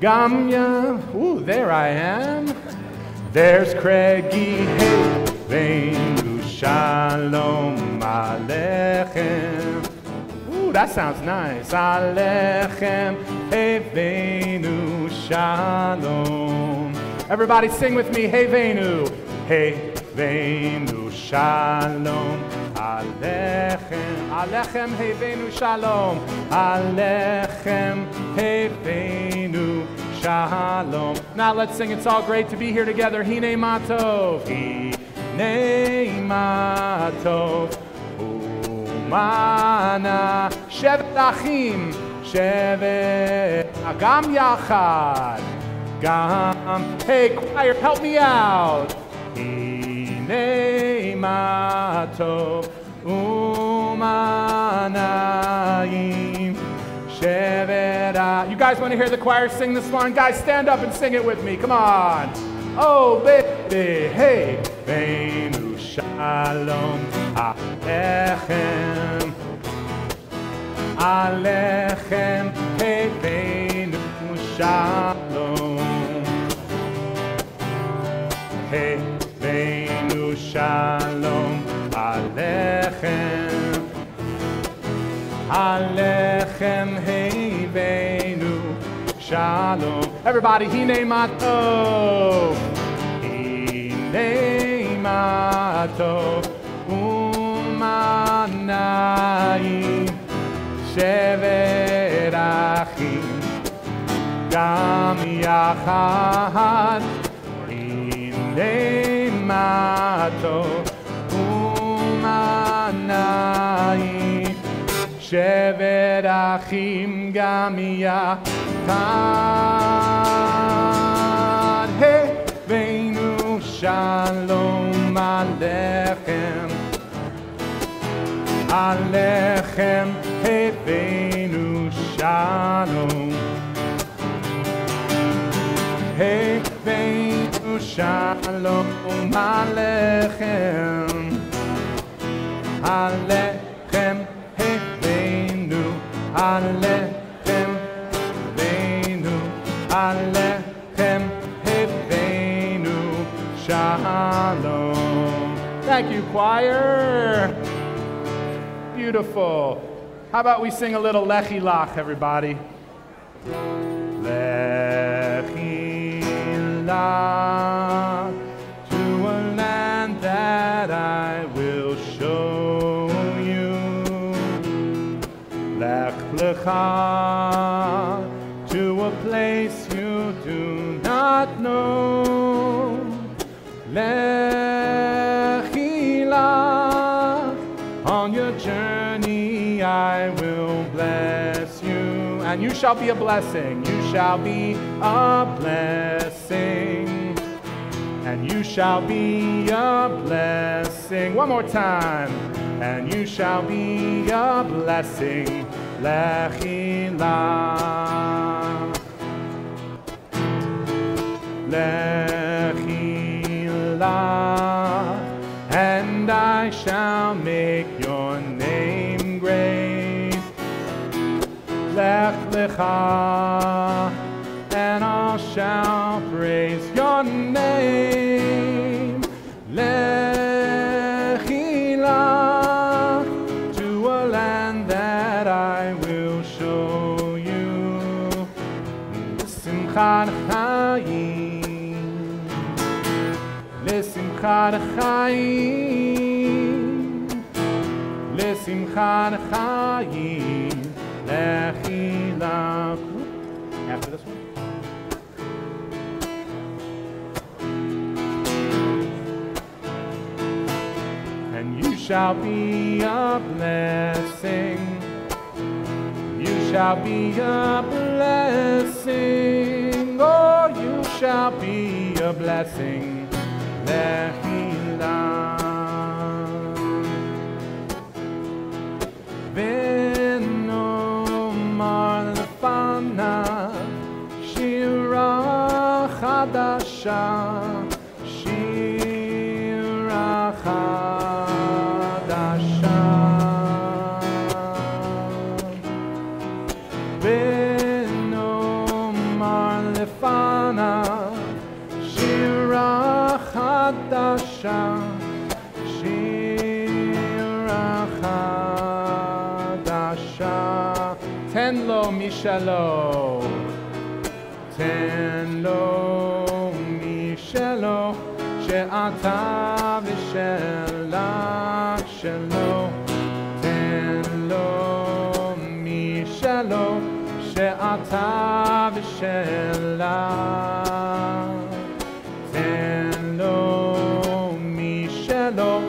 Gamya, ooh, there I am. There's Craigie, hey, Veinu Shalom Alechem. Ooh, that sounds nice. Alechem, hey, Veinu Shalom. Everybody sing with me, hey, Veinu. Hey, Veinu Shalom Alechem. Alechem, hey, Veinu Shalom. Alechem, hey, Veinu Shalom. Now let's sing It's All Great to Be Here Together. Hine Matov. Hine Matov. Umana. Shevet Achim. Shevet. Gam Yachad. Gam. Hey, choir, help me out. Hine Matov. Umanayim. You guys want to hear the choir sing this one? Guys, stand up and sing it with me. Come on. Oh, baby, hey. Veinu Shalom Alechem. Alechem, hey, Veinu Shalom. Hey, Veinu Shalom Alechem. Alechem, hey, Veinu Shalom. Everybody, Hine Matov. Hine Matov. Umanayim. Shevet Achim. Gam Yachad. Hine Matov. Umanayim. Shevet Achim Gam Yachad. Hey, Veinu Shalom Alechem. Alechem, hey, Veinu Shalom. Hey, Veinu Shalom Alechem. Alechem, hey, Veinu. Alechem, Veinu. Alechem, hey, Veinu Shalom. Thank you, choir. Beautiful. How about we sing a little Lechi Lach, everybody? Lechi Lach, to a land that I will show you. Lech Lecha, to a place you do not know. Lechi Lach, on your journey I will bless you, and you shall be a blessing. You shall be a blessing, and you shall be a blessing. One more time. And you shall be a blessing. Lechi Lach. Lechi Lach. And I shall make your name great. Lech Lecha, and I shall praise your name. Lechi Lach, to a land that I will show you. L'simchat chayim, l'simchat chayim, l'simchat chayim, lechi lach. After this one. And you shall be a blessing. You shall be a blessing. Oh, you shall be a blessing. Lechi lach. V'nomar lefanav shira chadasha, shira chadasha. V'nomar חדשה, שירה חדשה. תן לו משלו, תן לו משלו, שאתה ושלך שלו. תן לו משלו, שאתה ושלך. תן לו משלו,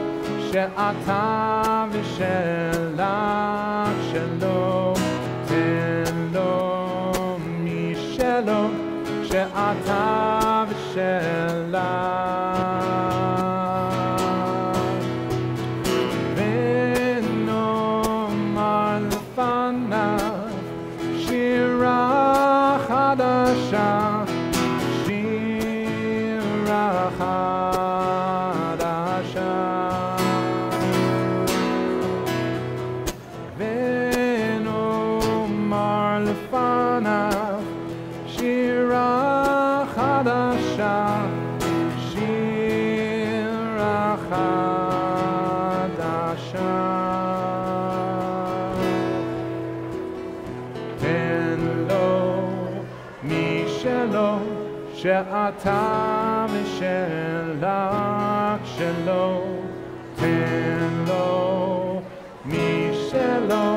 שאתה ושלך שלו. תן לו משלו, שאתה ושלך. ונאמר לפניו שירה חדשה, שירה חדשה. ונאמר לפניו שירה חדשה, שירה חדשה. תן לו משלו, שאתה ושלך שלו. תן לו משלו,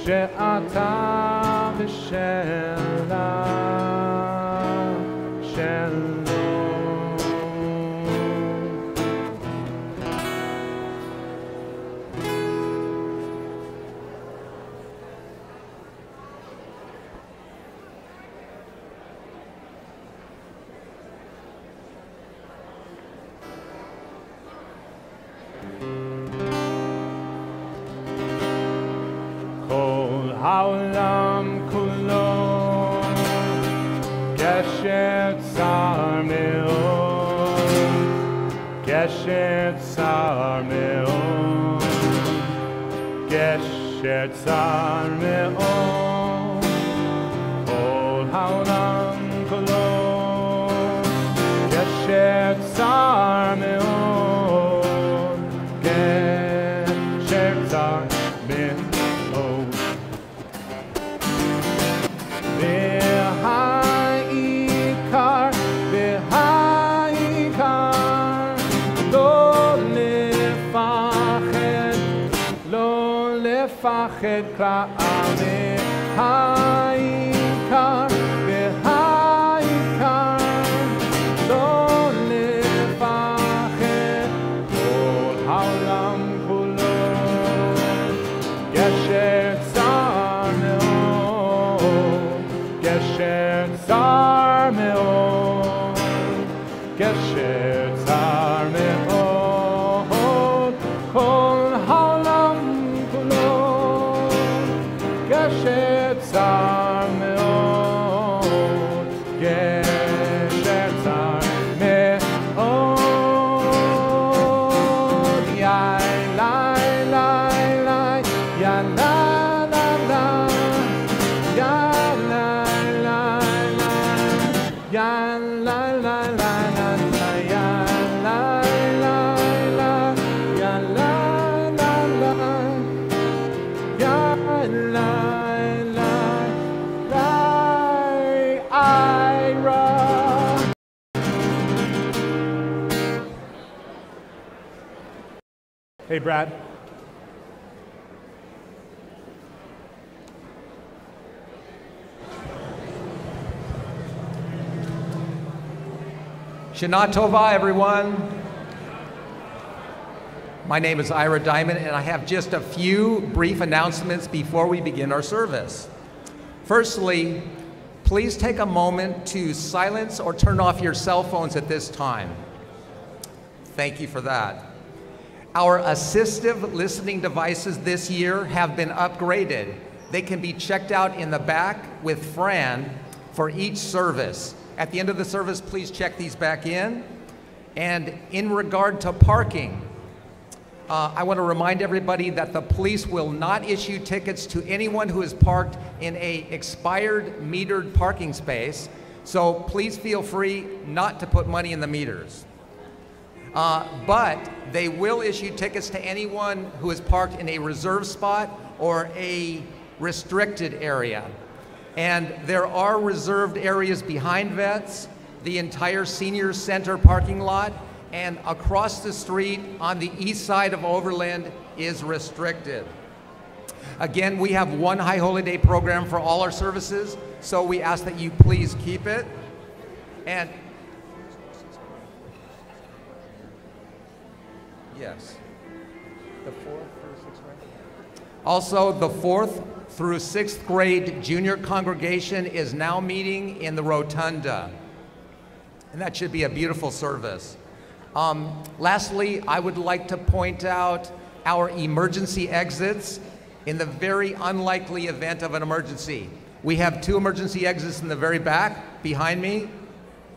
שאתה ושלך שלו. כל העולם כולו גשר צר מאוד, גשר צר מאוד, גשר צר מאוד. כל העולם כולו גשר צר מאוד, גשר צר מאוד. והעיקר, והעיקר, לא לפחד, לא לפחד כלל. והעיקר, והעיקר, לא לפחד. כל העולם כולו גשר צר מאוד, גשר צר מאוד, גשר צר מאוד. כל העולם כולו גשר צר מאוד, גשר צר מאוד. יא לה לה לה, יא לה לה לה, יא לה לה לה, יא לה לה לה לה, יא לה לה לה, יא לה לה לה, יא לה לה לה. Ira. Hey, Brad. Shana Tova, everyone. My name is Ira Diamond, and I have just a few brief announcements before we begin our service. Firstly, please take a moment to silence or turn off your cell phones at this time. Thank you for that. Our assistive listening devices this year have been upgraded. They can be checked out in the back with Fran for each service. At the end of the service, please check these back in. And in regard to parking, I want to remind everybody that the police will not issue tickets to anyone who is parked in an expired metered parking space. So please feel free not to put money in the meters. But they will issue tickets to anyone who is parked in a reserved spot or a restricted area. And there are reserved areas behind vets, the entire senior center parking lot, and across the street on the east side of Overland is restricted. Again, we have one High Holy Day program for all our services, so we ask that you please keep it. And yes, the 4th through 6th grade. Also, the 4th through 6th grade junior congregation is now meeting in the rotunda. And that should be a beautiful service. Lastly, I would like to point out our emergency exits in the very unlikely event of an emergency. We have 2 emergency exits in the very back, behind me.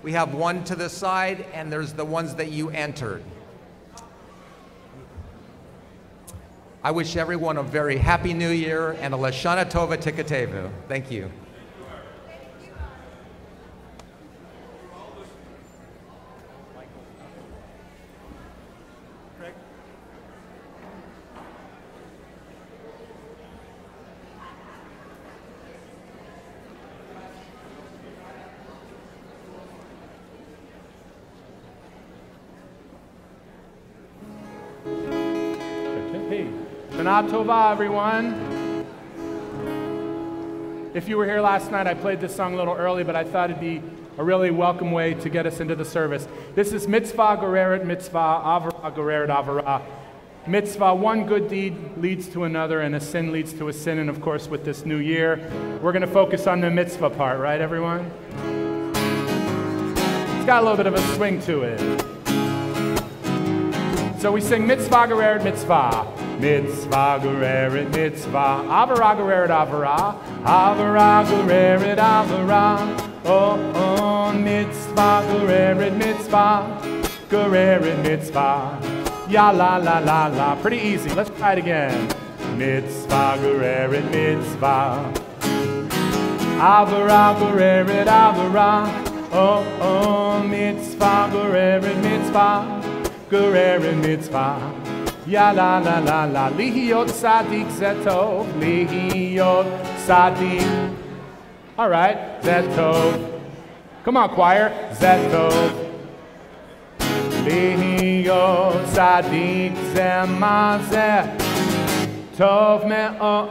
We have one to the side, and there's the ones that you entered. I wish everyone a very happy new year and a Lashana Tova Tikatevu. Thank you. Shana Tova, everyone. If you were here last night, I played this song a little early, but I thought it'd be a really welcome way to get us into the service. This is Mitzvah Gereret Mitzvah, Avra Gereret Avra. Mitzvah, one good deed leads to another, and a sin leads to a sin. And of course, with this new year, we're going to focus on the mitzvah part, right, everyone? It's got a little bit of a swing to it. So we sing Mitzvah Gereret Mitzvah. Mitzvah Gereret Mitzvah. Avra Gereret Avra. Avra Gereret Avra. Oh, Mitzvah Gereret Mitzvah. Gereret Mitzvah. Ya la la la la. Pretty easy. Let's try it again. Mitzvah Gereret Mitzvah. Avra Gereret Avra. Oh, Mitzvah Gereret Mitzvah. Gereret Mitzvah. Ya la la la la. Lihiyot Sadik Zetov. Lihiyot Sadik. All right. Zetov. Come on, choir. Zetov. Lihiyot Sadik Zemazeh. Tov me'od.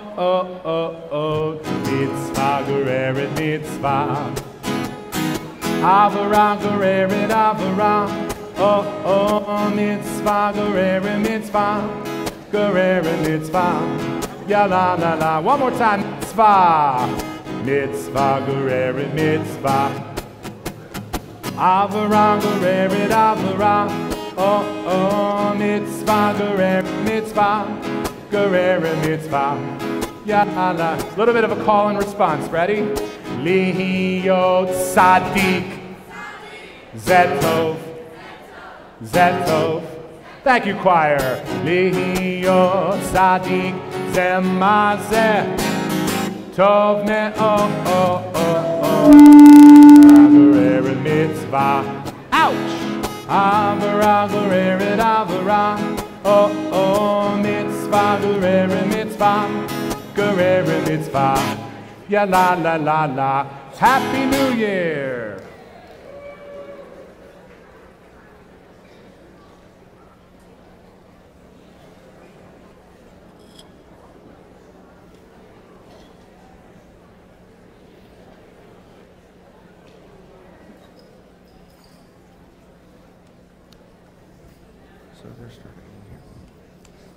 Mitzvah Gereret Mitzvah. Avra Gereret Avra. Oh, Mitzvah Gereret Mitzvah. Gereret Mitzvah. Ya la la la. One more time. Mitzvah. Mitzvah Gereret Mitzvah. Avra Gereret Avra. Oh, Mitzvah Gereret Mitzvah. Gereret Mitzvah. Ya la la. A little bit of a call and response. Ready? Lihiyot Sadik. Zetov. Zetov. Thank you, choir. Lihiyot Sadik Zemazeh. Tov me'od. Gereret Mitzvah. Ouch! Avra Gereret Avra. Oh, Mitzvah Gereret Mitzvah. Gereret Mitzvah. Ya la la la la. Happy New Year!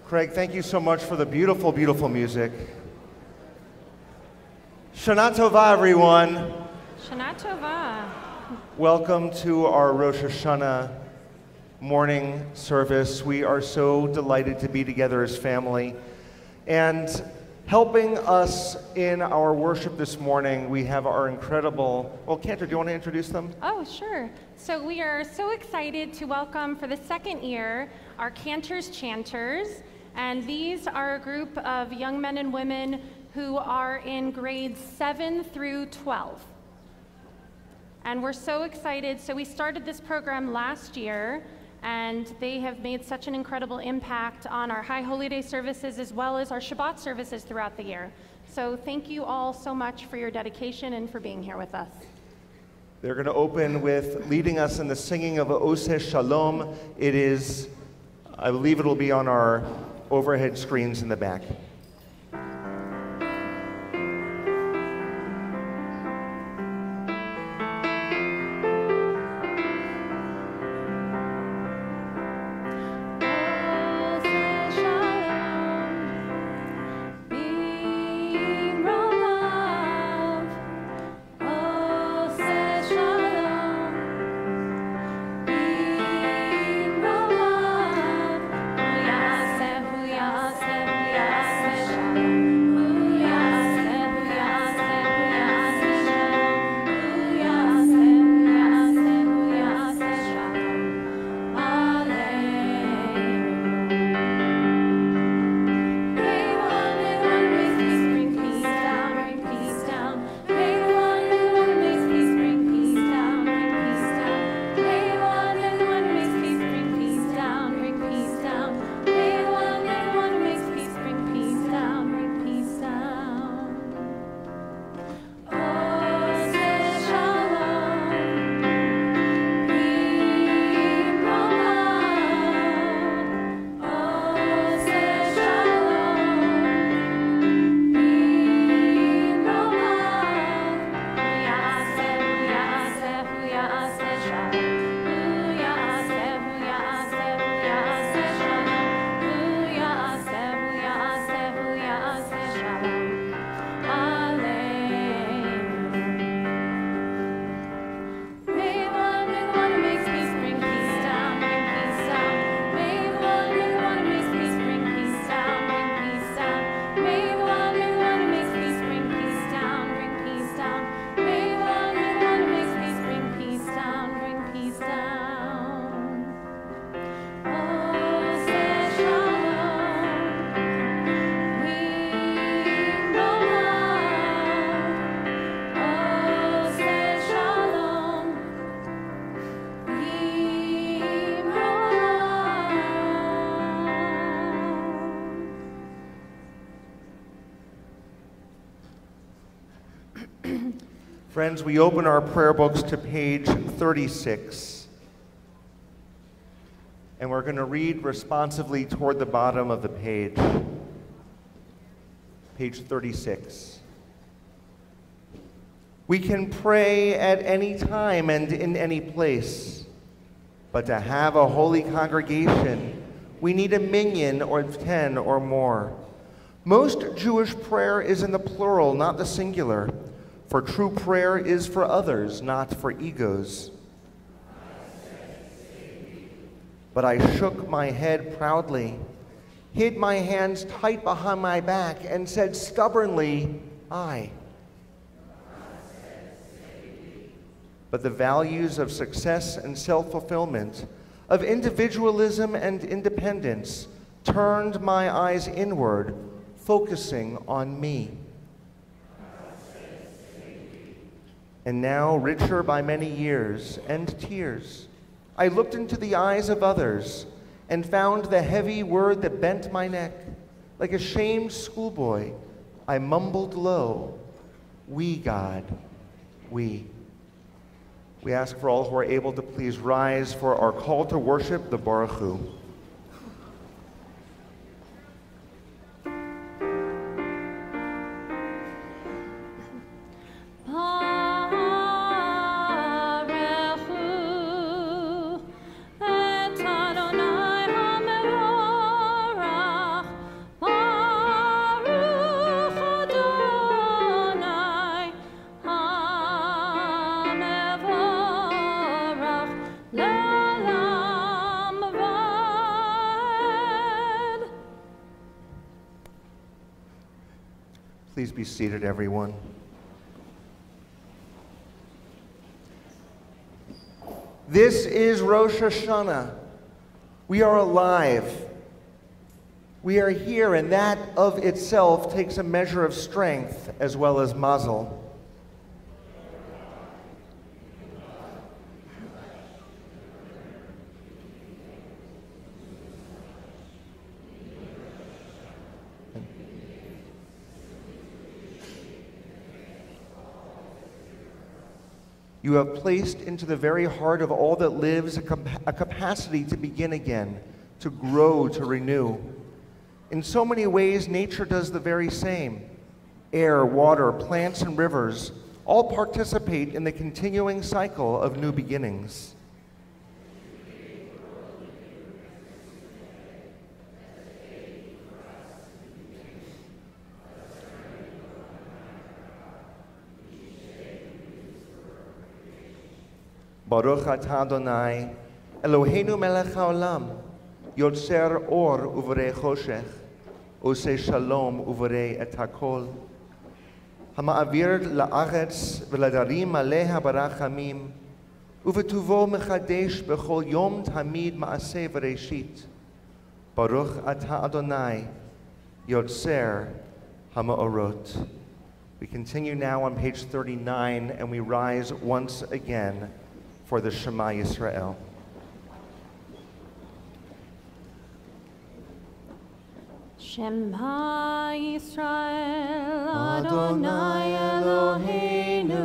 Craig, thank you so much for the beautiful, beautiful music. Shana Tova, everyone. Shana Tova. Welcome to our Rosh Hashana morning service. We are so delighted to be together as family. And helping us in our worship this morning, we have our incredible, well, Cantor, do you want to introduce them? Oh, sure. So we are so excited to welcome for the second year our Cantor's Chanters. And these are a group of young men and women who are in grades 7 through 12. And we're so excited. So we started this program last year, and they have made such an incredible impact on our High Holy Day services as well as our Shabbat services throughout the year. So thank you all so much for your dedication and for being here with us. They're going to open with leading us in the singing of Oseh Shalom. It is, I believe it will be on our overhead screens in the back. Friends, we open our prayer books to page 36, and we're going to read responsively toward the bottom of the page. Page 36. We can pray at any time and in any place, but to have a holy congregation, we need a minyan or 10 or more. Most Jewish prayer is in the plural, not the singular. For true prayer is for others, not for egos. But I shook my head proudly, hid my hands tight behind my back, and said stubbornly, I. But the values of success and self-fulfillment, of individualism and independence, turned my eyes inward, focusing on me. And now, richer by many years and tears, I looked into the eyes of others and found the heavy word that bent my neck. Like a shamed schoolboy, I mumbled low, we, God, we. We ask for all who are able to please rise for our call to worship the Baruch Hu. Please be seated, everyone. This is Rosh Hashana. We are alive. We are here, and that of itself takes a measure of strength as well as mazel. You have placed into the very heart of all that lives a capacity to begin again, to grow, to renew. In so many ways, nature does the very same. Air, water, plants, and rivers all participate in the continuing cycle of new beginnings. Baruch atah Adonai, Eloheinu melech haolam, yotzer or uvorei choshech, oseh shalom uvorei et hakol. Hama'avir la'aretz v'ladarim aleha barachamim, uvetuvo mechadesh b'chol yom tamid ma'aseh v'reishit. Baruch atah Adonai, yotzer hama'orot. We continue now on page 39, and we rise once again for the Shema Yisrael. Shema Yisrael, Adonai Eloheinu,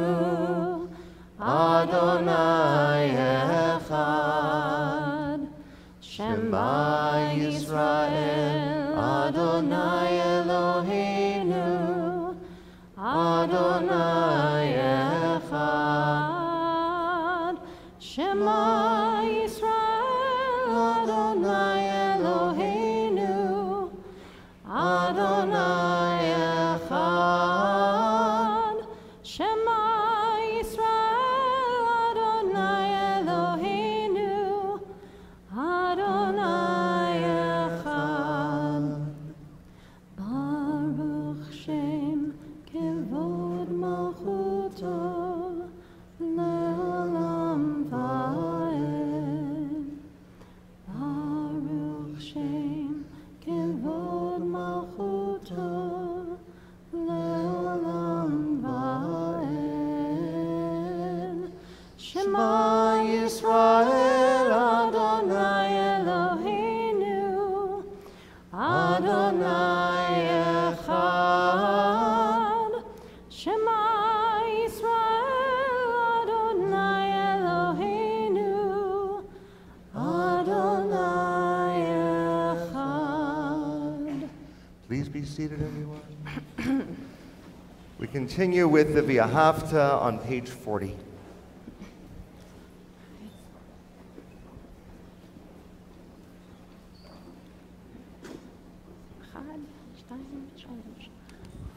Adonai Echad. Shema Yisrael, Adonai Eloheinu, Adonai Echad. Shema Yisrael, Adonai Eloheinu, Adonai Echad. Shema Yisrael, Adonai Eloheinu, Adonai Echad. Baruch Shem Kevod Malchuto Le'olam Va'ed. Baruch Shem Kevod Malchuto Le'olam Va'ed. Shema Yisrael, Adonai Eloheinu, Adonai Echad. Shema Yisrael, Adonai Eloheinu, Adonai Echad. Please be seated, everyone. We continue with the V'ahavta on page 40.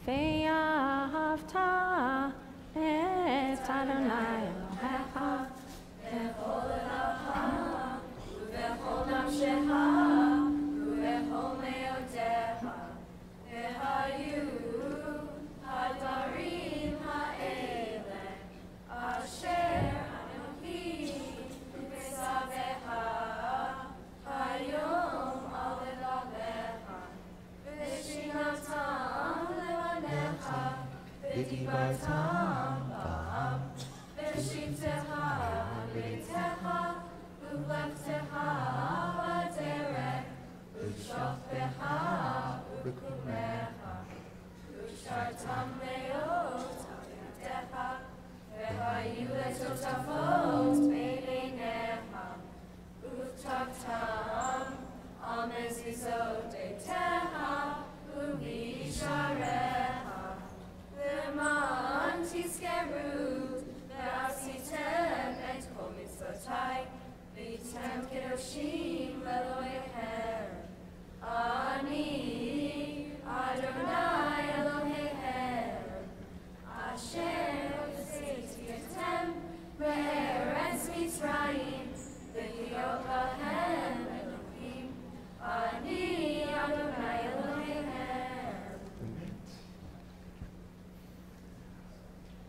ואהבת את אדוני אלוהיך בכל לבבך ובכל נפשך ובכל מאודך. והיו הדברים האלה אשר אנוכי מצווך היום על לבבך ושיננתם לבניך ודיברתם בם בשבתך בביתך ובלכתך בדרך ובשוכבך ובקומך ושרתם מאוד על ידיך והיו לטוטפות בעיניך וכתבתם על מזוזות ביתך ובשעריך למען תזכרו ועשיתם את כל מצוותיי והייתם קדושים לאלוהיכם. אני אדוני אלוהיכם אשר הוצאתי אתכם מארץ מצרים להיות להם אלוהים. אני אדוני אלוהיכם.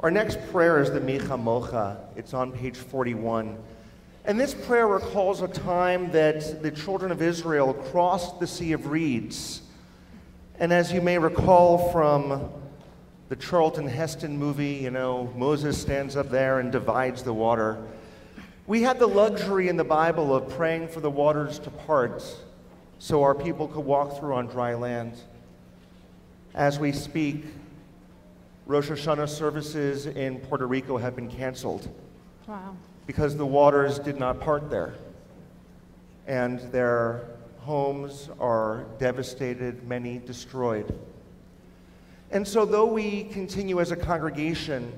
Our next prayer is the Micha Mocha. It's on page 41. And this prayer recalls a time that the children of Israel crossed the Sea of Reeds. And as you may recall from the Charlton Heston movie, Moses stands up there and divides the water. We had the luxury in the Bible of praying for the waters to part so our people could walk through on dry land. As we speak, Rosh Hashana services in Puerto Rico have been canceled. Wow. because the waters did not part there. And their homes are devastated, many destroyed. And so though we continue as a congregation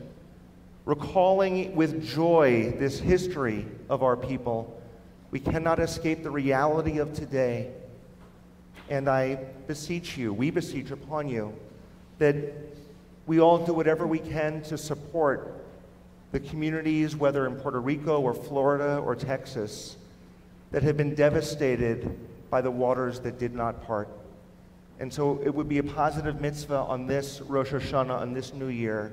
recalling with joy this history of our people, we cannot escape the reality of today. And I beseech you, we beseech upon you, that we all do whatever we can to support the communities, whether in Puerto Rico or Florida or Texas, that have been devastated by the waters that did not part. And so it would be a positive mitzvah on this Rosh Hashana, on this new year,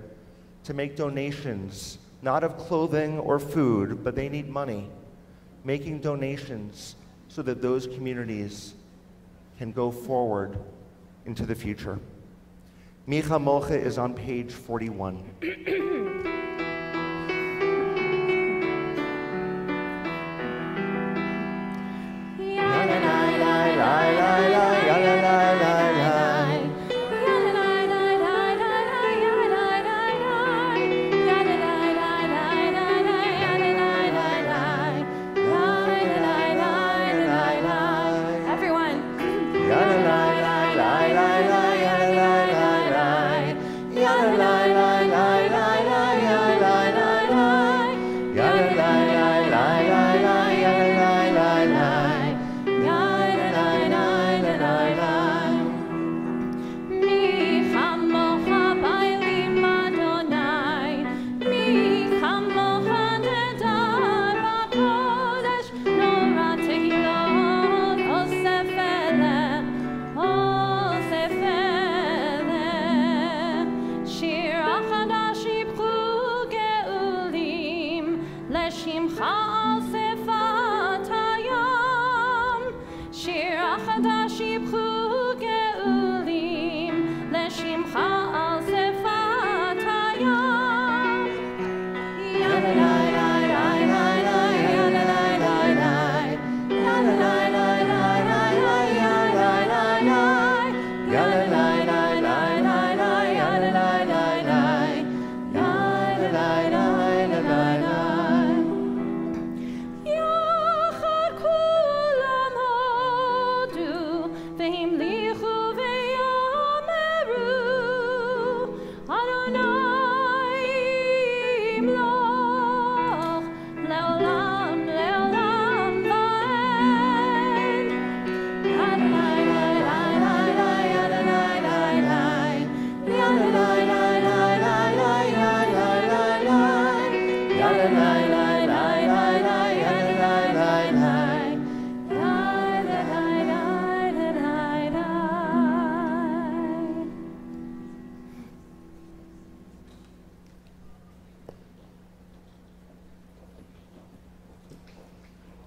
to make donations, not of clothing or food, but they need money, making donations so that those communities can go forward into the future. Micha Mocha is on page 41.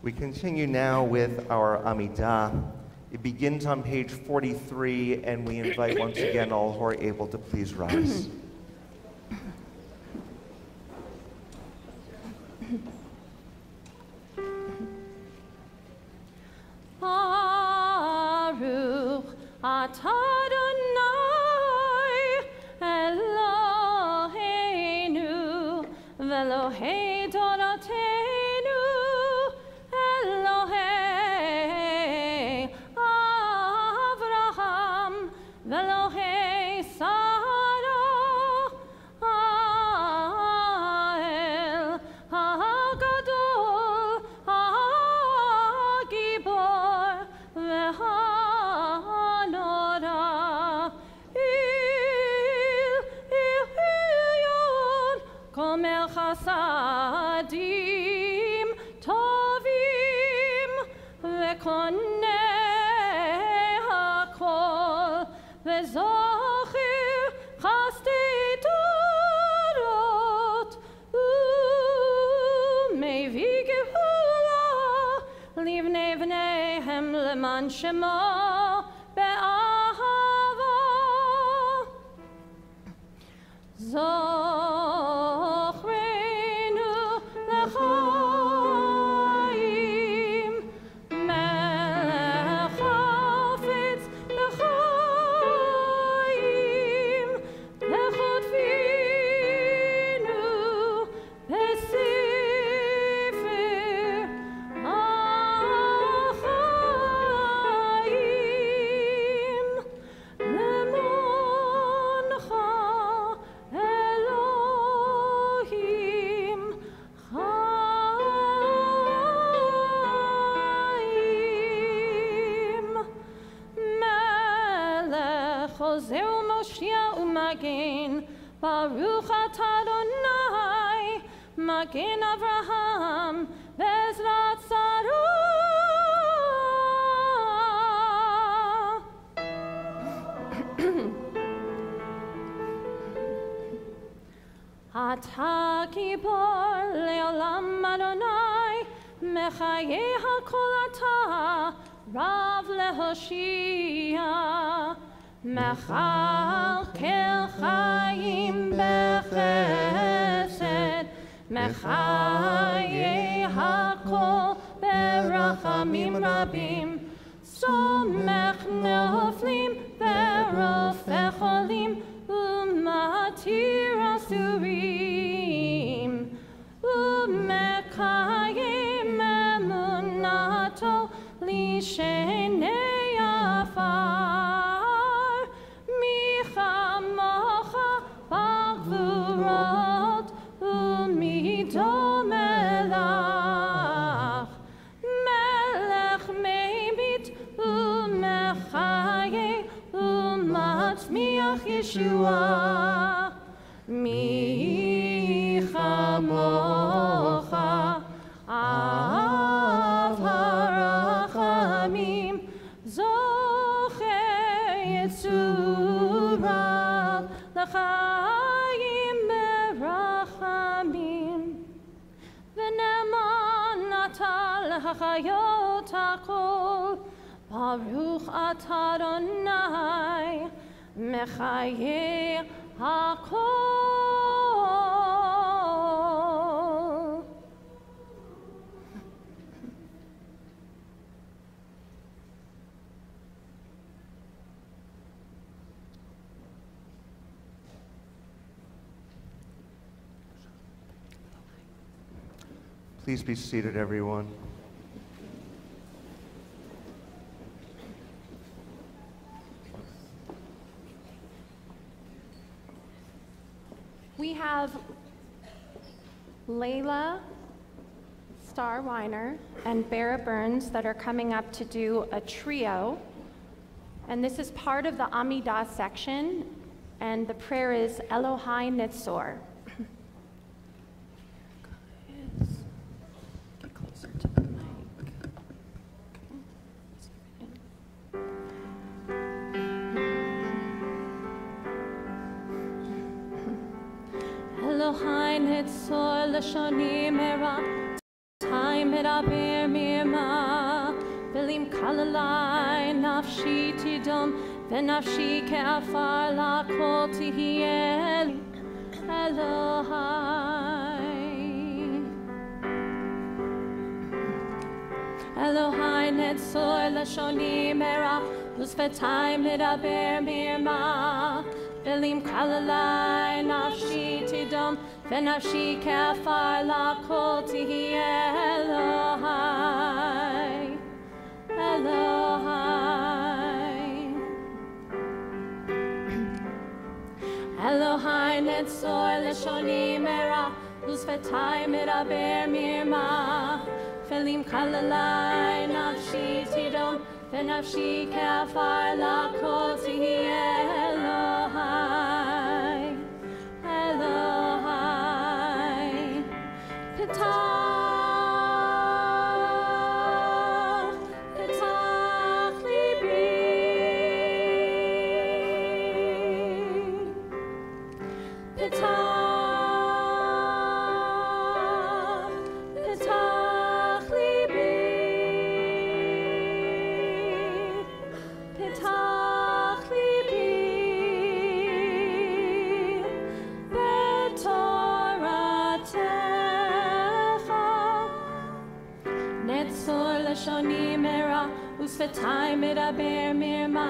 We continue now with our Amidah. It begins on page 43, and we invite once again all who are able to please rise. Baruch atah Adonai Eloheinu v'Elohei Dorateinu Elohei Avraham v'Elohei Sarah Ha'el Ha'gadol Ha'gibor v'Hanora Elyon Gomer Chasadim Tovim v'Konei HaKol v'Zocher Chasdei Torot u'Mevi Geula Livnei Vneihem Leman Shemo Be'ahava Zochreinu L'chaim Melech Hafetz L'chaim L'chodfinu B'sifrei עוזר ומושיע ומגן, ברוך אתה אדוני, מגן אברהם ועזרת שרה. אתה גיבור לעולם אדוני, מחיי הכל אתה רב להושיע, מכלכל חיים בחסד, מחיי הכל ברחמים רבים, סומך נופלים ורופא חולים ומתיר אסורים, ומקיים אמונתו לשני עפר, מי כמוך בגבורות ומי דומה לך, מלך מביט ומחיה ומצמיח ישועה, מי כמוך אב הרחמים, זוכר יצוריו לחיים ברחמים, ונאמן אתה להחיות הכל, ברוך אתה אדוני מחיה הכל. Please be seated, everyone. We have Layla Starweiner and Barra Burns that are coming up to do a trio. And this is part of the Amidah section. And the prayer is Elohai Nitzor. Get closer to the mic. Elohai Nitzor Lashoni Mera, Time Medaber Mirma, Vilim Kalalai Nafshi Tidom, Venafshi Ke'afar Lakol Tihiel Elohai. Elohai Nitzor Lashoni Mera, Lusvetai Medaber Mirma, Vilim Kalalai Nafshi Tidom, Venafshi Ke'afar Lakol Tihiel Elohai. Elohai. Elohai Netzor Leshoni Mera, Lusvetai Medaber Mirma, Felim Kalalai Nafshi Tidom, Venafshi Ke'afar Lakol Tihiel Elohai. Elohai. Petach libi. Petach libi. Petach libi. Netzor Lashoni Mera, Usvetai Medaber Mirma,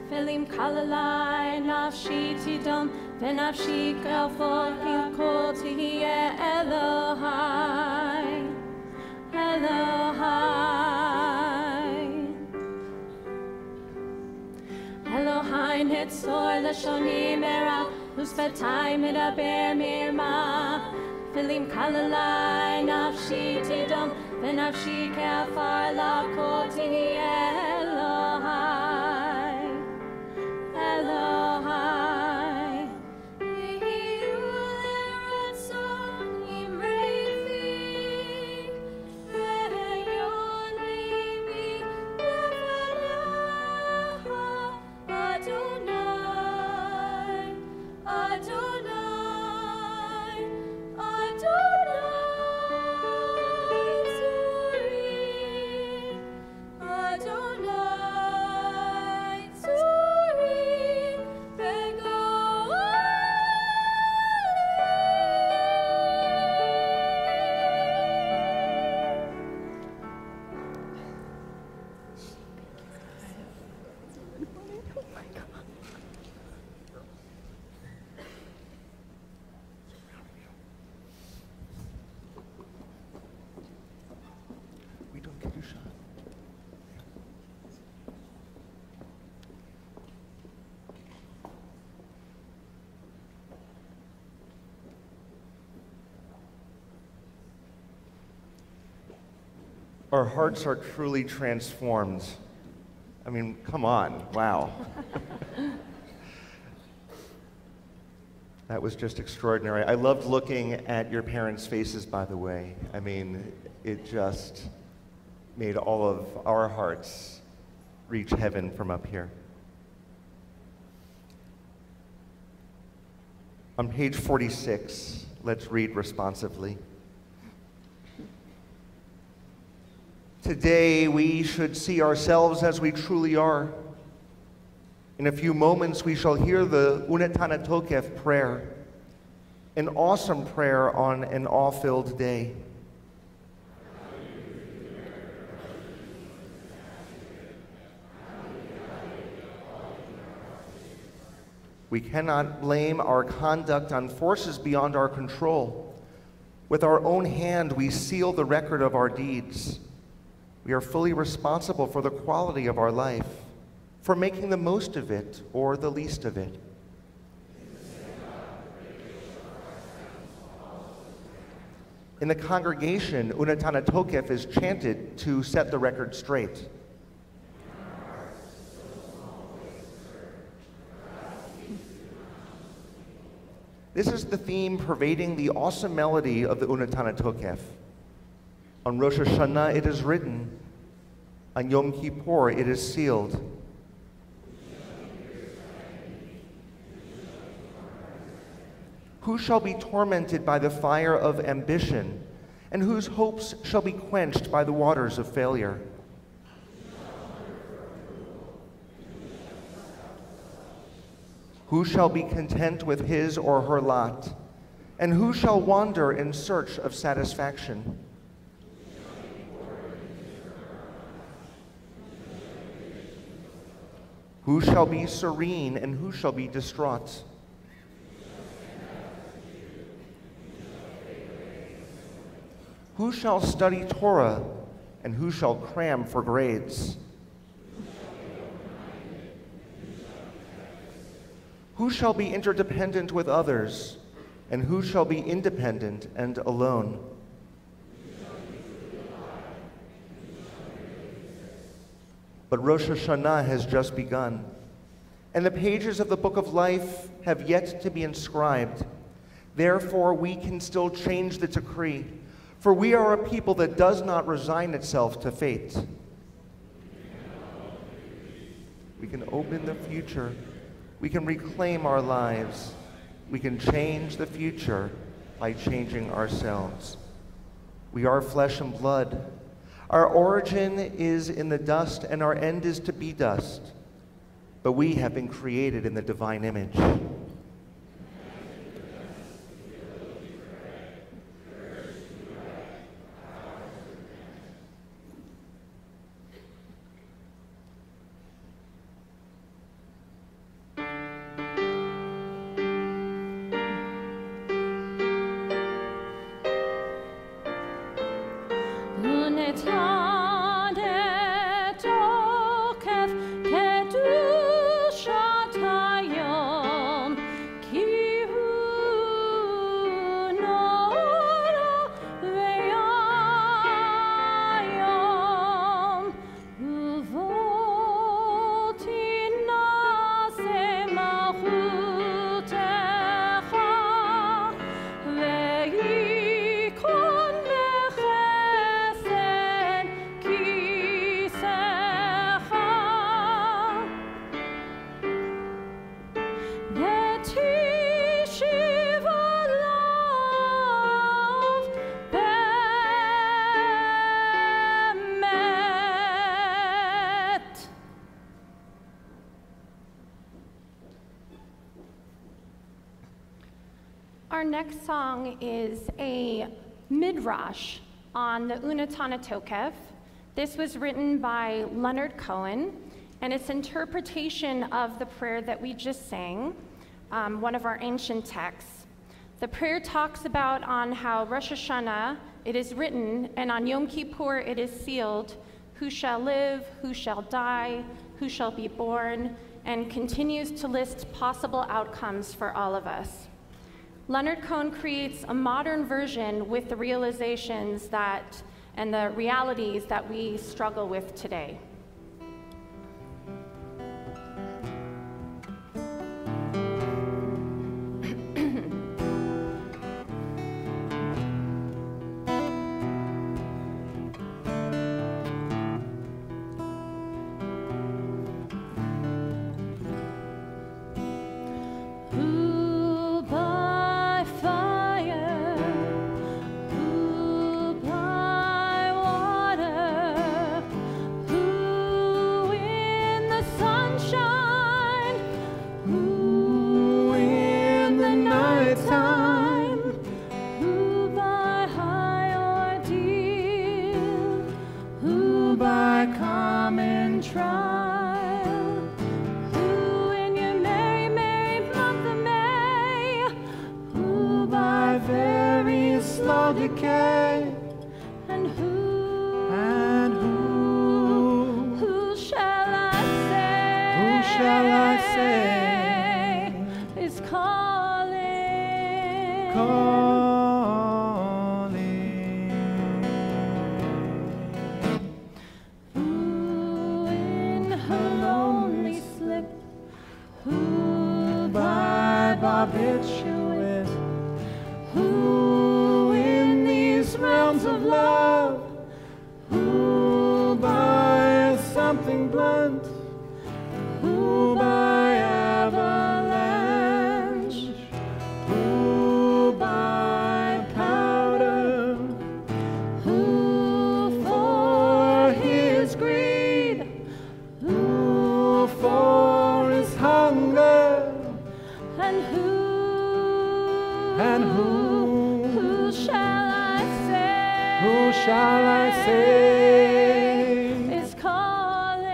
Felim Kalalai Nafshi Tidom, Venafshi Ke'afar Lakol Tihiel Elohai. Elohai. Elohai Netzor Lashoni Mera, Usvetai Medaber Mirma, Felim Kalalai Nafshi Tidom, Venafshi Ke'afar Lakol Tihiel Elohai. Elohai. Our hearts are truly transformed. I mean, come on, wow. That was just extraordinary. I loved looking at your parents' faces, by the way. I mean, it just made all of our hearts reach heaven from up here. On page 46, let's read responsively. Today, we should see ourselves as we truly are. In a few moments, we shall hear the Unetana Tokef prayer, an awesome prayer on an awe-filled day. We cannot blame our conduct on forces beyond our control. With our own hand, we seal the record of our deeds. We are fully responsible for the quality of our life, for making the most of it or the least of it. In the congregation, Unetana Tokef is chanted to set the record straight. This is the theme pervading the awesome melody of the Unetana Tokef. On Rosh Hashana it is written, on Yom Kippur it is sealed. Who shall be tormented by the fire of ambition, and whose hopes shall be quenched by the waters of failure? Who shall be content with his or her lot, and who shall wander in search of satisfaction? Who shall be serene, and who shall be distraught? Who shall study Torah, and who shall cram for grades? Who shall be interdependent with others, and who shall be independent and alone? But Rosh Hashana has just begun, and the pages of the Book of Life have yet to be inscribed. Therefore, we can still change the decree, for we are a people that does not resign itself to fate. We can open the future. We can reclaim our lives. We can change the future by changing ourselves. We are flesh and blood. Our origin is in the dust, and our end is to be dust. But we have been created in the divine image. Our next song is a midrash on the Unetana Tokef. This was written by Leonard Cohen, and it's interpretation of the prayer that we just sang, one of our ancient texts. The prayer talks about on how Rosh Hashana it is written, and on Yom Kippur it is sealed, who shall live, who shall die, who shall be born, and continues to list possible outcomes for all of us. Leonard Cohen creates a modern version with the realizations that and the realities that we struggle with today. Decay, and who shall I say is calling? Who in her lonely slip, who by barbiturates, who in these realms of love, who by something blunt, who by avalanche, who by powder, who for his greed, who for his hunger, and who shall I say is calling?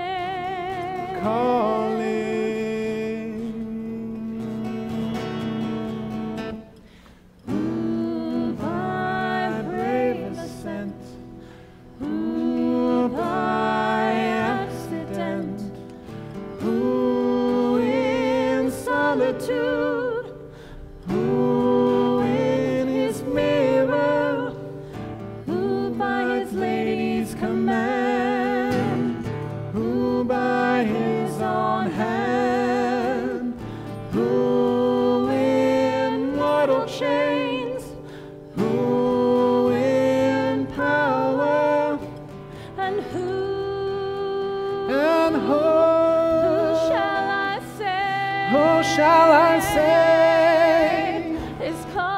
Who by brave ascent, who by accident, who in solitude, who in his mirror, command, who by his own hand, who in mortal chains, who in power, and who shall I say is calling?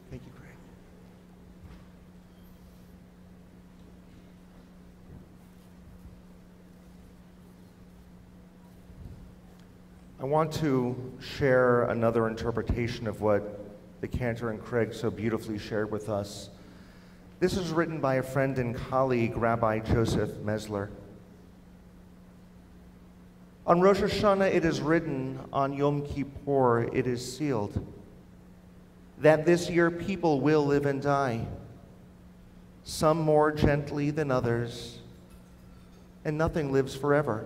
Thank you, Craig. I want to share another interpretation of what the cantor and Craig so beautifully shared with us. This is written by a friend and colleague, Rabbi Joseph Mesler. On Rosh Hashana it is written, on Yom Kippur it is sealed, that this year people will live and die, some more gently than others, and nothing lives forever.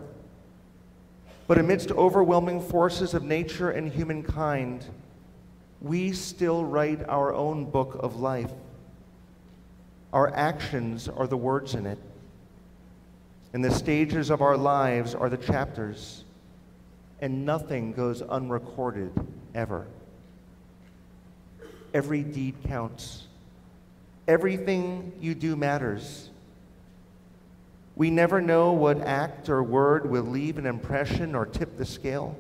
But amidst overwhelming forces of nature and humankind, we still write our own book of life. Our actions are the words in it, and the stages of our lives are the chapters, and nothing goes unrecorded ever. Every deed counts. Everything you do matters. We never know what act or word will leave an impression or tip the scale.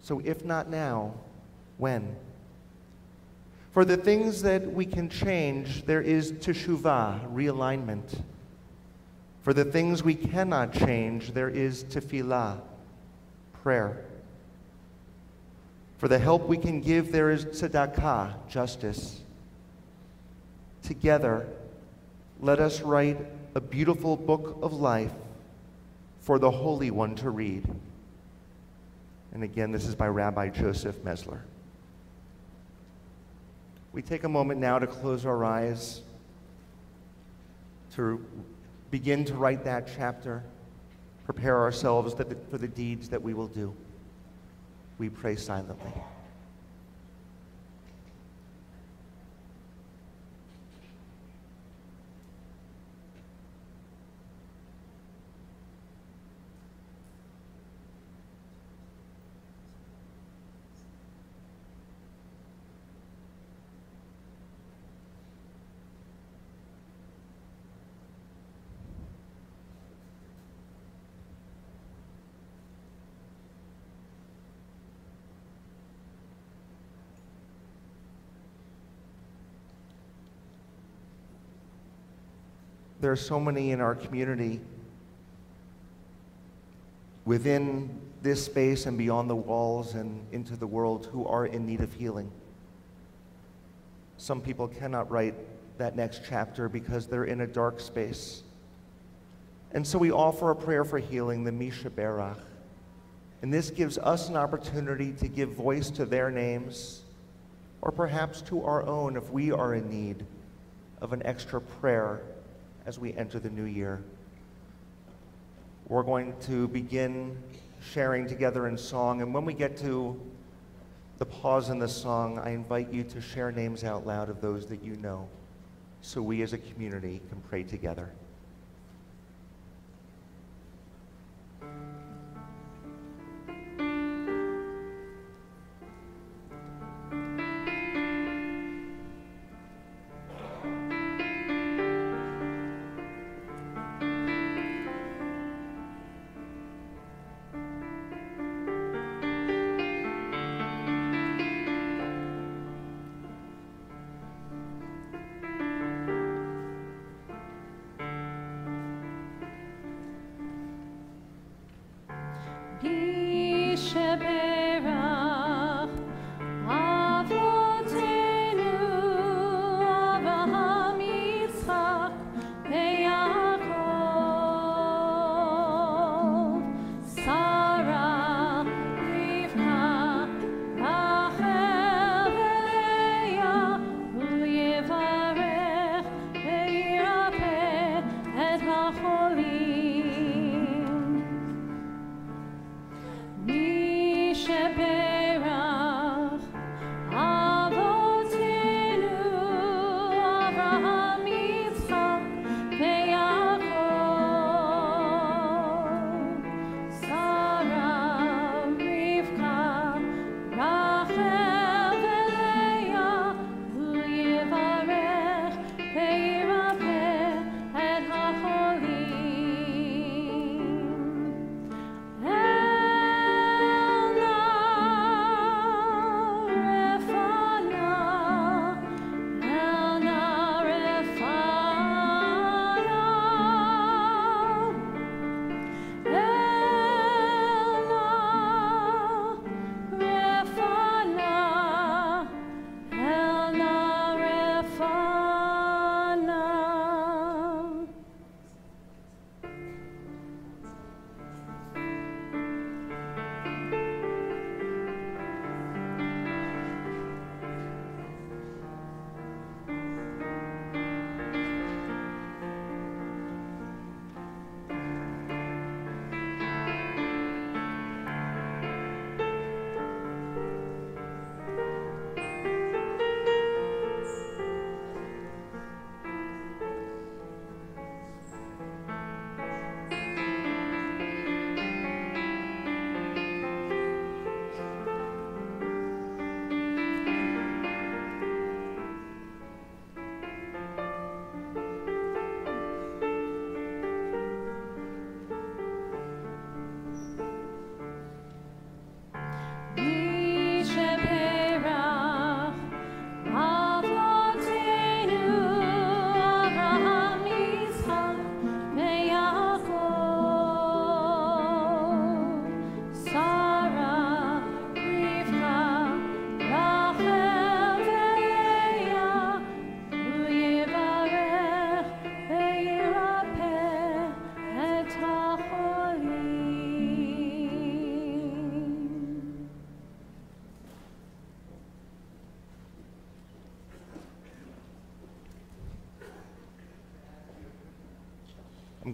So if not now, when? For the things that we can change, there is teshuvah, realignment. For the things we cannot change, there is tefillah, prayer. For the help we can give, there is tzedakah, justice. Together, let us write a beautiful book of life for the Holy One to read. And again, this is by Rabbi Joseph Mesler. We take a moment now to close our eyes, to begin to write that chapter, prepare ourselves for the deeds that we will do. We pray silently. There are so many in our community, within this space and beyond the walls and into the world, who are in need of healing. Some people cannot write that next chapter because they're in a dark space. And so we offer a prayer for healing, the Misha Berach. And this gives us an opportunity to give voice to their names, or perhaps to our own if we are in need of an extra prayer as we enter the new year. We're going to begin sharing together in song, and when we get to the pause in the song, I invite you to share names out loud of those that you know, so we as a community can pray together.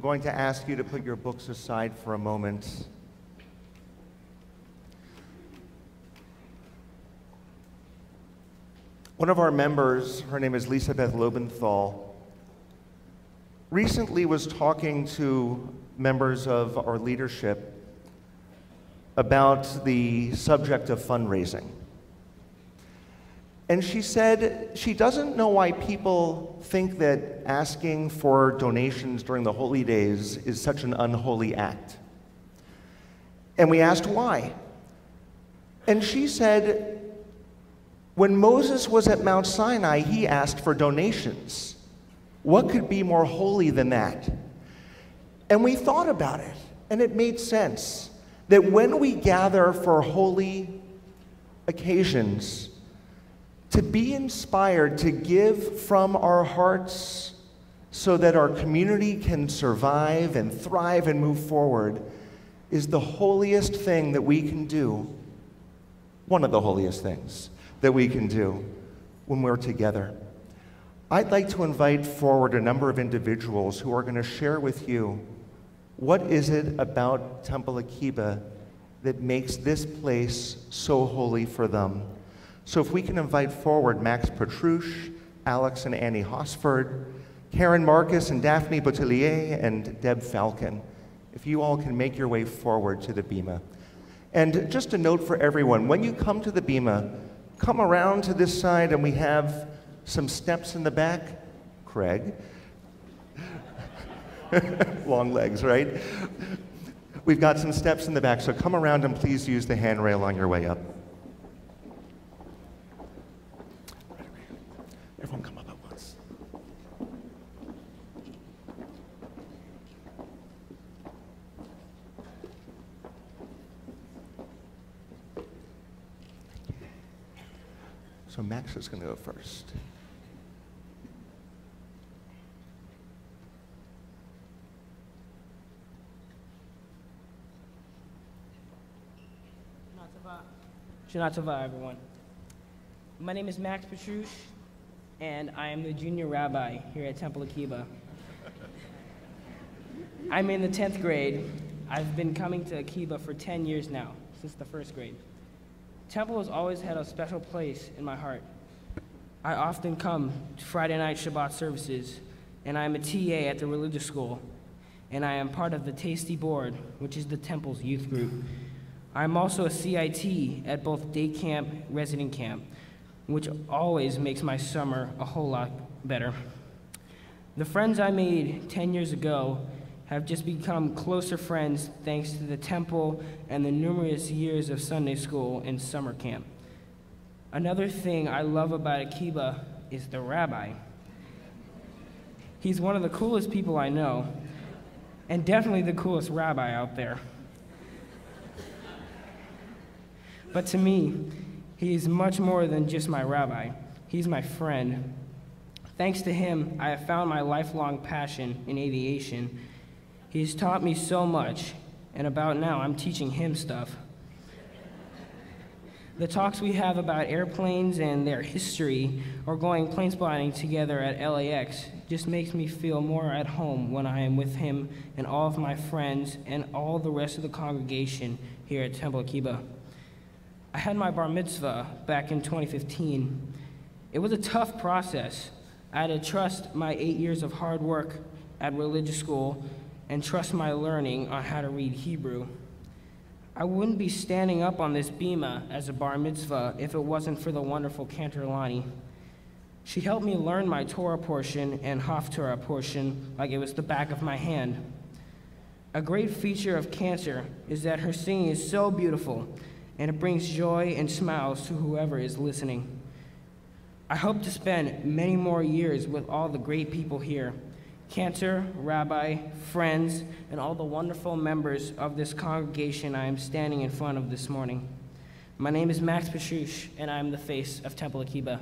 going to ask you to put your books aside for a moment. One of our members, her name is Lisa Beth Lobenthal, recently was talking to members of our leadership about the subject of fundraising. And she said she doesn't know why people think that asking for donations during the holy days is such an unholy act. And we asked why. And she said, when Moses was at Mount Sinai, he asked for donations. What could be more holy than that? And we thought about it, and it made sense that when we gather for holy occasions, to be inspired to give from our hearts so that our community can survive and thrive and move forward is the holiest thing that we can do, one of the holiest things that we can do when we're together. I'd like to invite forward a number of individuals who are going to share with you what is it about Temple Akiba that makes this place so holy for them. So if we can invite forward Max Petrush, Alex and Annie Hosford, Karen Marcus and Daphne Boutillier, and Deb Falcon. If you all can make your way forward to the Bema. And just a note for everyone, when you come to the Bema, come around to this side and we have some steps in the back. Craig. Long legs, right? We've got some steps in the back, so come around and please use the handrail on your way up. Everyone come up at once. So Max is going to go first. Shana Tova, everyone. My name is Max Petrush, and I am the junior rabbi here at Temple Akiba. I'm in the 10th grade. I've been coming to Akiba for 10 years now, since the first grade. Temple has always had a special place in my heart. I often come to Friday night Shabbat services, and I am a TA at the religious school, and I am part of the Tasty Board, which is the Temple's youth group. I'm also a CIT at both day camp, resident camp, which always makes my summer a whole lot better. The friends I made 10 years ago have just become closer friends thanks to the temple and the numerous years of Sunday school and summer camp. Another thing I love about Akiba is the rabbi. He's one of the coolest people I know, and definitely the coolest rabbi out there. But to me, he is much more than just my rabbi. He's my friend. Thanks to him, I have found my lifelong passion in aviation. He's taught me so much, and about now I'm teaching him stuff. The talks we have about airplanes and their history or going plane spotting together at LAX just makes me feel more at home when I am with him and all of my friends and all the rest of the congregation here at Temple Akiba. I had my bar mitzvah back in 2015. It was a tough process. I had to trust my 8 years of hard work at religious school and trust my learning on how to read Hebrew. I wouldn't be standing up on this bima as a bar mitzvah if it wasn't for the wonderful Cantor Lani. She helped me learn my Torah portion and Haftorah portion like it was the back of my hand. A great feature of Cantor is that her singing is so beautiful, and it brings joy and smiles to whoever is listening. I hope to spend many more years with all the great people here, Cantor, Rabbi, friends, and all the wonderful members of this congregation I am standing in front of this morning. My name is Max Petrush, and I am the face of Temple Akiba.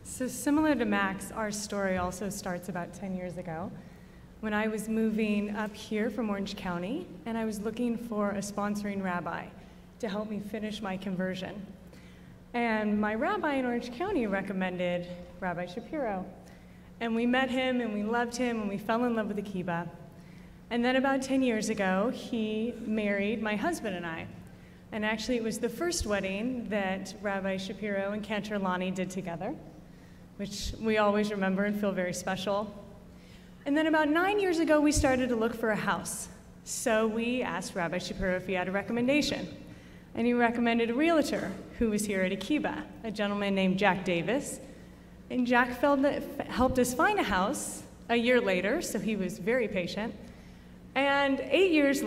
So similar to Max, our story also starts about 10 years ago when I was moving up here from Orange County, and I was looking for a sponsoring rabbi to help me finish my conversion. And my rabbi in Orange County recommended Rabbi Shapiro. And we met him, and we loved him, and we fell in love with the kibbah. And then about 10 years ago, he married my husband and I. And actually, it was the first wedding that Rabbi Shapiro and Cantor Lonnie did together, which we always remember and feel very special. And then about 9 years ago, we started to look for a house. So we asked Rabbi Shapiro if he had a recommendation. And he recommended a realtor who was here at Akiba, a gentleman named Jack Davis. And Jack helped us find a house a year later, so he was very patient. And 8 years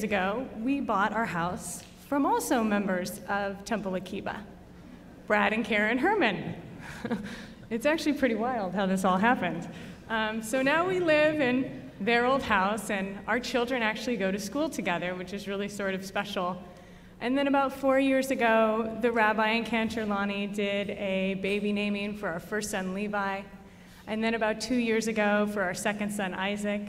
ago, we bought our house from also members of Temple Akiba, Brad and Karen Herman. It's actually pretty wild how this all happened. So now we live in their old house, and our children actually go to school together, which is really sort of special. And then about 4 years ago, the rabbi and Cantor Lonnie did a baby naming for our first son, Levi. And then about 2 years ago, for our second son, Isaac.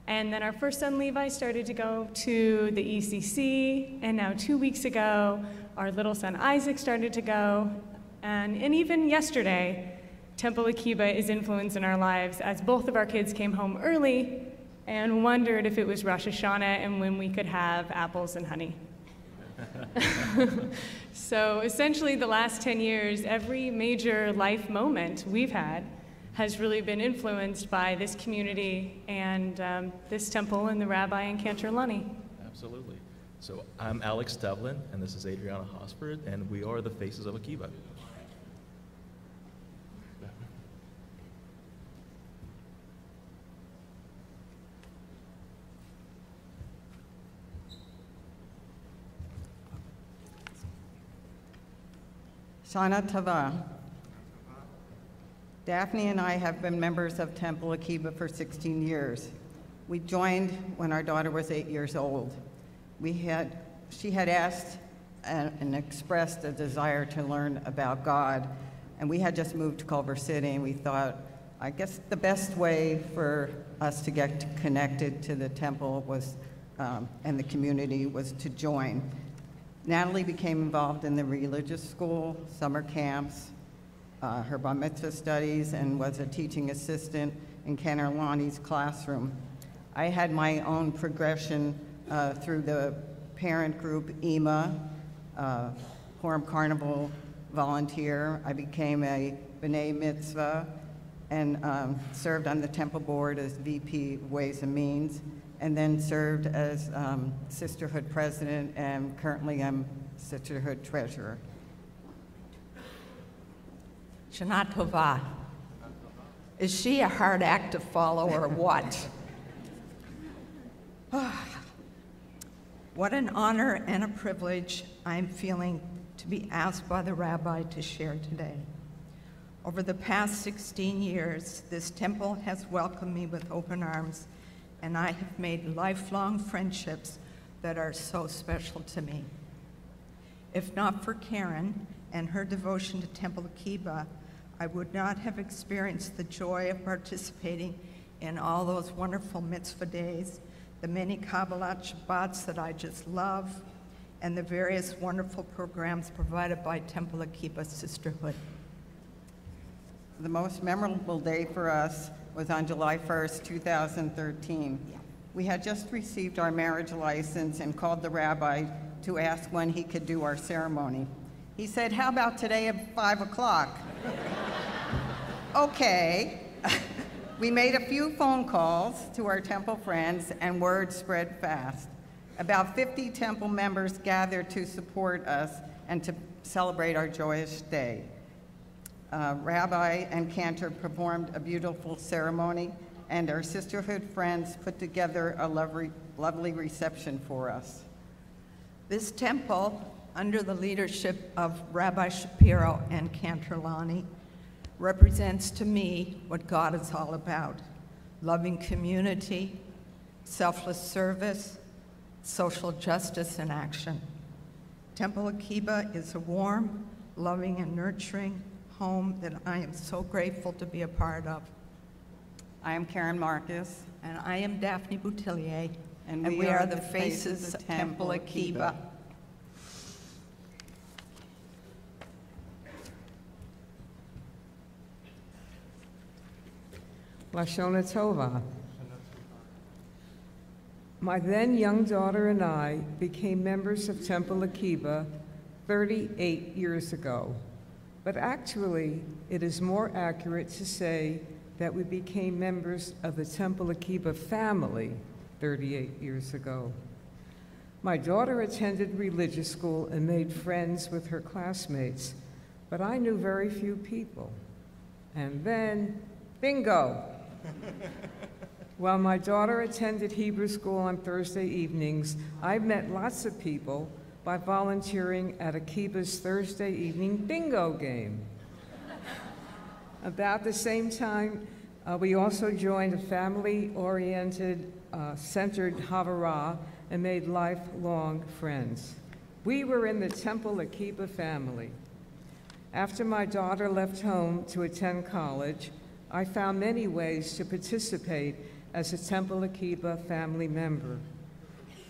And then our first son, Levi, started to go to the ECC. And now 2 weeks ago, our little son, Isaac, started to go. And even yesterday, Temple Akiba is influenced in our lives as both of our kids came home early and wondered if it was Rosh Hashana and when we could have apples and honey. So essentially the last 10 years, every major life moment we've had has really been influenced by this community and this temple and the rabbi and Cantor Lonnie. Absolutely. So I'm Alex Devlin, and this is Adriana Hosford, and we are the Faces of Akiba. Shana Tova. Daphne and I have been members of Temple Akiba for 16 years. We joined when our daughter was 8 years old. She had asked and expressed a desire to learn about God, and we had just moved to Culver City, and we thought, I guess the best way for us to get connected to the temple was, and the community was to join. Natalie became involved in the religious school, summer camps, her bar mitzvah studies, and was a teaching assistant in Cantor Lonnie's classroom. I had my own progression through the parent group EMA, Purim Carnival volunteer. I became a B'nai Mitzvah and served on the temple board as VP Ways and Means, and then served as Sisterhood President, and currently I'm Sisterhood Treasurer. Shana Tova. Is she a hard act to follow or what? What an honor and a privilege I'm feeling to be asked by the rabbi to share today. Over the past 16 years, this temple has welcomed me with open arms, and I have made lifelong friendships that are so special to me. If not for Karen and her devotion to Temple Akiba, I would not have experienced the joy of participating in all those wonderful mitzvah days, the many Kabbalat Shabbats that I just love, and the various wonderful programs provided by Temple Akiba Sisterhood. The most memorable day for us was on July 1st, 2013. We had just received our marriage license and called the rabbi to ask when he could do our ceremony. He said, "How about today at 5 o'clock?" Okay. We made a few phone calls to our temple friends, and word spread fast. About 50 temple members gathered to support us and to celebrate our joyous day. Rabbi and Cantor performed a beautiful ceremony, and our sisterhood friends put together a lovely reception for us. This temple, under the leadership of Rabbi Shapiro and Cantor Lonnie, represents to me what God is all about: loving community, selfless service, social justice in action. Temple Akiba is a warm, loving, and nurturing home that I am so grateful to be a part of. I am Karen Marcus. And I am Daphne Boutillier, and we are the Faces of Temple Akiba. Lashona Tova. My then young daughter and I became members of Temple Akiba 38 years ago. But actually, it is more accurate to say that we became members of the Temple Akiba family 38 years ago. My daughter attended religious school and made friends with her classmates, but I knew very few people. And then, bingo! While my daughter attended Hebrew school on Thursday evenings, I met lots of people by volunteering at Akiba's Thursday evening bingo game. About the same time, we also joined a family-oriented, centered Havurah and made lifelong friends. We were in the Temple Akiba family. After my daughter left home to attend college, I found many ways to participate as a Temple Akiba family member.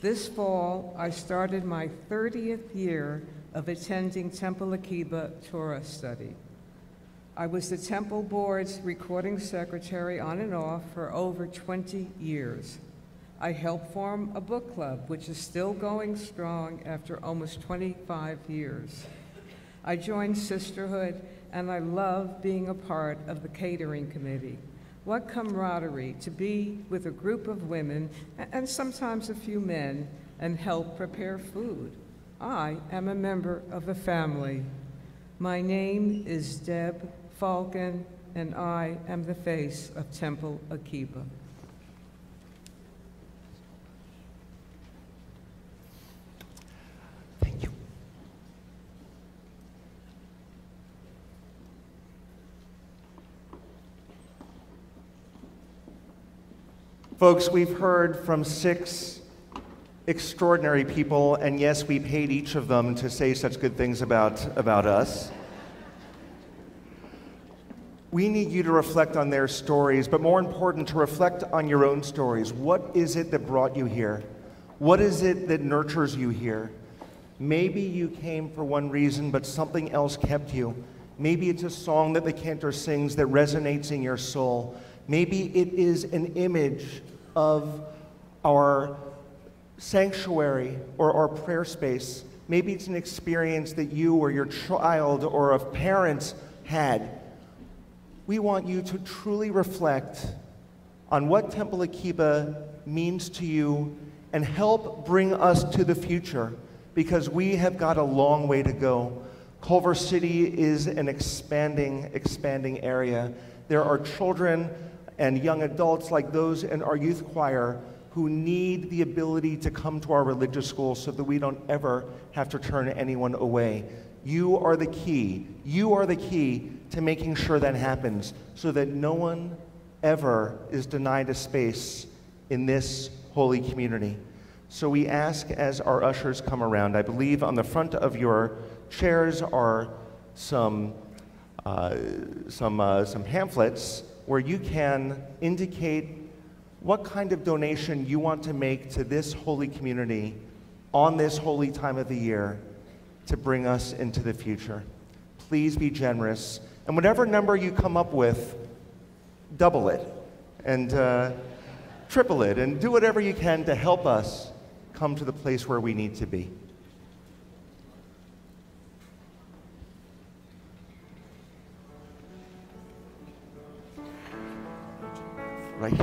This fall, I started my 30th year of attending Temple Akiba Torah study. I was the Temple Board's recording secretary on and off for over 20 years. I helped form a book club, which is still going strong after almost 25 years. I joined Sisterhood, and I love being a part of the catering committee. What camaraderie to be with a group of women, and sometimes a few men, and help prepare food. I am a member of the family. My name is Deb Falcon, and I am the face of Temple Akiba. Thank you. Folks, we've heard from 6 extraordinary people, and yes, we paid each of them to say such good things about us. We need you to reflect on their stories, but more important, to reflect on your own stories. What is it that brought you here? What is it that nurtures you here? Maybe you came for one reason, but something else kept you. Maybe it's a song that the cantor sings that resonates in your soul. Maybe it is an image of our sanctuary or our prayer space. Maybe it's an experience that you or your child or a parent had. We want you to truly reflect on what Temple Akiba means to you and help bring us to the future, because we have got a long way to go. Culver City is an expanding area. There are children and young adults like those in our youth choir who need the ability to come to our religious schools so that we don't ever have to turn anyone away. You are the key. You are the key to making sure that happens, so that no one ever is denied a space in this holy community. So we ask, as our ushers come around, I believe on the front of your chairs are some pamphlets where you can indicate what kind of donation you want to make to this holy community on this holy time of the year to bring us into the future. Please be generous. And whatever number you come up with, double it and triple it, and do whatever you can to help us come to the place where we need to be. Right.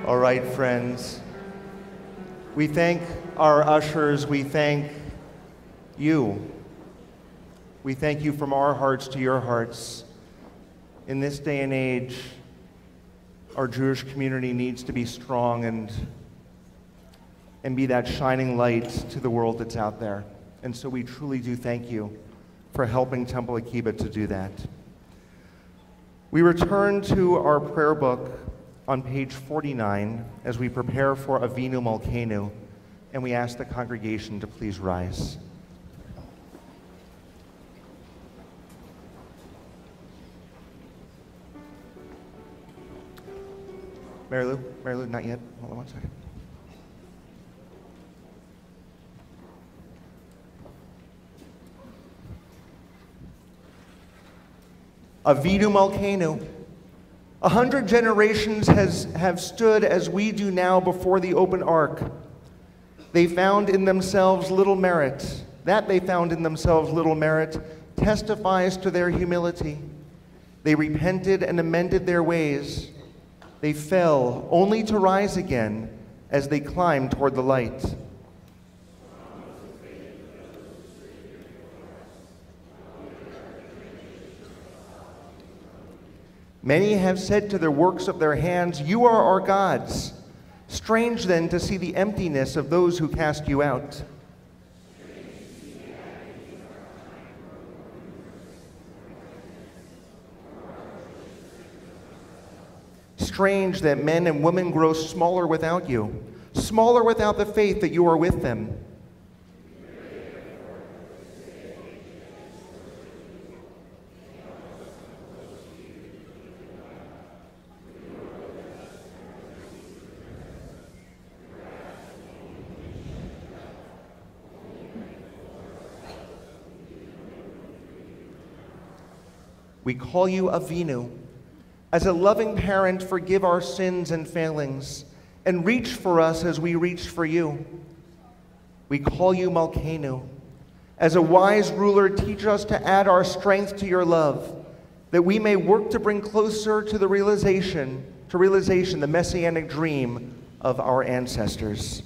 All right, friends. We thank our ushers. We thank you. We thank you from our hearts to your hearts. In this day and age, our Jewish community needs to be strong and be that shining light to the world that's out there. And so we truly do thank you for helping Temple Akiba to do that. We return to our prayer book on page 49 as we prepare for Avinu Malkeinu, and we ask the congregation to please rise. Mary Lou, not yet. Hold on one second. Avinu Malkeinu. 100 generations have stood as we do now before the open ark. They found in themselves little merit. That they found in themselves little merit testifies to their humility. They repented and amended their ways. They fell only to rise again as they climbed toward the light. Many have said to the works of their hands, "You are our gods." Strange then to see the emptiness of those who cast you out. Strange that men and women grow smaller without you, smaller without the faith that you are with them. We call you Avinu. As a loving parent, forgive our sins and failings, and reach for us as we reach for you. We call you Malkeinu. As a wise ruler, teach us to add our strength to your love, that we may work to bring closer to the realization, the messianic dream of our ancestors.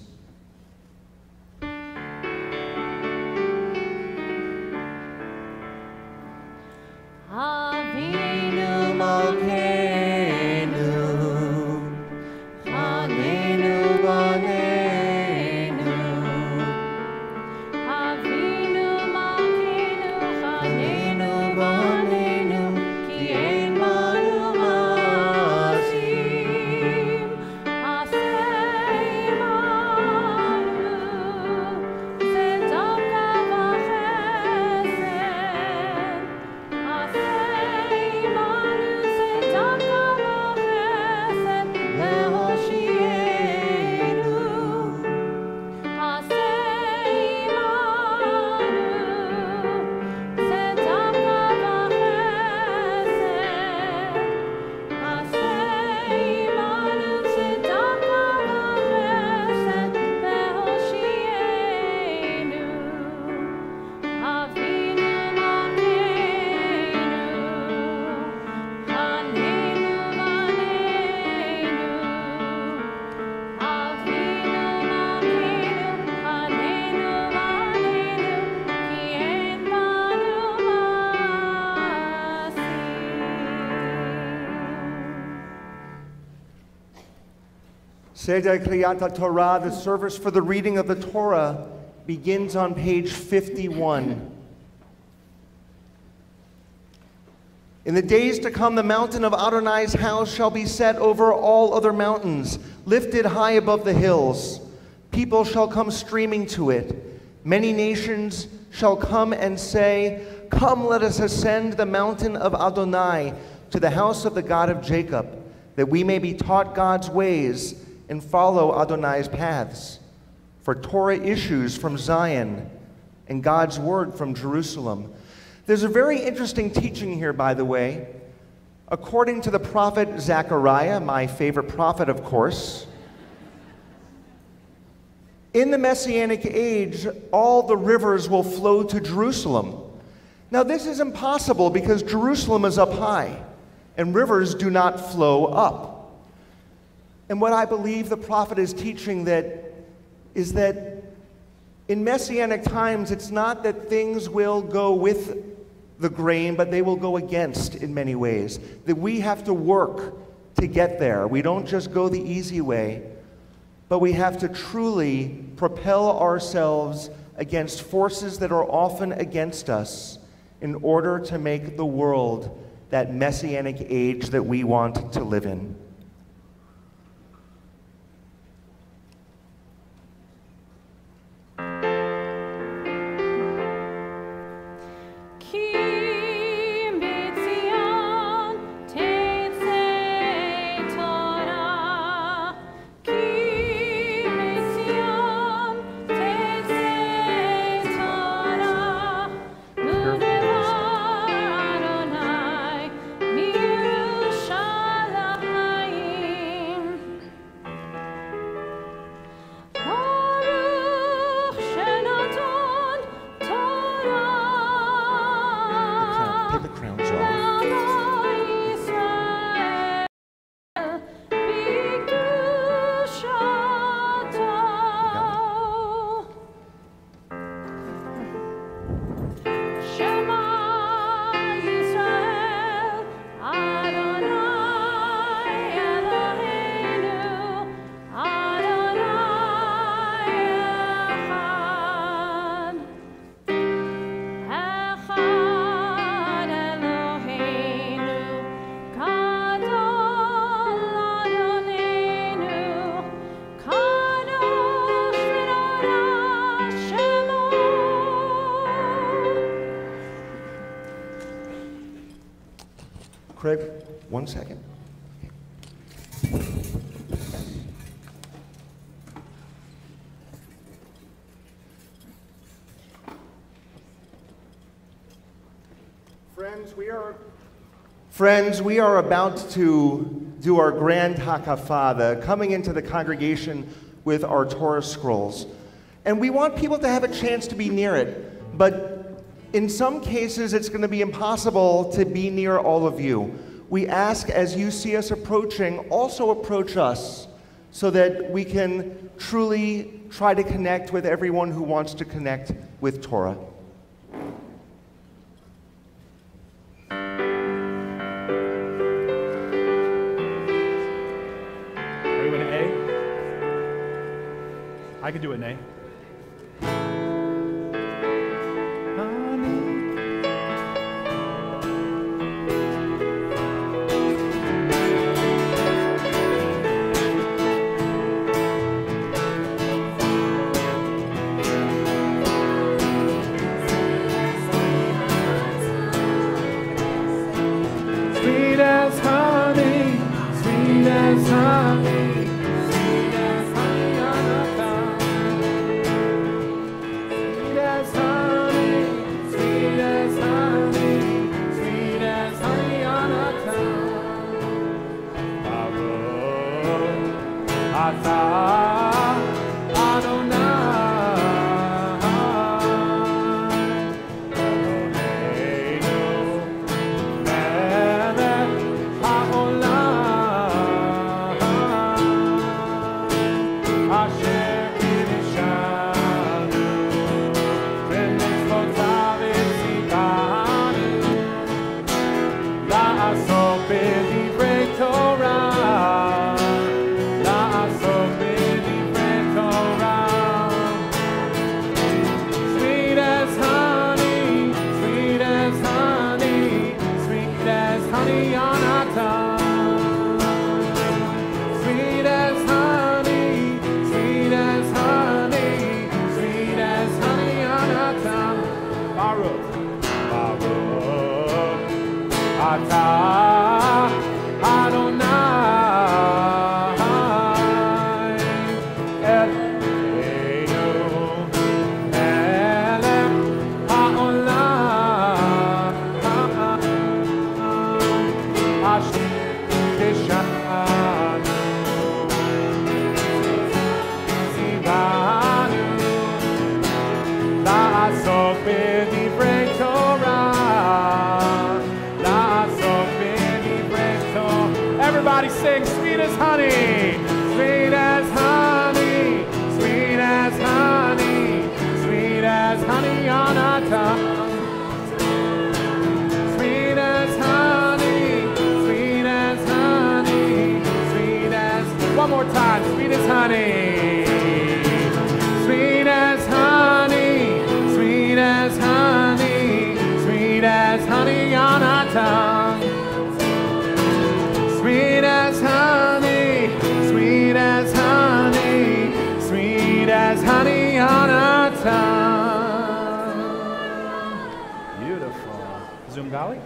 Seder Kriyat Torah, the service for the reading of the Torah, begins on page 51. In the days to come, the mountain of Adonai's house shall be set over all other mountains, lifted high above the hills. People shall come streaming to it. Many nations shall come and say, "Come, let us ascend the mountain of Adonai, to the house of the God of Jacob, that we may be taught God's ways and follow Adonai's paths. For Torah issues from Zion, and God's word from Jerusalem." There's a very interesting teaching here, by the way. According to the prophet Zechariah, my favorite prophet, of course, in the Messianic age, all the rivers will flow to Jerusalem. Now, this is impossible because Jerusalem is up high, and rivers do not flow up. And what I believe the prophet is teaching is that in Messianic times, it's not that things will go with the grain, but they will go against in many ways. That we have to work to get there. We don't just go the easy way, but we have to truly propel ourselves against forces that are often against us in order to make the world that Messianic age that we want to live in. Craig, 1 second. Friends, we are about to do our grand hakafah, coming into the congregation with our Torah scrolls. And we want people to have a chance to be near it, but in some cases it's going to be impossible to be near all of you. We ask, as you see us approaching, also approach us so that we can truly try to connect with everyone who wants to connect with Torah. I could do an A. Sweet as honey, sweet as honey. La so tongue. Sweet as honey, sweet as honey, sweet as honey on a tongue. Beautiful. Zungali?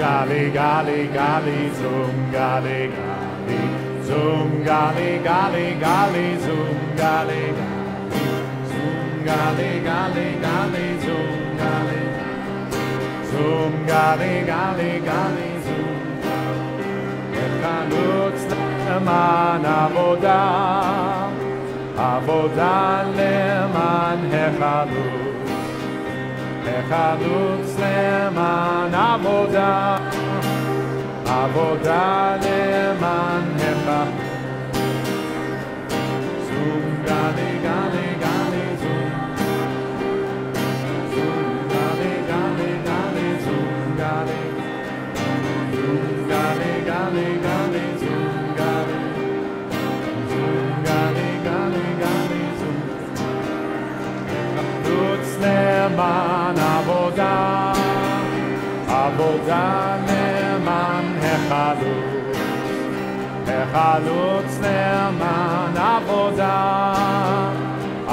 Gali, gali, gali, zoom, gali, gali, zoom, gali, gali, gali, zoom, gali, gali, gali, gali, zoom, gali, zoom, gali, gali, gali, zoom. Echalutz leman avoda, avoda leman hechalutz. Echalutz leman avoda, avoda leman hechalutz. Zoom, gali, gali, gali, zoom. Zoom, gali, gali, gali, zoom, gali. Zoom, gali, gali, gali, zoom, gali. Zoom, gali, gali, gali, zoom. Echalutz leman avoda, avoda leman hechalutz. Hechalutz leman avoda,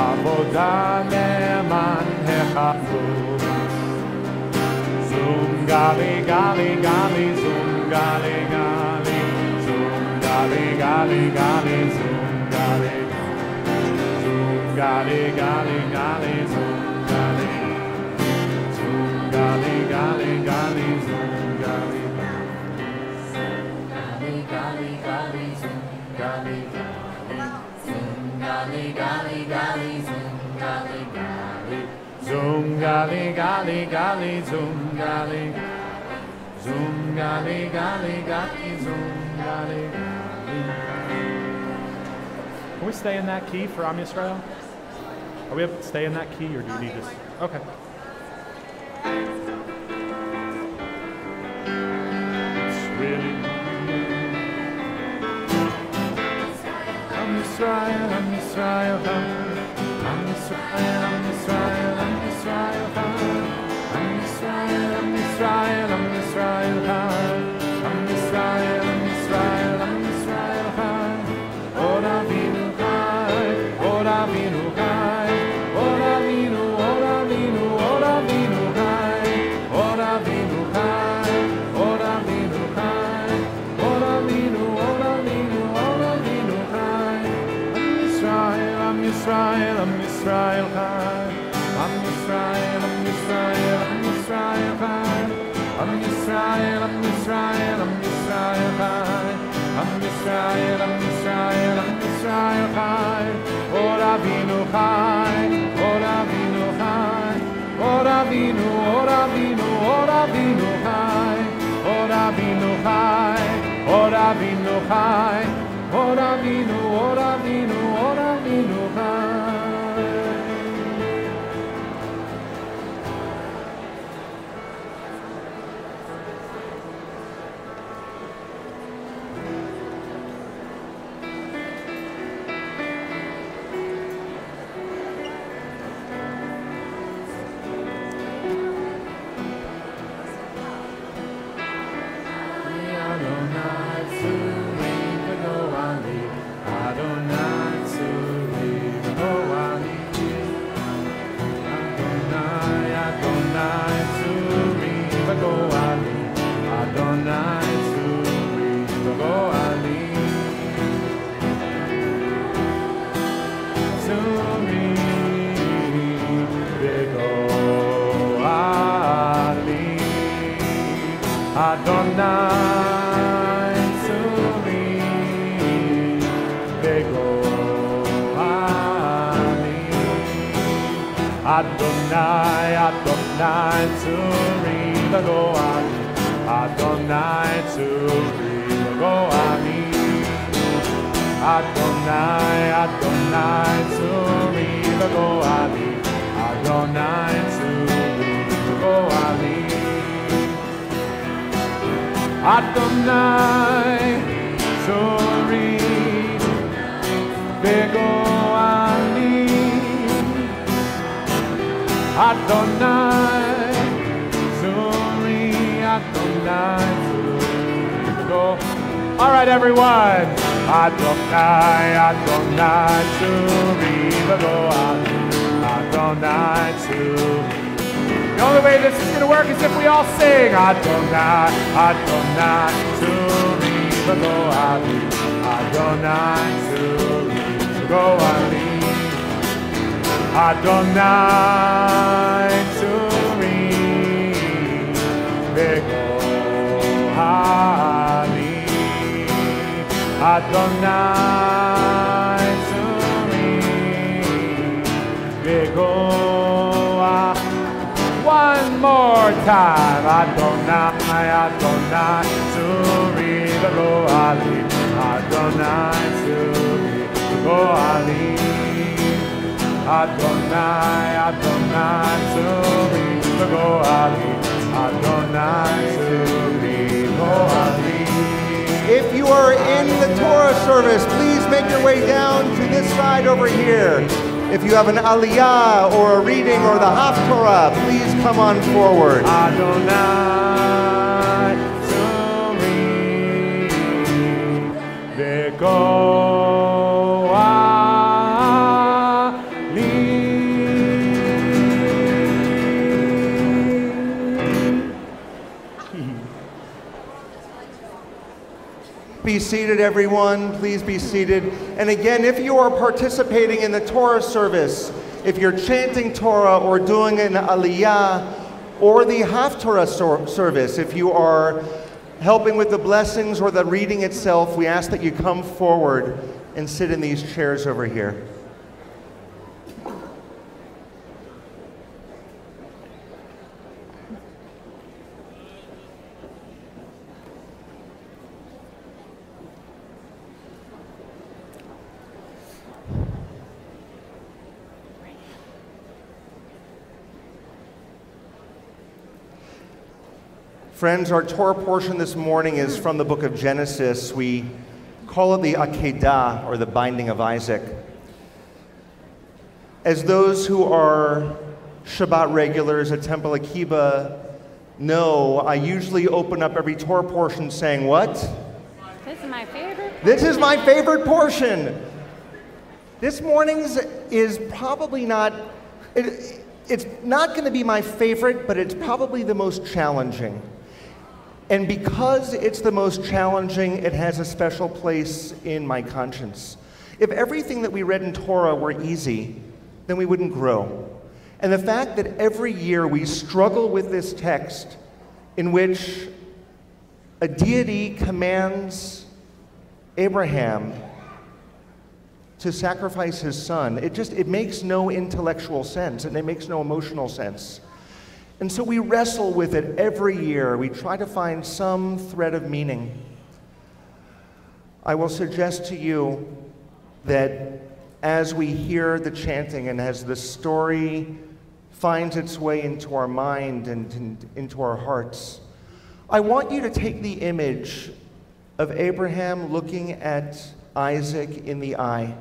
avoda leman hechalutz. Zoom, gali, gali, gali, zoom, gali, gali, zoom, gali, gali, gali, zoom, gali, zoom, gali, gali, gali, zoom, gali, zoom, gali, gali, gali, zoom, gali, gali, gali, gali, zoom, gali, gali, zoom, gali, gali, gali, zoom, gali, gali, zoom, gali, gali, gali, zoom, gali, zoom, gali, gali, gali, zoom, gali, gali. Can we stay in that key for Am Yisrael? Are we able to stay in that key, or do you need this? Okay. It's really Am Yisrael, Am Yisrael, Am Yisrael, Am Yisrael, Am Yisrael, Am Yisrael, Am Yisrael, Am Yisrael, Am Yisrael, Am Yisrael, Am Yisrael, Or Avinu Chai, Or Avinu Chai, Or Avinu, Or Avinu, Or Avinu Chai, Or Avinu Chai, Or Avinu Chai, Or Avinu, Or Avinu, Or Avinu Chai. Am Yisrael, Am Yisrael Chai, Am Yisrael, Am Yisrael, Am Yisrael Chai, Am Yisrael, Am Yisrael, Am Yisrael Chai, Am Yisrael, Am Yisrael, Am Yisrael Chai, Or Avinu Chai, Or Avinu Chai, Or Avinu, Or Avinu, Or Avinu Chai, Or Avinu Chai, Or Avinu Chai, Or Avinu, Or Avinu, Or Avinu Chai. Adonai Tzuri Begoani. Adonai, Adonai Tzuri Begoani. Adonai Tzuri Begoani. Adonai, Adonai Tzuri Begoani. Adonai Tzuri Begoani. Adonai Suri Begoali Adonai Suri Adonai Suri Go. All right, everyone. Adonai Adonai Suri Begoali Adonai Suri. The only way this is going to work is if we all sing Adonai, Adonai, Suri, Begoali, Adonai, Suri, Begoali, Adonai, Suri, Begoali, Adonai, Suri, Begoali. One more time. Adonai, Adonai, Suri, Begoali, Adonai, Suri, Begoali, Adonai, Adonai, Suri, Begoali, Adonai, Suri, Begoali. If you are in the Torah service, please make your way down to this side over here. If you have an aliyah or a reading or the Haftorah, please come on forward. Adonai Suri Begoali. Be seated, everyone. Please be seated. And again, if you are participating in the Torah service, if you're chanting Torah or doing an aliyah or the Haftorah service, if you are helping with the blessings or the reading itself, we ask that you come forward and sit in these chairs over here. Friends, our Torah portion this morning is from the book of Genesis. We call it the Akedah, or the binding of Isaac. As those who are Shabbat regulars at Temple Akiba know, I usually open up every Torah portion saying, what? This is my favorite portion. This is my favorite portion. This morning's is probably not, it's not going to be my favorite, but it's probably the most challenging. And because it's the most challenging, it has a special place in my conscience. If everything that we read in Torah were easy, then we wouldn't grow. And the fact that every year we struggle with this text in which a deity commands Abraham to sacrifice his son, it makes no intellectual sense and it makes no emotional sense. And so we wrestle with it every year. We try to find some thread of meaning. I will suggest to you that as we hear the chanting and as the story finds its way into our mind and into our hearts, I want you to take the image of Abraham looking at Isaac in the eye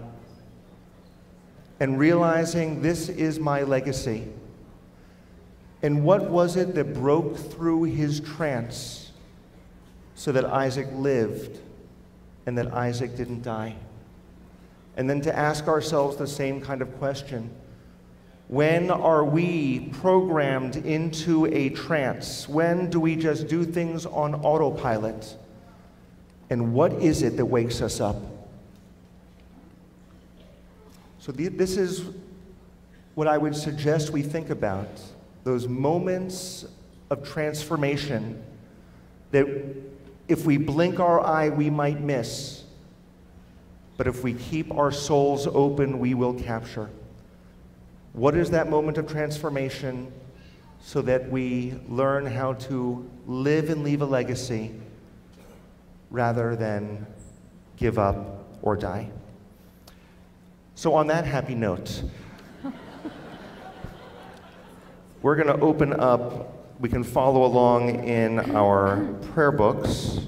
and realizing, this is my legacy. And what was it that broke through his trance so that Isaac lived and that Isaac didn't die? And then to ask ourselves the same kind of question. When are we programmed into a trance? When do we just do things on autopilot? And what is it that wakes us up? So this is what I would suggest we think about. Those moments of transformation that if we blink our eye, we might miss. But if we keep our souls open, we will capture. What is that moment of transformation so that we learn how to live and leave a legacy rather than give up or die? So on that happy note, we're going to open up We can follow along in our prayer books.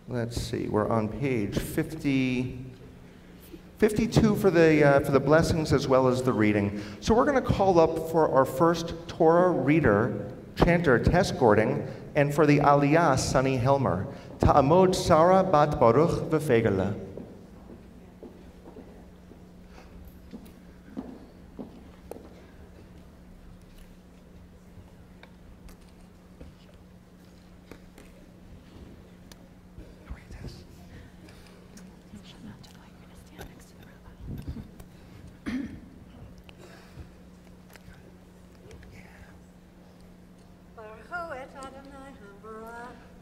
Let's see, we're on page 52 for the blessings as well as the reading. So we're going to call up for our first Torah reader, chanter Tess Gording, and for the Aliyah, Sunny Helmer. Ta'amod Sarah bat Baruch v'fegela.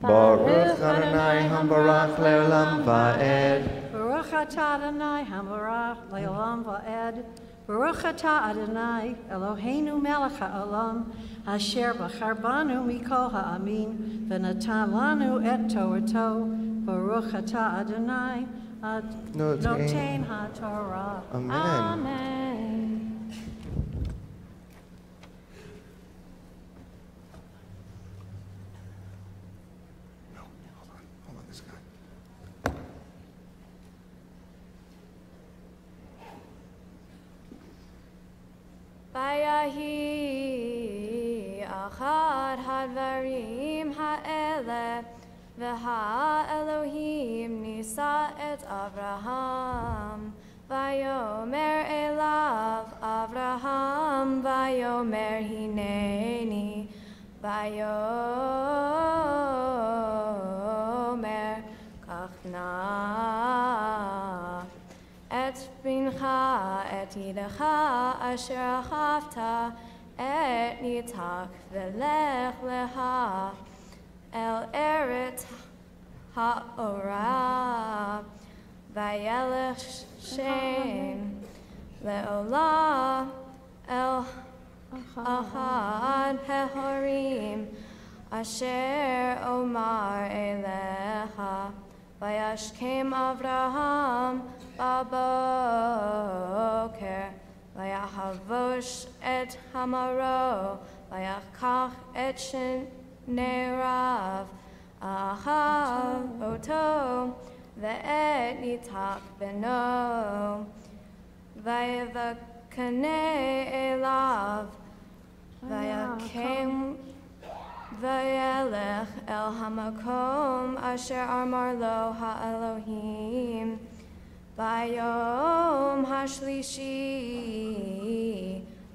Baruch Adonai Hambarach Le'olam Va'ed. Baruch atah Adonai Hambarach Le'olam Va'ed. Baruch atah Adonai Eloheinu Melech HaOlam Asher b'char banu mikol ha'amin v'natan lanu et Torato. Baruch atah Adonai Notein HaTorah. Amen. Amen. Vayahi achad hadvarim ha'ele v'ha Elohim nisa et Avraham vayomer elav Avraham vayomer hineni vayomer kachna et bincha et yidecha asher achavta et nitak v'lech leha el eret ha'orah vayelech shem le'olah el ahad hehorim asher omar elecha vayashkem Avraham baboker vayahavosh et hamaro vayakach et shnerav ahav oto ve'et nitak beno vayavakane elav vayakem vayelech el hamakom asher amar lo ha'elohim Vayom hashlishi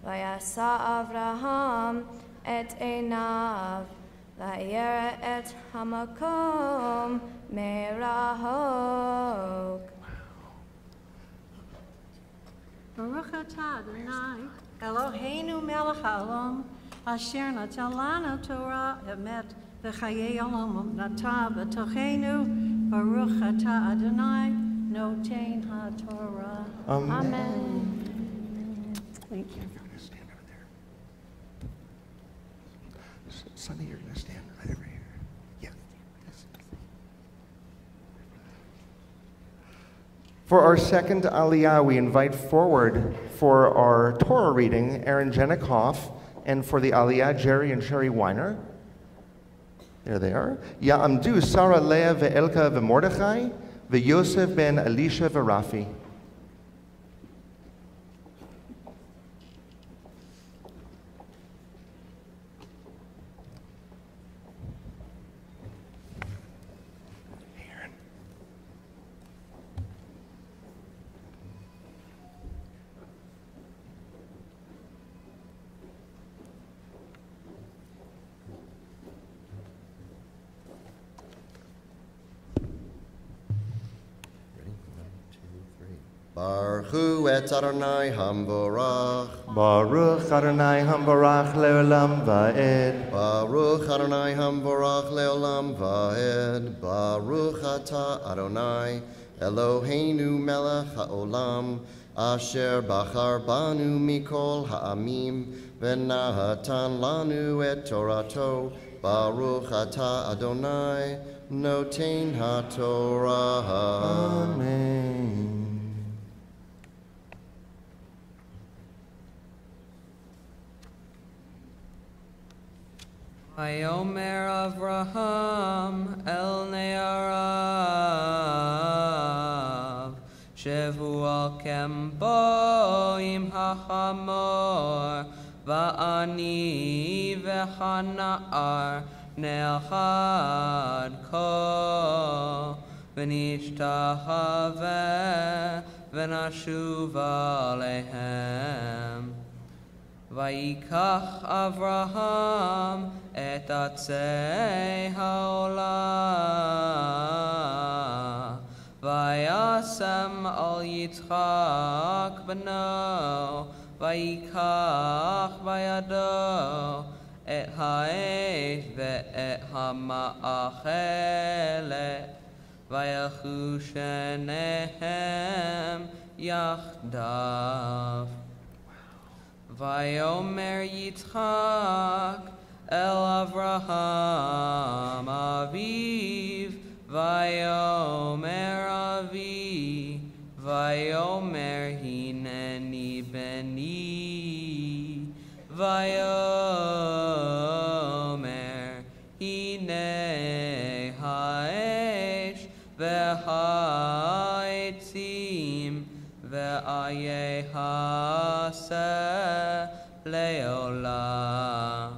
vayasa Avraham et einav vayera et hamakom merahok. Baruch atah Adonai Eloheinu melech haolam asher natan lanu Torah emet v'chayei olam nata b'tochenu. Baruch atah Adonai Notein HaTorah. Amen. Thank you. Stand over there. Sonny, you're going to stand right over here. Yeah. For our second Aliyah, we invite forward for our Torah reading Aaron Jenikoff, and for the Aliyah, Jerry and Sherry Weiner. There they are. Ya'amdu Sarah Leah ve'elka ve'mordechai ve'yosef ben Elisha ve'Rafi. Baruch et Adonai Hamvorach. Baruch Adonai Hamvorach le'olam va'ed. Baruch Adonai Hamvorach le'olam va'ed. Baruch atah Adonai Eloheinu melech ha'olam asher bachar banu mikol ha'amim v'natan lanu et Torato. Baruch atah Adonai Notein HaTorah. Amen. Vayomer Avraham el ne'arav, shevu al kembo im hachamor, va'ani v'hana'ar ne'achad ko, v'nishtachaveh v'nashuv alehem. Vayikach Avraham et atzei ha'olah, vayasem al Yitzchak beno, vayikach vayado et ha'esh ve'et ha'ma'achelet, vayelchu shenehem yachdav. Vayomer Yitzchak el Avraham aviv, Vayomer avi, Vayomer hineni beni, Vayomer hine ha'esh ve'ha'etzim ve'ayeh ha'aseh le'olah.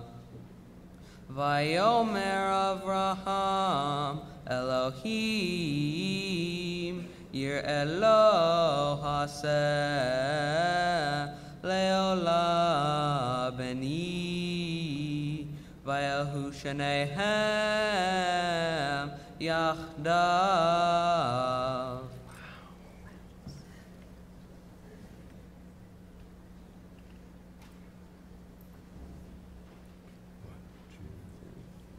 Vayomer Avraham Elohim yir'elo ha'aseh le'olah beni, vayelchu shenehem yachdav.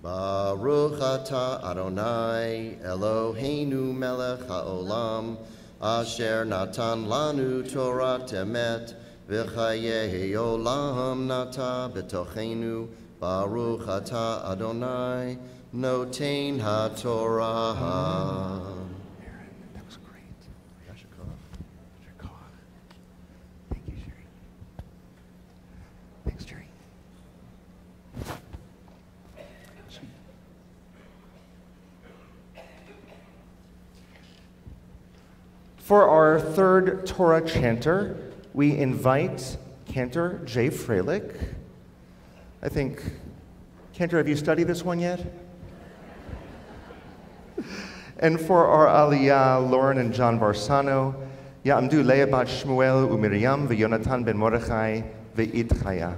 Baruch atah Adonai Eloheinu melech haolam, asher natan lanu Torah emet, v'chayei olam nata b'tochenu. Baruch atah Adonai noten haTorah. That was great. Thank you, Sherry. Thanks, Jerry. For our third Torah chanter, we invite Cantor Jay Freilich. I think, Cantor, have you studied this one yet? And for our Aliyah, Lauren and John Barsano, Ya'amdu Leah bat Shmuel u'Miriam v'Yonatan ben Mordechai v'Itchaya.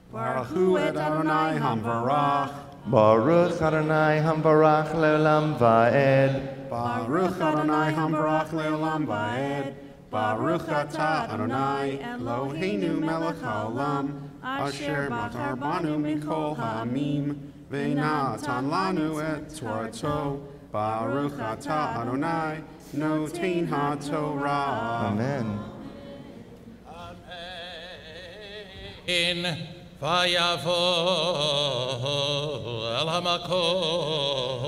Baruch et Adonai Hamvarach. Baruch Adonai Hamvarach le'olam va'ed. Baruch Adonai Hamvarach le'olam va'ed. Baruch atah Adonai Eloheinu melech haolam, asher bachar banu mikol ha'amim, ve'natan lanu et Torato. Baruch atah Adonai noten haTorah. Amen. In Vayavo el hamakom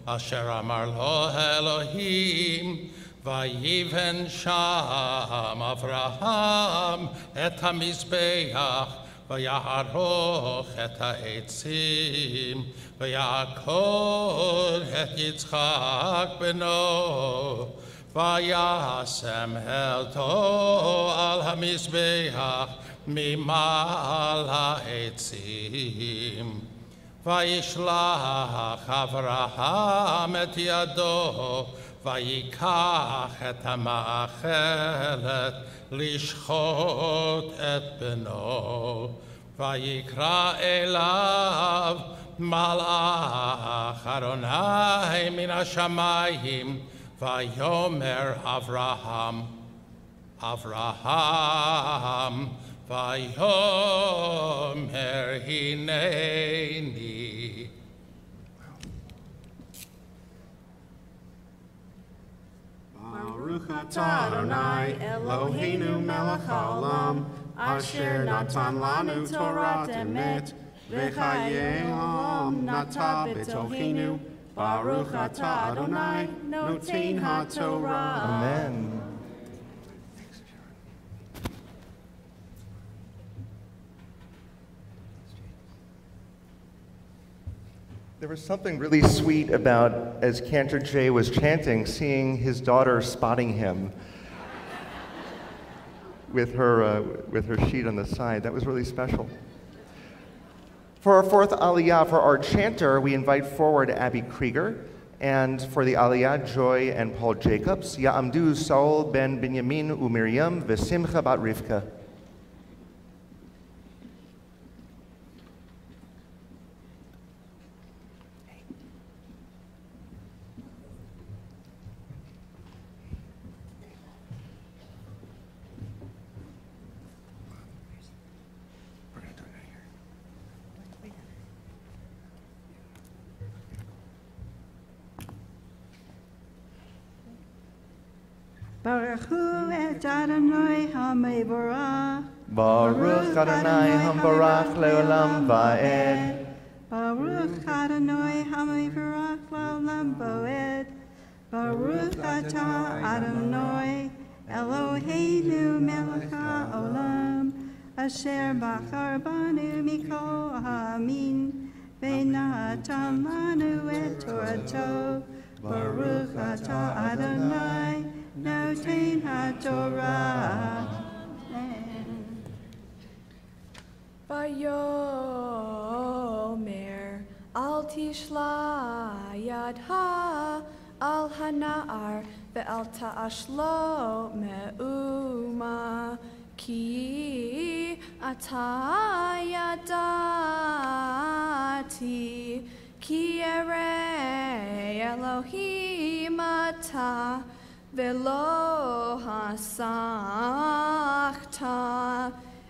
asher amar lo Elohim, vayiven sham Avraham et hamizbeach, vayaharoch et ha'etzim, vayakol et Yitzchak beno, vayasem helto al hamizbeach mimal ha'etzim. Vayishlach Avraham et yado, vayikach et ha'ma'achelet lishchot et beno, vayikra elav malach Adonai min hashamayim, vayomer Avraham, Avraham, vayomer hineni. Baruch atah Adonai Eloheinu melech haolam, asher natan lanu Torah emet, v'chayei olam nata b'tochenu, Baruch atah Adonai, notein haTorah. Amen. There was something really sweet about, as Cantor Jay was chanting, seeing his daughter spotting him with her sheet on the side. That was really special. For our fourth Aliyah, for our chanter, we invite forward Abby Krieger, and for the Aliyah, Joy and Paul Jacobs, Ya'amdu Saul ben Binyamin uMiriam v'Simcha bat Rivka. Baruch Hu et Adonai HaMevorach. Baruch Adonai HaMevorach leolam va'ed. Baruch Adonai HaMevorach leolam va'ed. Baruch atah Adonai Eloheinu melech haolam asher bachar banu mikol ha'amin v'natan lanu et Torato. Baruch atah Adonai notein haTorah. Vayomer al tishla yadha al hanar ve'al ta'ashlo me'uma ki ata yadati ki erei Elohim ata Velo hasachta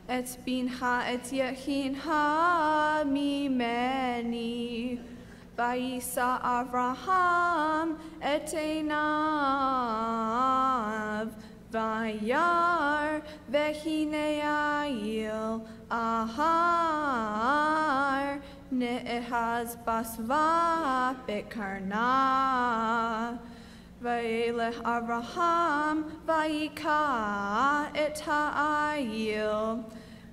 et binha et yehin ha mimeni vayisa Avraham et einav vayar vehine yayil ahar ne'ehaz basva bekarna Vayelech Avraham vayika et ha'ayil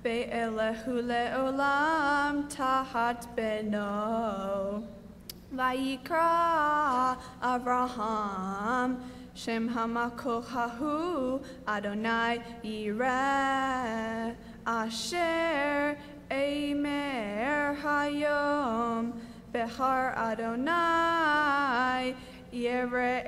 ve'elehu le'olam tahat beno vayikra Avraham Shem hamakohahu Adonai Yireh Asher Eimer Hayom Behar Adonai Yireh.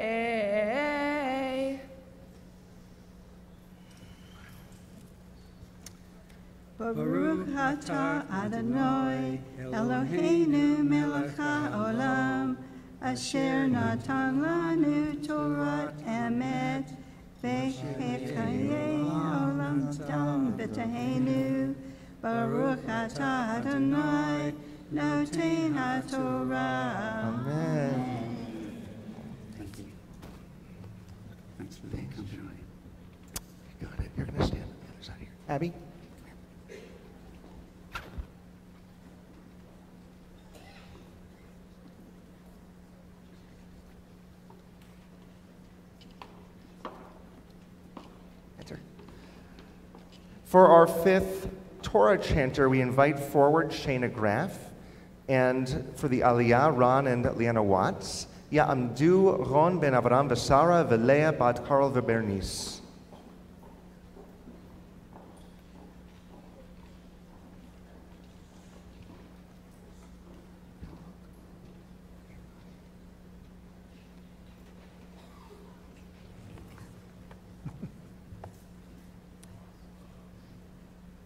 Baruch atah Adonai Eloheinu melech haolam asher natan lanu Torah emet v'chayei olam tam v'tahenu. Baruch atah Adonai notein haTorah. Amen. Thanks. You got it. You're going to stand on the other side here. Abby? Enter. For our fifth Torah chanter, we invite forward Shayna Graff, and for the Aliyah, Ron and Liana Watts. Ya'amdu Ron ben Avram v'Sara v'Leah bat Karl v'Bernice.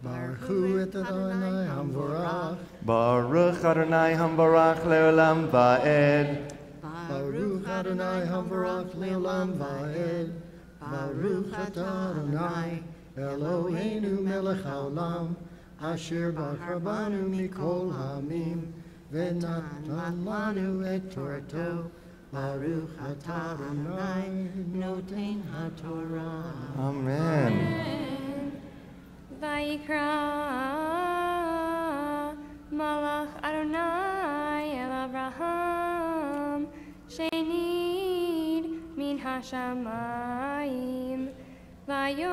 Baruch et Adonai Hamvorach. Baruch Adonai Hamvorach leolam va'ed. Baruch Adonai Hamvorach leolam va'ed. Baruch atah Adonai Eloheinu melech haolam asher bachar banu mikol ha'amim v'natan lanu et Torato. Baruch atah Adonai notein haTorah. Amen. Vayikra Malach Adonai el Avraham, Shenid min hashamayim, Vayomer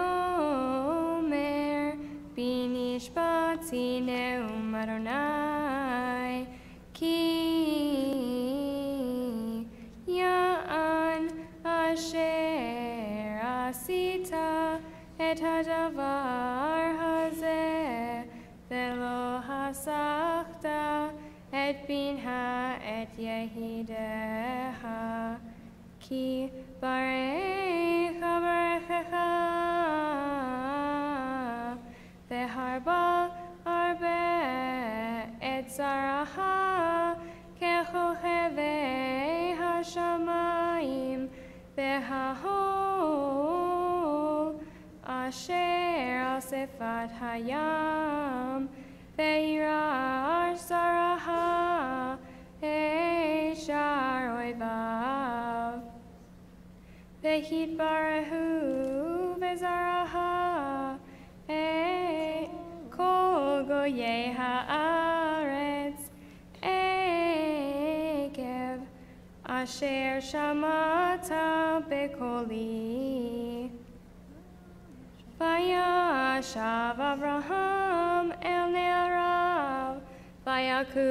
binishbati neum Adonai, ki ya'an asher asita et hadavar hazeh, velo hasachta et binha et yehideha, ki barecha barechecha, veharba arbe et zaraha, kechochevei hashamayim, vehahol asher al sefat hayam, veirar zaraha eshar oivav, vehit barahu vezaraha kol goyei haaretz ekev asher shamata bekoli. Vayashav Avraham el Ne'arav, vayaku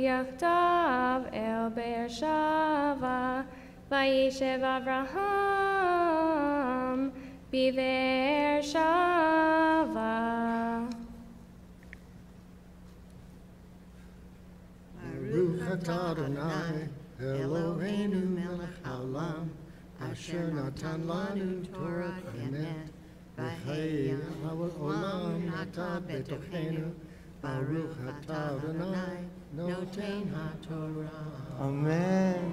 yachdav el Be'er Shava, vayeshev Avraham bi'Be'er Shava. Baruch atah Adonai, Eloheinu melech haolam, Asher natan lanu Torah emet, v'chei ha'olam nata betochenu, Baruch atah Adonai, noten ha'Torah. Amen.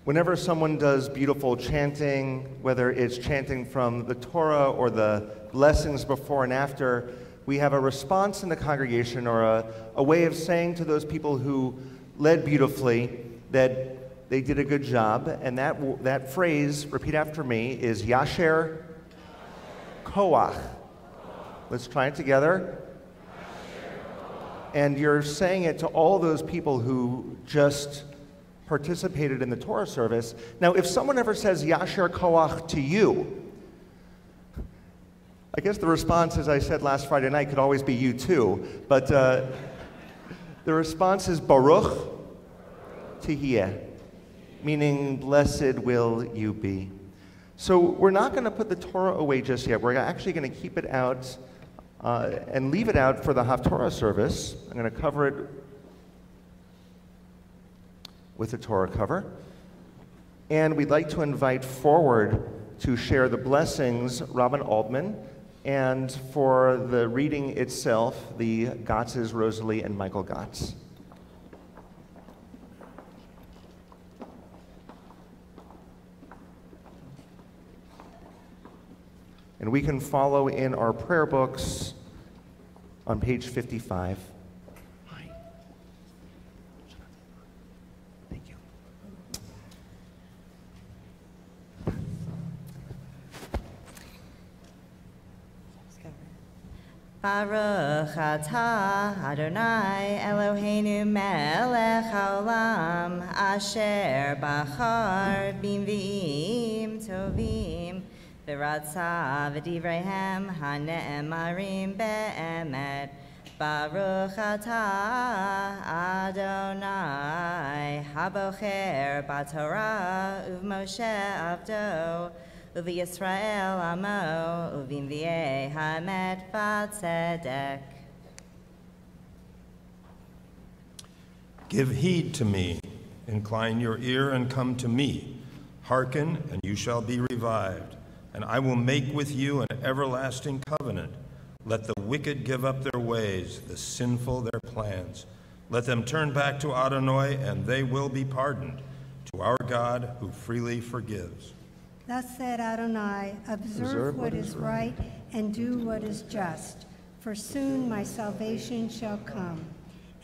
Whenever someone does beautiful chanting, whether it's chanting from the Torah or the blessings before and after, we have a response in the congregation or a way of saying to those people who led beautifully that they did a good job. And that phrase, repeat after me, is Yasher Koach. Let's try it together. And you're saying it to all those people who just participated in the Torah service. Now, if someone ever says Yasher Koach to you, I guess the response, as I said last Friday night, could always be you too, but the response is Baruch Tihyeh, meaning blessed will you be. So we're not going to put the Torah away just yet. We're actually going to keep it out and leave it out for the Haftorah service. I'm going to cover it with a Torah cover. And we'd like to invite forward to share the blessings Robin Altman, and for the reading itself, the Gotzes, Rosalie, and Michael Gotz. And we can follow in our prayer books on page 55. Baruch atah Adonai Eloheinu melech haolam, asher bachar b'nvi'im tovim, v'ratza v'divreihem hane'emarim be'emet. Baruch atah Adonai habocher b'Torah uv'Moshe avdo, Uvi Yisrael amo, uvi Mvi'ei hamet v'tzedek. Give heed to me, incline your ear and come to me. Hearken, and you shall be revived, and I will make with you an everlasting covenant. Let the wicked give up their ways, the sinful their plans. Let them turn back to Adonai, and they will be pardoned, to our God who freely forgives. Thus said Adonai, observe what is right and do what is just. for soon my salvation shall come,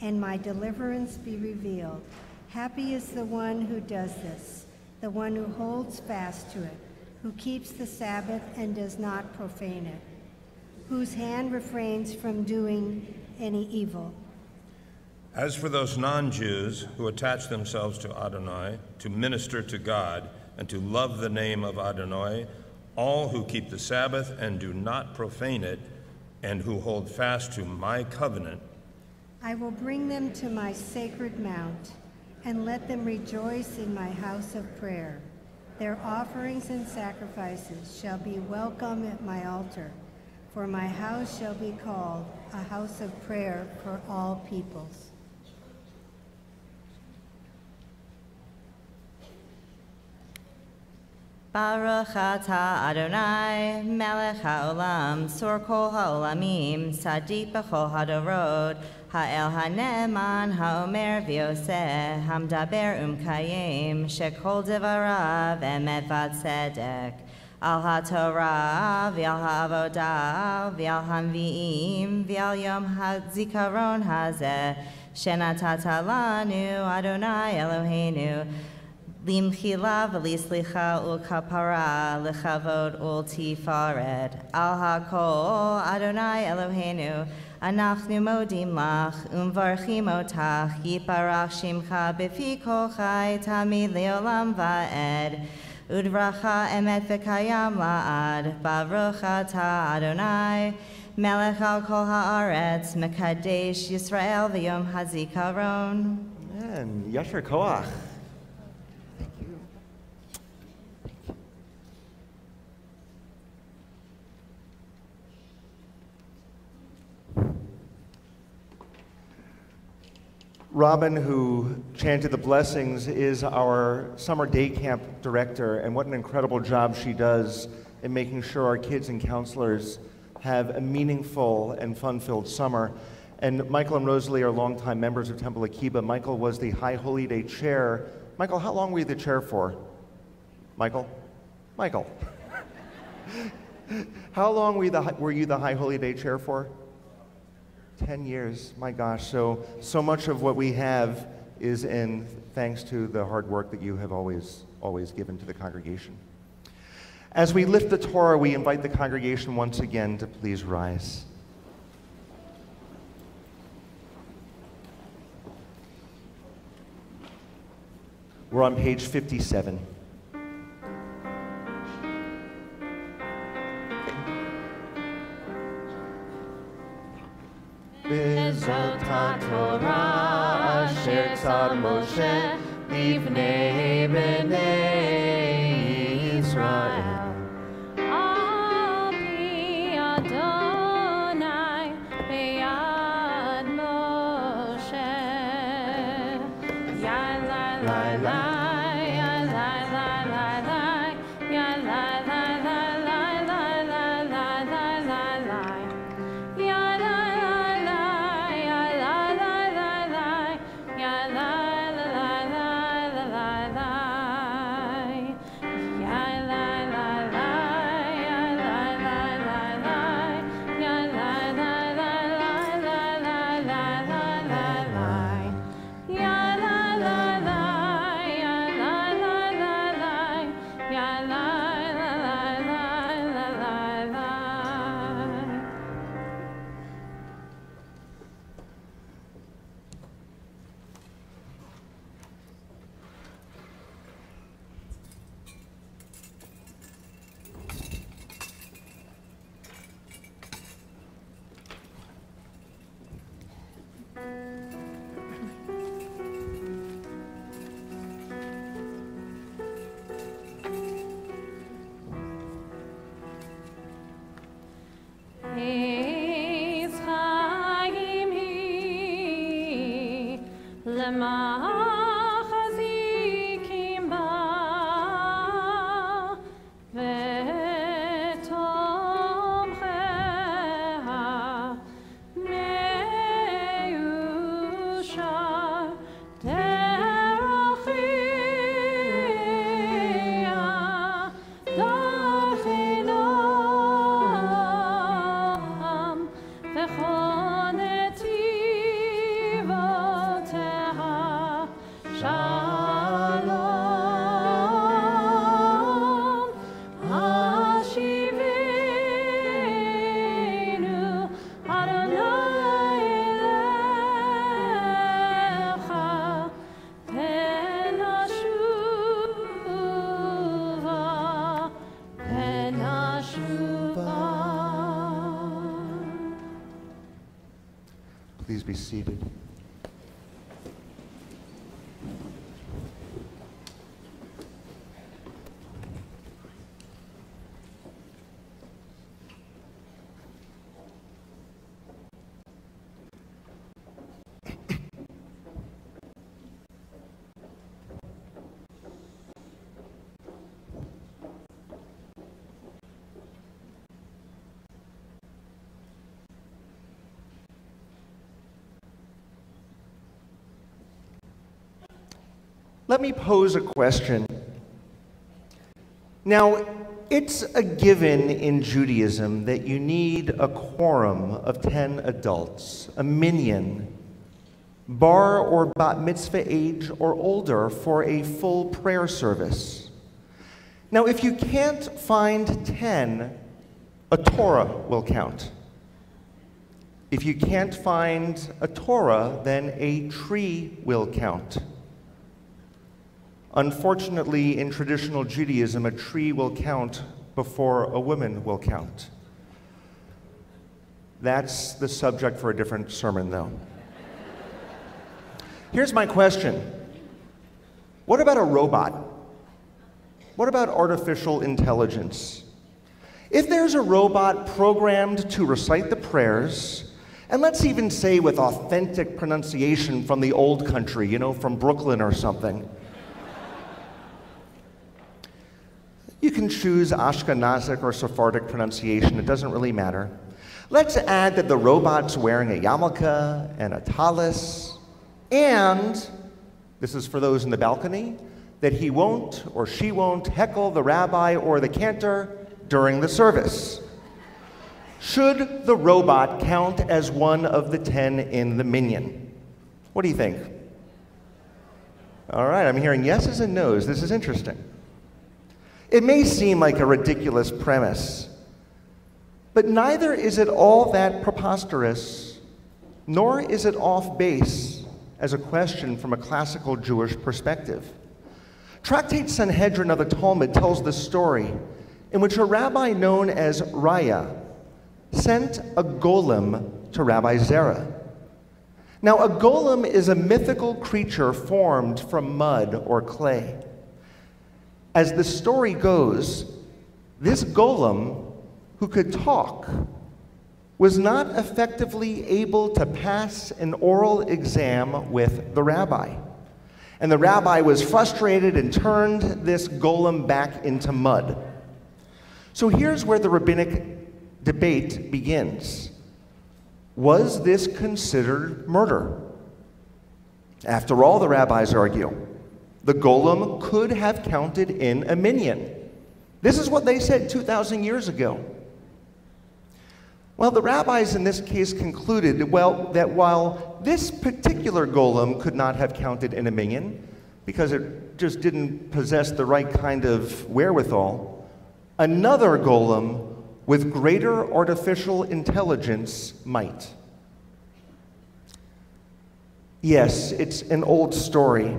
and my deliverance be revealed. Happy is the one who does this, the one who holds fast to it, who keeps the Sabbath and does not profane it, whose hand refrains from doing any evil. As for those non-Jews who attach themselves to Adonai, to minister to God, and to love the name of Adonai, all who keep the Sabbath and do not profane it, and who hold fast to my covenant, I will bring them to my sacred mount, and let them rejoice in my house of prayer. Their offerings and sacrifices shall be welcome at my altar, for my house shall be called a house of prayer for all peoples. Baruch atah Adonai, melech haolam, sor kol haolamim, sadiq b'chol hadorot, ha'el ha'ne'eman, ha'omer v'yoseh, hamdaber kayim, shekol devarav emet v'tzedek, al ha'torah, v'al ha'avodah, v'al hanvi'im, v'al yom ha'zikaron hazeh, shenatata lanu, Adonai Eloheinu, Limchila v'lislicha u'kapara lechavod u'tifaret al hakol Adonai Eloheinu anachnu modim lach umvarchim otach yiparach shimcha b'fi kol chai tamid leolam va'ed udracha emet v'kayam la'ad baruch atah Adonai melech al kol haaretz mekadesh Yisrael v'yom hazikaron. Amen. Yasher koach. Robin, who chanted the blessings, is our summer day camp director, and what an incredible job she does in making sure our kids and counselors have a meaningful and fun-filled summer. And Michael and Rosalie are longtime members of Temple Akiba. Michael was the High Holy Day chair. Michael, how long were you the chair for? Michael? Michael. How long were you the High Holy Day chair for? 10 years, my gosh. So much of what we have is in thanks to the hard work that you have always given to the congregation. As we lift the Torah, we invite the congregation once again to please rise. We're on page 57. Bezot HaTorah asher tzad Moshe livnei bnei Yisrael. Al pi Adonai beyad Moshe. Ya la la la, ya la la la la, ya la la la la la la la la la la. Ya la la ya la la la la, ya la la la la la la la. Ya la la la, ya la la la la, ya la la la la la la la la la la. Ya la la la, ya la la la la, ya la la la la la la la. Eis Chaim hi lemachzikim ba v'tomcheha meyushar derachia darchinam v'chol Shalom, Hashivenu Adonai Elecha, Pen Hashuva, Pen Hashuva. Please be seated. Let me pose a question. Now, it's a given in Judaism that you need a quorum of 10 adults, a minyan, bar or bat mitzvah age or older, for a full prayer service. Now, if you can't find 10, a Torah will count. If you can't find a Torah, then a tree will count. Unfortunately, in traditional Judaism, a tree will count before a woman will count. That's the subject for a different sermon, though. Here's my question. What about a robot? What about artificial intelligence? If there's a robot programmed to recite the prayers, and let's even say with authentic pronunciation from the old country, you know, from Brooklyn or something, you can choose Ashkenazic or Sephardic pronunciation, it doesn't really matter. Let's add that the robot's wearing a yarmulke and a tallis, and, this is for those in the balcony, that he won't or she won't heckle the rabbi or the cantor during the service. Should the robot count as one of the 10 in the minyan? What do you think? All right, I'm hearing yeses and nos. This is interesting. It may seem like a ridiculous premise, but neither is it all that preposterous, nor is it off base as a question from a classical Jewish perspective. Tractate Sanhedrin of the Talmud tells the story in which a rabbi known as Raya sent a golem to Rabbi Zerah. Now, a golem is a mythical creature formed from mud or clay. As the story goes, this golem, who could talk, was not effectively able to pass an oral exam with the rabbi. And the rabbi was frustrated and turned this golem back into mud. So here's where the rabbinic debate begins. Was this considered murder? After all, the rabbis argue, the golem could have counted in a minyan. This is what they said 2,000 years ago. Well, the rabbis in this case concluded, that while this particular golem could not have counted in a minyan, because it just didn't possess the right kind of wherewithal, another golem with greater artificial intelligence might. Yes, it's an old story,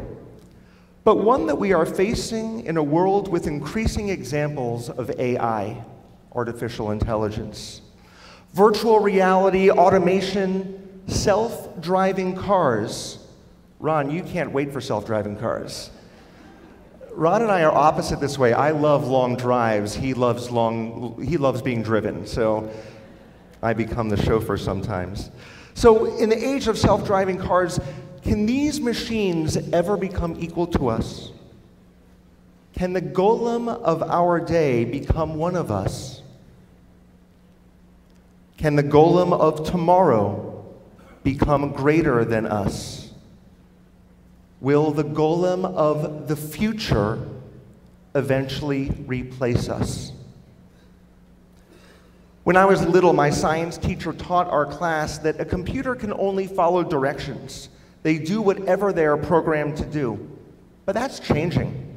but one that we are facing in a world with increasing examples of AI, artificial intelligence. Virtual reality, automation, self-driving cars. Ron, you can't wait for self-driving cars. Ron and I are opposite this way. I love long drives. He loves being driven, so I become the chauffeur sometimes. So in the age of self-driving cars, can these machines ever become equal to us? Can the golem of our day become one of us? Can the golem of tomorrow become greater than us? Will the golem of the future eventually replace us? When I was little, my science teacher taught our class that a computer can only follow directions. They do whatever they are programmed to do. But that's changing.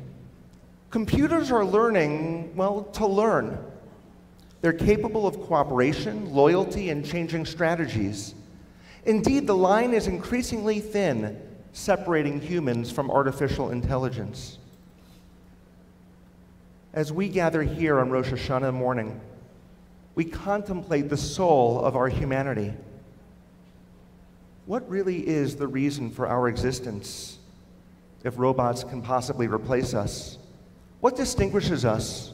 Computers are learning, well, to learn. They're capable of cooperation, loyalty, and changing strategies. Indeed, the line is increasingly thin, separating humans from artificial intelligence. As we gather here on Rosh Hashana morning, we contemplate the soul of our humanity. What really is the reason for our existence if robots can possibly replace us? What distinguishes us?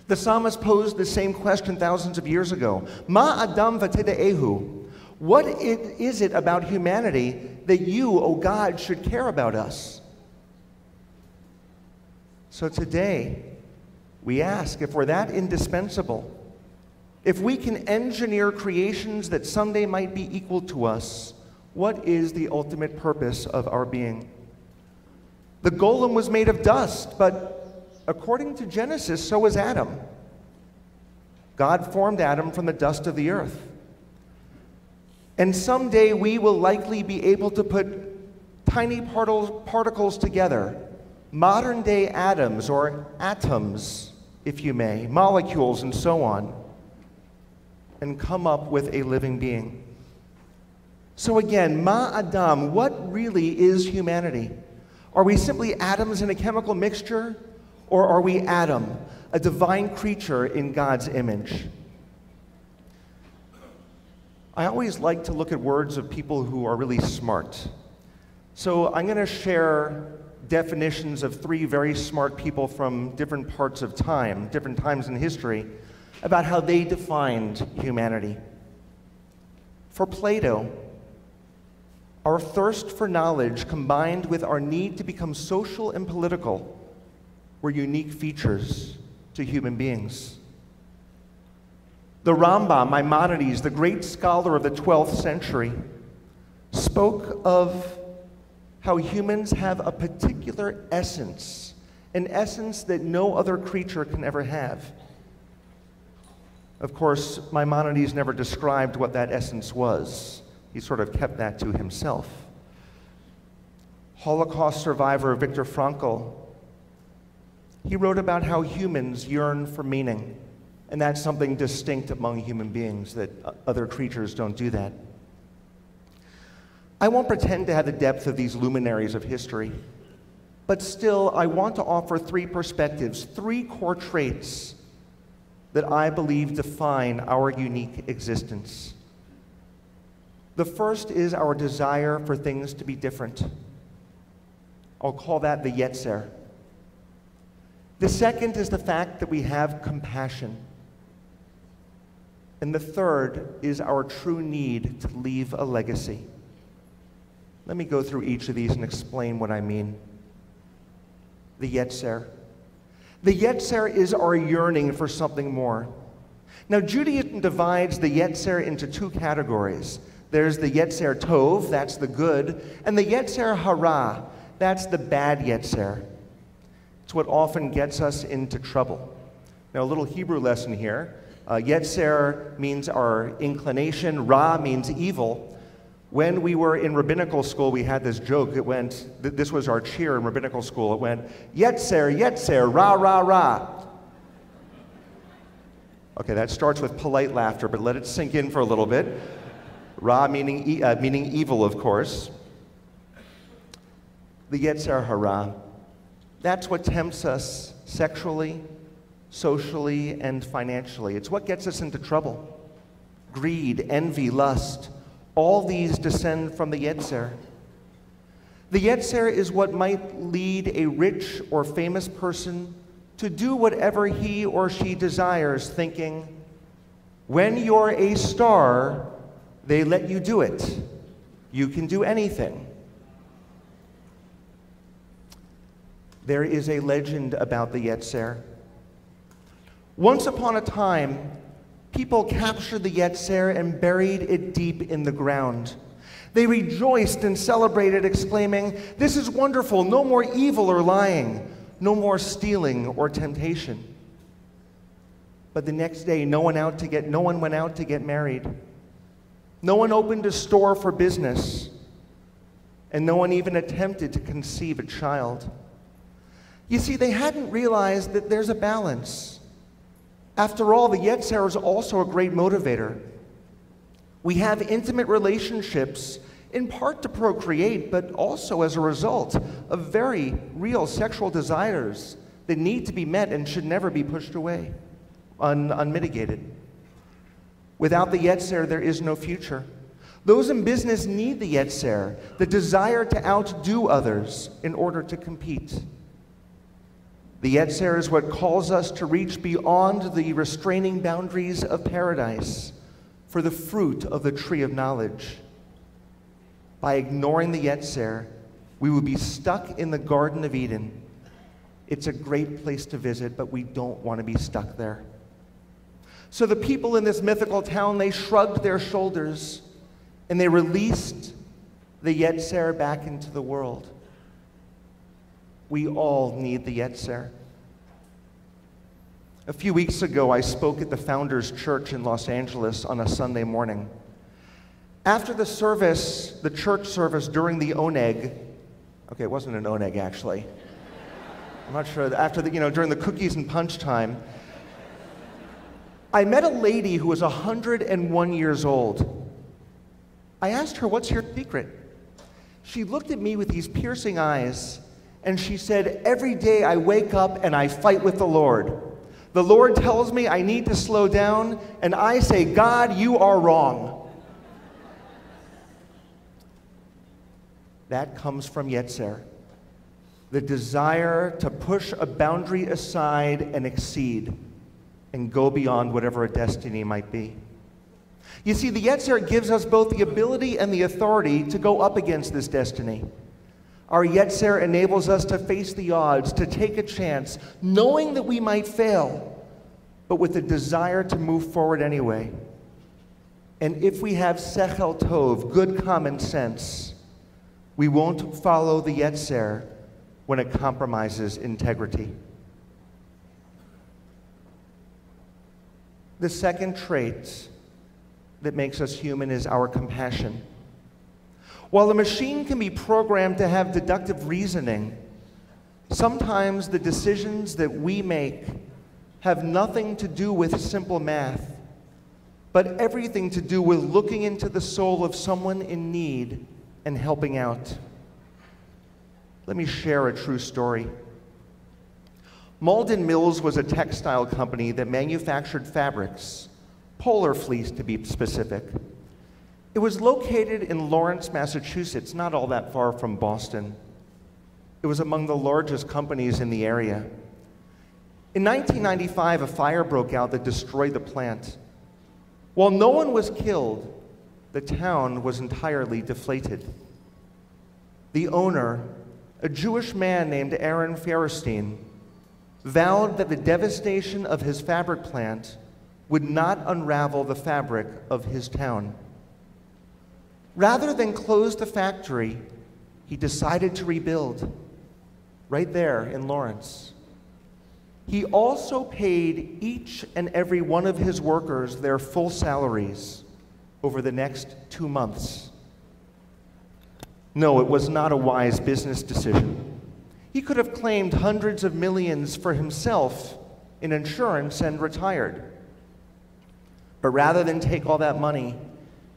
The psalmist posed the same question thousands of years ago. Ma adam v'tide'ehu. What is it about humanity that you, O God, should care about us? So today, we ask if we're that indispensable, if we can engineer creations that someday might be equal to us, what is the ultimate purpose of our being? The golem was made of dust, but according to Genesis, so was Adam. God formed Adam from the dust of the earth. And someday we will likely be able to put tiny particles together, modern-day atoms, or atoms, if you may, molecules and so on, and come up with a living being. So again, Ma Adam, what really is humanity? Are we simply atoms in a chemical mixture, or are we Adam, a divine creature in God's image? I always like to look at words of people who are really smart. So I'm going to share definitions of three very smart people from different parts of time, different times in history, about how they defined humanity. For Plato, our thirst for knowledge combined with our need to become social and political were unique features to human beings. The Rambam, Maimonides, the great scholar of the 12th century, spoke of how humans have a particular essence, an essence that no other creature can ever have. Of course, Maimonides never described what that essence was. He sort of kept that to himself. Holocaust survivor Viktor Frankl, he wrote about how humans yearn for meaning, and that's something distinct among human beings, that other creatures don't do that. I won't pretend to have the depth of these luminaries of history, but still I want to offer three perspectives, three core traits that I believe define our unique existence. The first is our desire for things to be different. I'll call that the Yetzer. The second is the fact that we have compassion. And the third is our true need to leave a legacy. Let me go through each of these and explain what I mean. The Yetzer. The Yetzer is our yearning for something more. Now, Judaism divides the Yetzer into two categories. There's the Yetzer Tov, that's the good, and the Yetzer Hara, that's the bad Yetzer. It's what often gets us into trouble. Now, a little Hebrew lesson here. Yetzer means our inclination, Ra means evil. When we were in rabbinical school, we had this joke. It went, this was our cheer in rabbinical school. It went, Yetzer, Yetzer, Ra, Ra, Ra. Okay, that starts with polite laughter, but let it sink in for a little bit. Ra meaning evil, of course. The Yetzer Hara. That's what tempts us sexually, socially, and financially. It's what gets us into trouble. Greed, envy, lust. All these descend from the Yetzer. The Yetzer is what might lead a rich or famous person to do whatever he or she desires, thinking, when you're a star, they let you do it. You can do anything. There is a legend about the Yetzer. Once upon a time, people captured the Yetzer and buried it deep in the ground. They rejoiced and celebrated, exclaiming, "This is wonderful, no more evil or lying, no more stealing or temptation." But the next day, no one went out to get married. No one opened a store for business. and no one even attempted to conceive a child. You see, they hadn't realized that there's a balance. After all, the Yetzer is also a great motivator. We have intimate relationships in part to procreate, but also as a result of very real sexual desires that need to be met and should never be pushed away, unmitigated. Without the Yetzer, there is no future. Those in business need the Yetzer, the desire to outdo others in order to compete. The Yetzer is what calls us to reach beyond the restraining boundaries of paradise for the fruit of the tree of knowledge. By ignoring the Yetzer, we will be stuck in the Garden of Eden. It's a great place to visit, but we don't want to be stuck there. So the people in this mythical town, they shrugged their shoulders and they released the Yetzer back into the world. We all need the Yetzer. A few weeks ago, I spoke at the Founders Church in Los Angeles on a Sunday morning. After the service, the church service during the oneg, okay, it wasn't an oneg actually. I'm not sure, after the, during the cookies and punch time, I met a lady who was 101 years old. I asked her, "What's your secret?" She looked at me with these piercing eyes, and she said, "Every day I wake up and I fight with the Lord. The Lord tells me I need to slow down, and I say, 'God, you are wrong.'" That comes from Yetzer, the desire to push a boundary aside and exceed and go beyond whatever a destiny might be. You see, the Yetzer gives us both the ability and the authority to go up against this destiny. Our Yetzer enables us to face the odds, to take a chance, knowing that we might fail, but with the desire to move forward anyway. And if we have sechel tov, good common sense, we won't follow the Yetzer when it compromises integrity. The second trait that makes us human is our compassion. While a machine can be programmed to have deductive reasoning, sometimes the decisions that we make have nothing to do with simple math, but everything to do with looking into the soul of someone in need and helping out. Let me share a true story. Malden Mills was a textile company that manufactured fabrics, polar fleece to be specific. It was located in Lawrence, Massachusetts, not all that far from Boston. It was among the largest companies in the area. In 1995, a fire broke out that destroyed the plant. While no one was killed, the town was entirely deflated. The owner, a Jewish man named Aaron Ferrestein, vowed that the devastation of his fabric plant would not unravel the fabric of his town. Rather than close the factory, he decided to rebuild right there in Lawrence. He also paid each and every one of his workers their full salaries over the next 2 months. No, it was not a wise business decision. He could have claimed hundreds of millions for himself in insurance and retired. But rather than take all that money,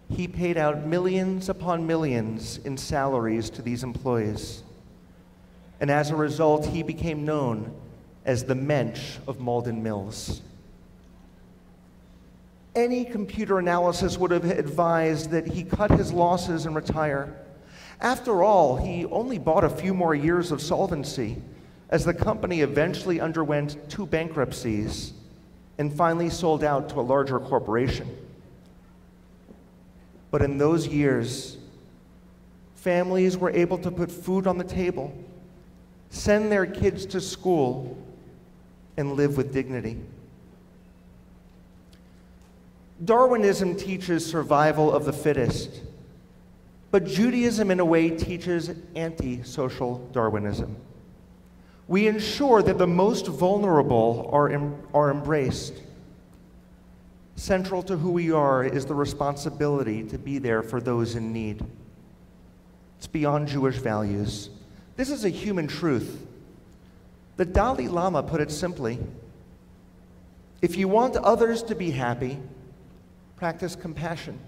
he paid out millions upon millions in salaries to these employees. And as a result, he became known as the Mensch of Malden Mills. Any computer analysis would have advised that he cut his losses and retire. After all, he only bought a few more years of solvency, as the company eventually underwent 2 bankruptcies and finally sold out to a larger corporation. But in those years, families were able to put food on the table, send their kids to school, and live with dignity. Darwinism teaches survival of the fittest, but Judaism, in a way, teaches anti-social Darwinism. We ensure that the most vulnerable are embraced. Central to who we are is the responsibility to be there for those in need. It's beyond Jewish values. This is a human truth. The Dalai Lama put it simply: if you want others to be happy, practice compassion.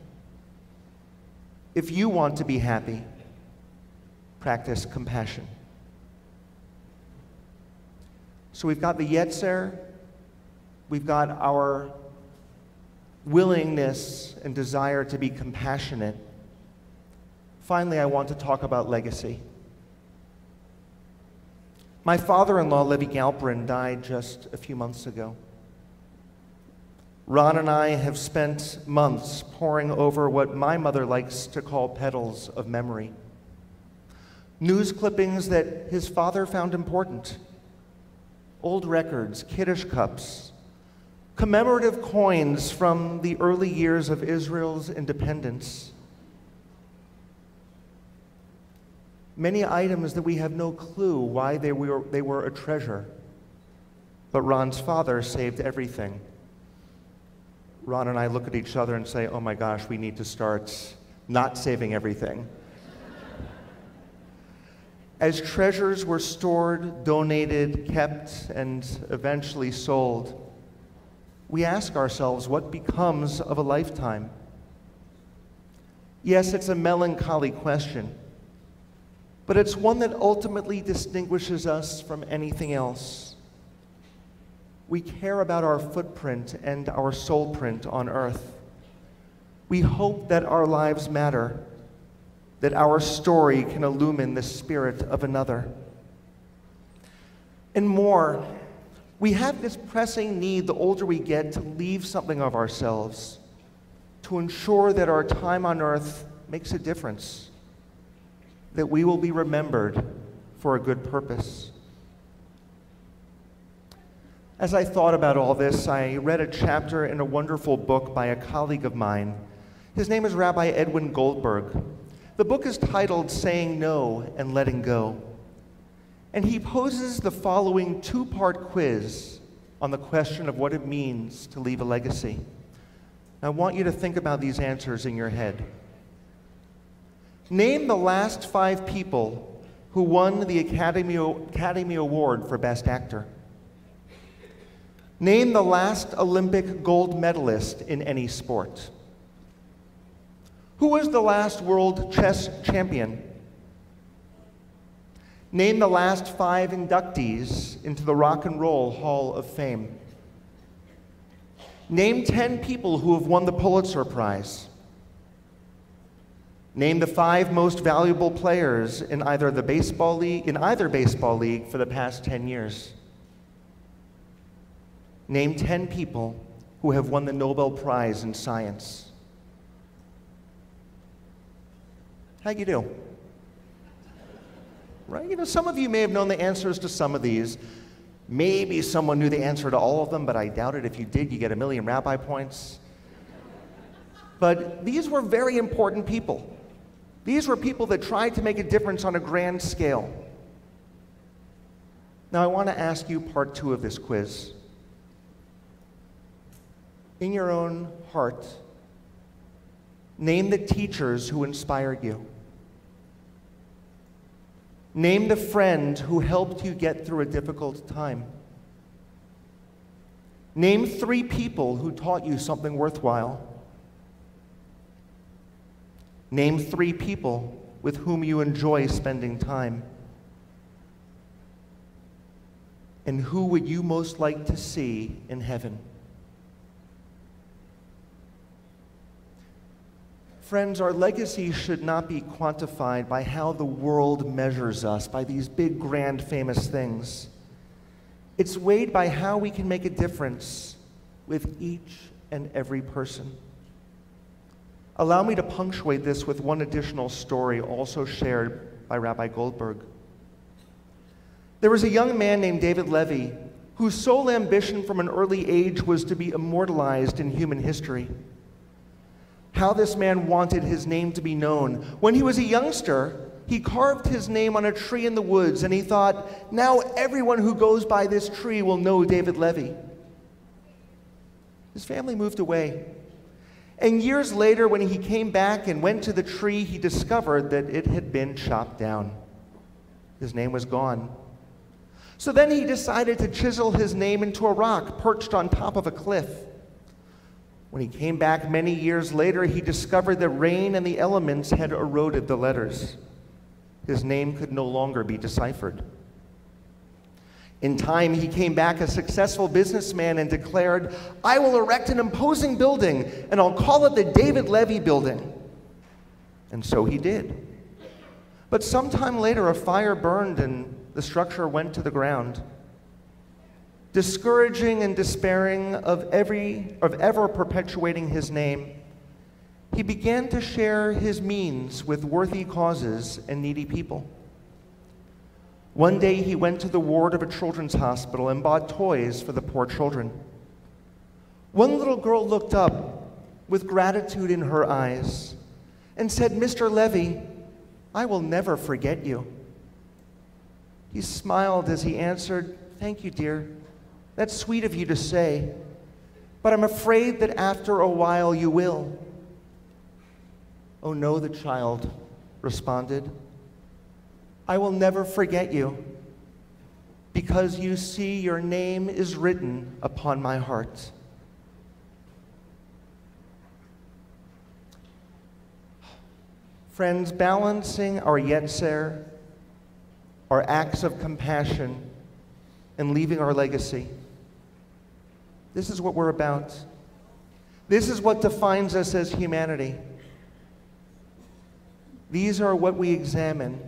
If you want to be happy, practice compassion. So we've got the Yetzer, we've got our willingness and desire to be compassionate. Finally, I want to talk about legacy. My father-in-law, Levi Galperin, died just a few months ago. Ron and I have spent months poring over what my mother likes to call petals of memory. News clippings that his father found important. Old records, Kiddush cups, commemorative coins from the early years of Israel's independence. Many items that we have no clue why they were a treasure. But Ron's father saved everything. Ron and I look at each other and say, oh my gosh, we need to start not saving everything. As treasures were stored, donated, kept, and eventually sold, we ask ourselves, what becomes of a lifetime? Yes, it's a melancholy question, but it's one that ultimately distinguishes us from anything else. We care about our footprint and our soul print on earth. We hope that our lives matter, that our story can illumine the spirit of another. And more, we have this pressing need, the older we get, to leave something of ourselves, to ensure that our time on earth makes a difference, that we will be remembered for a good purpose. As I thought about all this, I read a chapter in a wonderful book by a colleague of mine. His name is Rabbi Edwin Goldberg. The book is titled Saying No and Letting Go. And he poses the following two-part quiz on the question of what it means to leave a legacy. I want you to think about these answers in your head. Name the last 5 people who won the Academy Award for Best Actor. Name the last Olympic gold medalist in any sport. Who was the last world chess champion? Name the last 5 inductees into the Rock and Roll Hall of Fame. Name 10 people who have won the Pulitzer Prize. Name the 5 most valuable players in either baseball league for the past 10 years. Name 10 people who have won the Nobel Prize in Science. How'd you do? Right? You know, some of you may have known the answers to some of these. Maybe someone knew the answer to all of them, but I doubt it. If you did, you get 1,000,000 rabbi points. But these were very important people. These were people that tried to make a difference on a grand scale. Now, I want to ask you part 2 of this quiz. In your own heart, name the teachers who inspired you. Name the friend who helped you get through a difficult time. Name 3 people who taught you something worthwhile. Name 3 people with whom you enjoy spending time. And who would you most like to see in heaven? Friends, our legacy should not be quantified by how the world measures us, by these big, grand, famous things. It's weighed by how we can make a difference with each and every person. Allow me to punctuate this with one additional story also shared by Rabbi Goldberg. There was a young man named David Levy whose sole ambition from an early age was to be immortalized in human history. How this man wanted his name to be known. When he was a youngster, he carved his name on a tree in the woods, and he thought, now everyone who goes by this tree will know David Levy. His family moved away, And years later, when he came back and went to the tree, he discovered that it had been chopped down. His name was gone. So then he decided to chisel his name into a rock perched on top of a cliff. When he came back many years later, he discovered that rain and the elements had eroded the letters. His name could no longer be deciphered. In time, he came back a successful businessman and declared, "I will erect an imposing building, and I'll call it the David Levy Building." And so he did. But sometime later, a fire burned and the structure went to the ground. Discouraging and despairing of ever perpetuating his name, he began to share his means with worthy causes and needy people. One day he went to the ward of a children's hospital and bought toys for the poor children. One little girl looked up with gratitude in her eyes and said, "Mr. Levy, I will never forget you." He smiled as he answered, "Thank you, dear. That's sweet of you to say, but I'm afraid that after a while you will." "Oh no," the child responded. "I will never forget you, because you see your name is written upon my heart." Friends, balancing our yetzer, our acts of compassion, and leaving our legacy. This is what we're about. This is what defines us as humanity. These are what we examine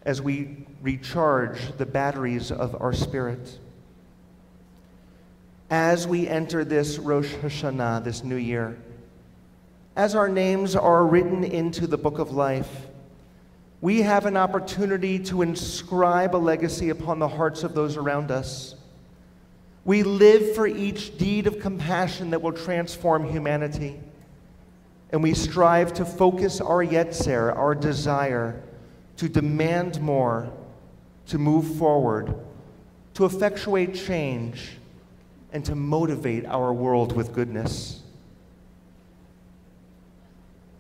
as we recharge the batteries of our spirit. As we enter this Rosh Hashana, this new year, as our names are written into the book of life, we have an opportunity to inscribe a legacy upon the hearts of those around us. We live for each deed of compassion that will transform humanity. And we strive to focus our yetzer, our desire, to demand more, to move forward, to effectuate change, and to motivate our world with goodness.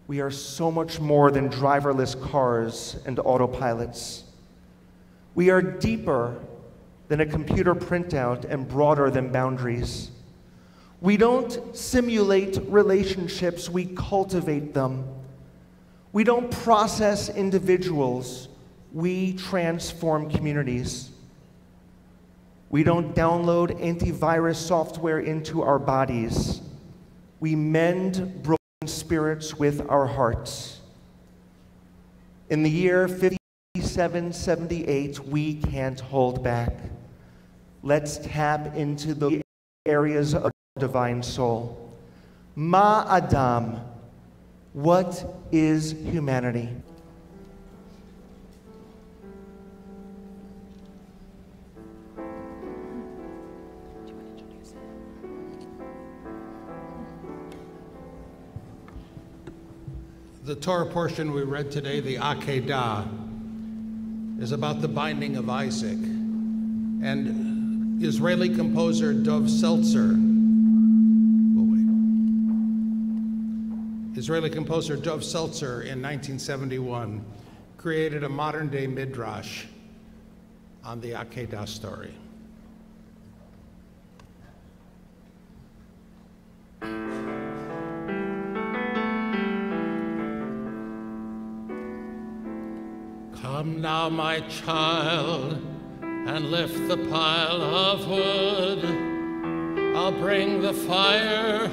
We are so much more than driverless cars and autopilots. We are deeper than a computer printout and broader than boundaries. We don't simulate relationships, we cultivate them. We don't process individuals, we transform communities. We don't download antivirus software into our bodies. We mend broken spirits with our hearts. In the year 5778, we can't hold back. Let's tap into the areas of divine soul. Ma Adam, what is humanity? The Torah portion we read today, the Akedah, is about the binding of Isaac. And Israeli composer Dov Seltzer, Israeli composer Dov Seltzer in 1971 created a modern-day midrash on the Akedah story. Come now, my child, and lift the pile of wood. I'll bring the fire,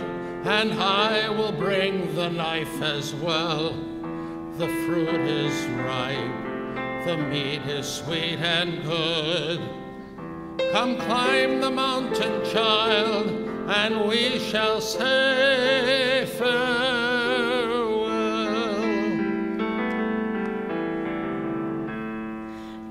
and I will bring the knife as well. The fruit is ripe, the meat is sweet and good. Come climb the mountain, child, and we shall say farewell.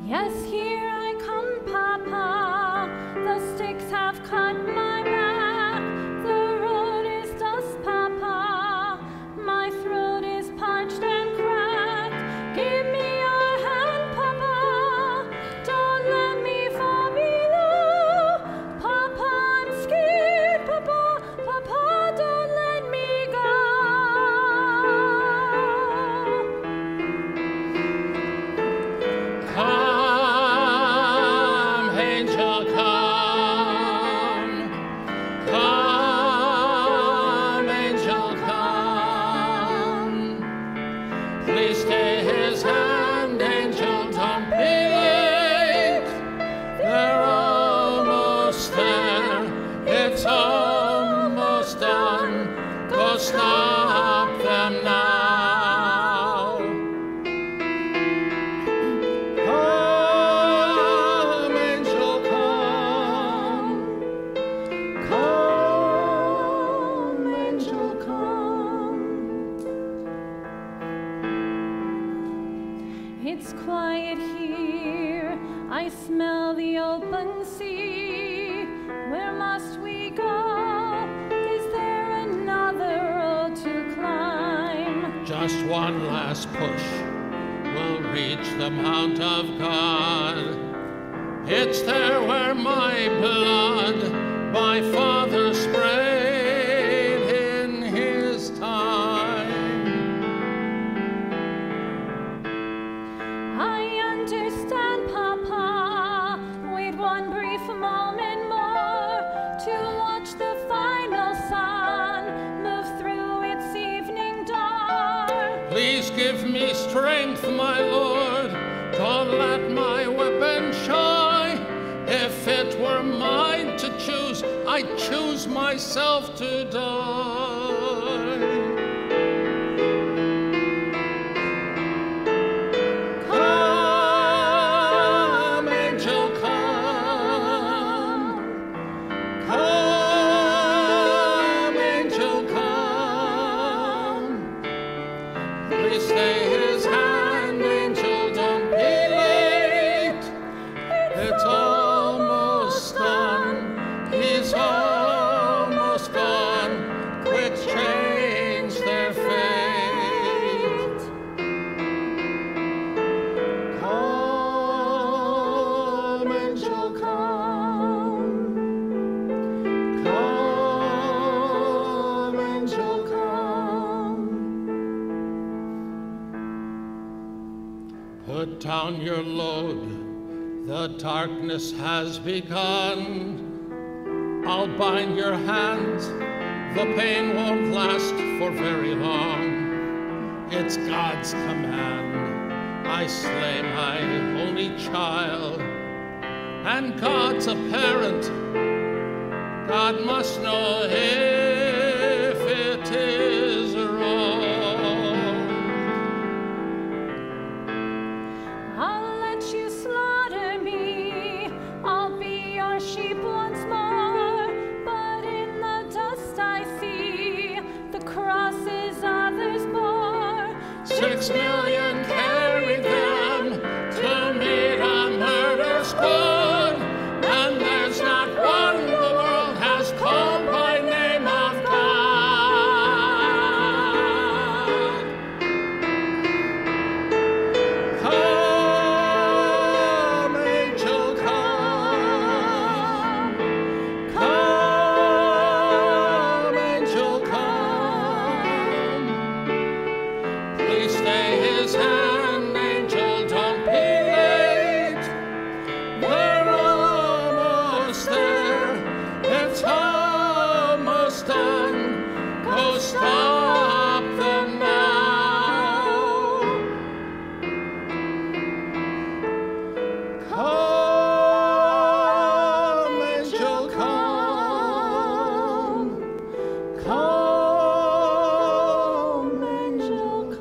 Yes, here I come, Papa. The sticks have cut my back. The road is dust, Papa. My throat is parched and cracked. Give me your hand, Papa. Don't let me fall below. Papa, I'm scared, Papa. Papa, don't let me go. smell the open sea. Where must we go? Is there another road to climb? Just one last push will reach the Mount of God. It's there where my blood, my father sprayed in his time. I understand, Papa. Wait one brief moment more to watch the final sun move through its evening dawn. Please give me strength, my Lord. Don't let my weapon shy. If it were mine to choose, I'd choose myself to die. Come, angel, come. Come, angel, come. Please stay his hand, angel, don't be late. It's almost done. He's almost gone. Quick, change their fate. Come, angel, come. Come, angel, come. Put down your load. The darkness has begun. I'll bind your hands. The pain won't last for very long. It's God's command. I slay my only child. And God's a parent. God must know if it is wrong. I'll let you slaughter me. I'll be your sheep once more. But in the dust I see the crosses others bore. 6 million carried them to meet a murder squad. And there's not one the world has called by name of God. Come, angel, come. Come, angel, come. Please stay his hand, angel, don't be late. We're almost there. It's almost done. Go stop them now. Come, angel, come. Come, angel,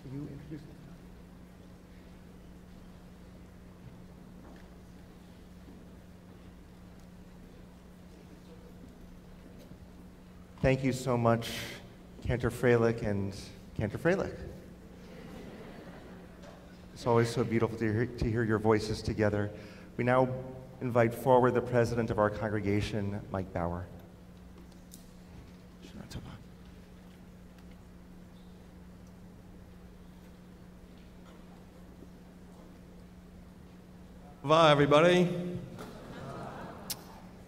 Can you introduce? Thank you so much, Cantor Freilich and Cantor Freilich. It's always so beautiful to hear your voices together. We now invite forward the president of our congregation, Mike Bauer. Hi, everybody.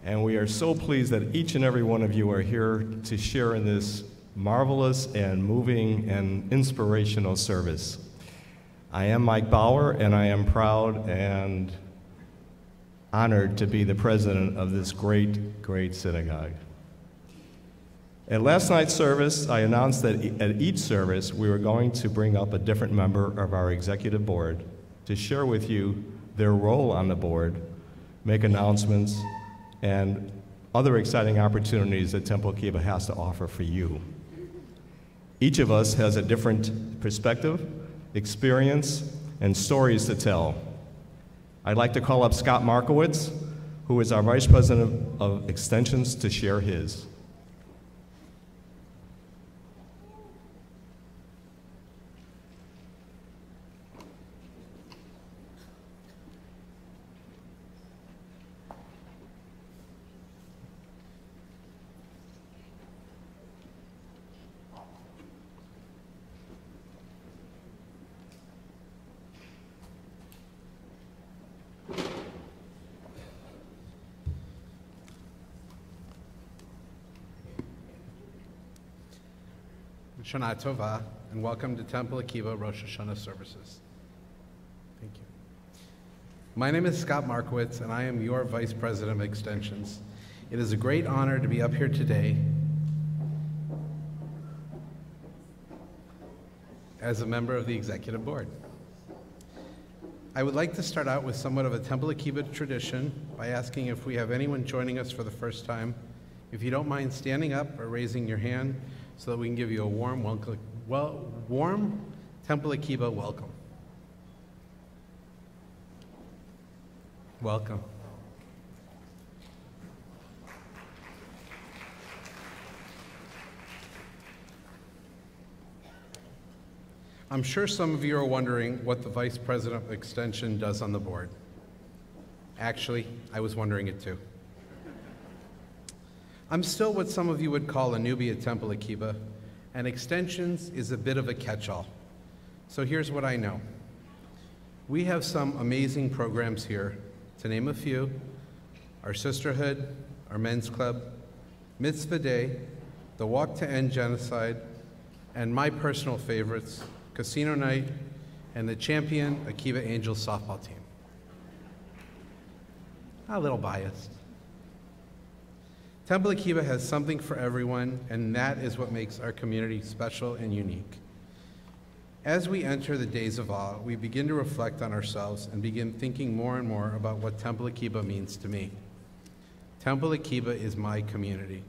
And we are so pleased that each and every one of you are here to share in this marvelous and moving and inspirational service. I am Mike Bauer, and I am proud and honored to be the president of this great, great synagogue. At last night's service, I announced that at each service, we were going to bring up a different member of our executive board to share with you their role on the board, make announcements, and other exciting opportunities that Temple Akiba has to offer for you. Each of us has a different perspective, experience, and stories to tell. I'd like to call up Scott Markowitz, who is our Vice President of Extensions, to share his. Shana Tova, and welcome to Temple Akiba Rosh Hashana services. Thank you. My name is Scott Markowitz, and I am your Vice President of Extensions. It is a great honor to be up here today as a member of the Executive Board. I would like to start out with somewhat of a Temple Akiba tradition by asking if we have anyone joining us for the first time. If you don't mind standing up or raising your hand, so that we can give you a warm Temple Akiba welcome. Welcome. I'm sure some of you are wondering what the Vice President of Extension does on the board. Actually, I was wondering it too. I'm still what some of you would call a newbie at Temple Akiba, and Extensions is a bit of a catch-all. So here's what I know. We have some amazing programs here. To name a few: our Sisterhood, our Men's Club, Mitzvah Day, the Walk to End Genocide, and my personal favorites, Casino Night, and the Champion Akiba Angels softball team. A little biased. Temple Akiba has something for everyone, and that is what makes our community special and unique. As we enter the days of awe, we begin to reflect on ourselves and begin thinking more and more about what Temple Akiba means to me. Temple Akiba is my community.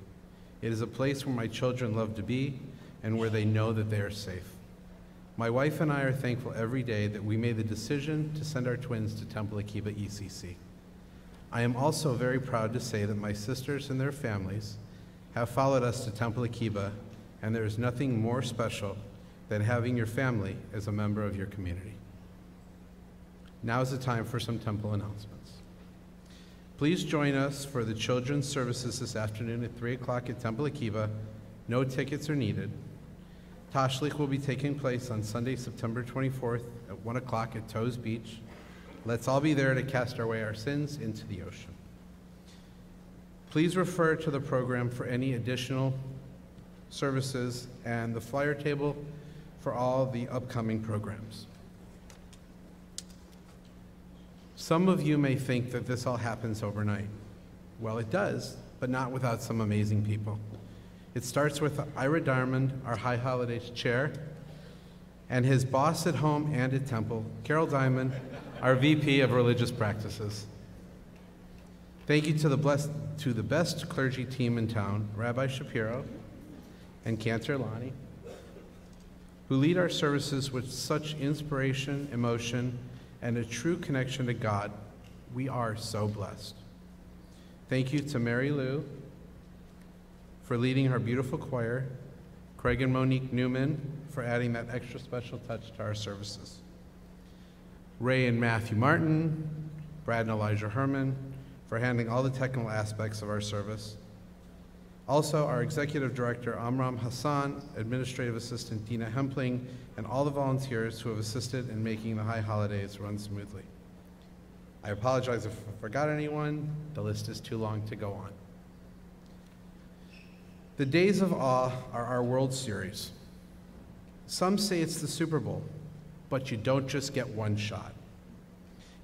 It is a place where my children love to be and where they know that they are safe. My wife and I are thankful every day that we made the decision to send our twins to Temple Akiba ECC. I am also very proud to say that my sisters and their families have followed us to Temple Akiba, and there is nothing more special than having your family as a member of your community. Now is the time for some temple announcements. Please join us for the children's services this afternoon at 3 o'clock at Temple Akiba. No tickets are needed. Tashlich will be taking place on Sunday, September 24th at 1 o'clock at Toes Beach. Let's all be there to cast away our sins into the ocean. Please refer to the program for any additional services and the flyer table for all the upcoming programs. Some of you may think that this all happens overnight. Well, it does, but not without some amazing people. It starts with Ira Diamond, our High Holidays chair, and his boss at home and at Temple, Carol Diamond, our VP of Religious Practices. Thank you to the best clergy team in town, Rabbi Shapiro and Cantor Lonnie, who lead our services with such inspiration, emotion, and a true connection to God. We are so blessed. Thank you to Mary Lou for leading her beautiful choir, Craig and Monique Newman for adding that extra special touch to our services, Ray and Matthew Martin, Brad and Elijah Herman for handling all the technical aspects of our service. Also, our Executive Director, Amram Hassan, Administrative Assistant, Dina Hempling, and all the volunteers who have assisted in making the High Holidays run smoothly. I apologize if I forgot anyone. The list is too long to go on. The Days of Awe are our World Series. Some say it's the Super Bowl, but you don't just get one shot.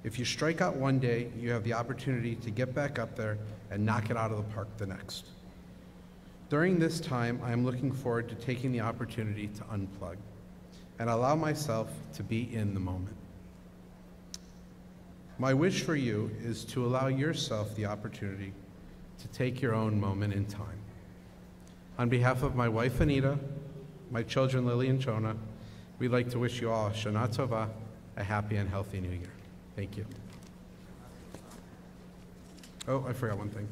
If you strike out one day, you have the opportunity to get back up there and knock it out of the park the next. During this time, I am looking forward to taking the opportunity to unplug and allow myself to be in the moment. My wish for you is to allow yourself the opportunity to take your own moment in time. On behalf of my wife, Anita, my children, Lily and Jonah, we'd like to wish you all Shana Tova, a happy and healthy new year. Thank you. Oh, I forgot one thing.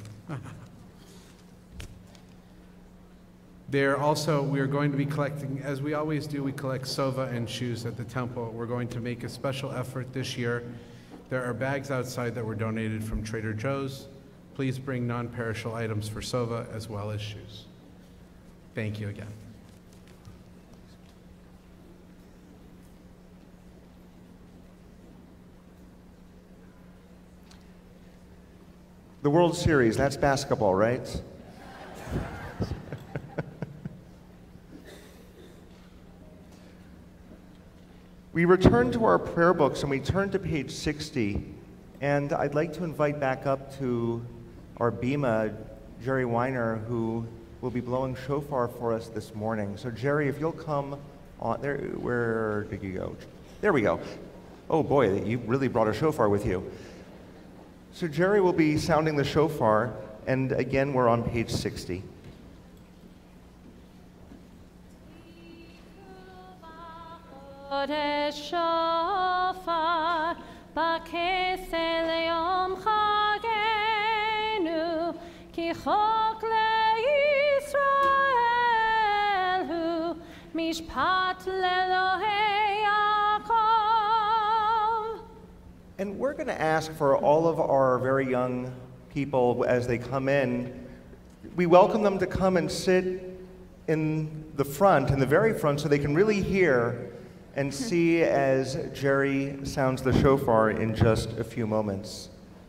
We are going to be collecting, as we always do, we collect sova and shoes at the temple. We're going to make a special effort this year. There are bags outside that were donated from Trader Joe's. Please bring non-perishable items for sova as well as shoes. Thank you again. The World Series, that's basketball, right? We return to our prayer books and we turn to page 60, and I'd like to invite back up to our bima, Jerry Weiner, who will be blowing shofar for us this morning. So Jerry, if you'll come on, there, where did you go? There we go. Oh boy, you really brought a shofar with you. So Jerry will be sounding the shofar, and again, we're on page 60. shofar b'kesel yom chagenu ki chok leYisrael hu mishpat leElohei Yaakov. And we're going to ask for all of our very young people as they come in, we welcome them to come and sit in the front, in the very front, so they can really hear and see as Jerry sounds the shofar in just a few moments.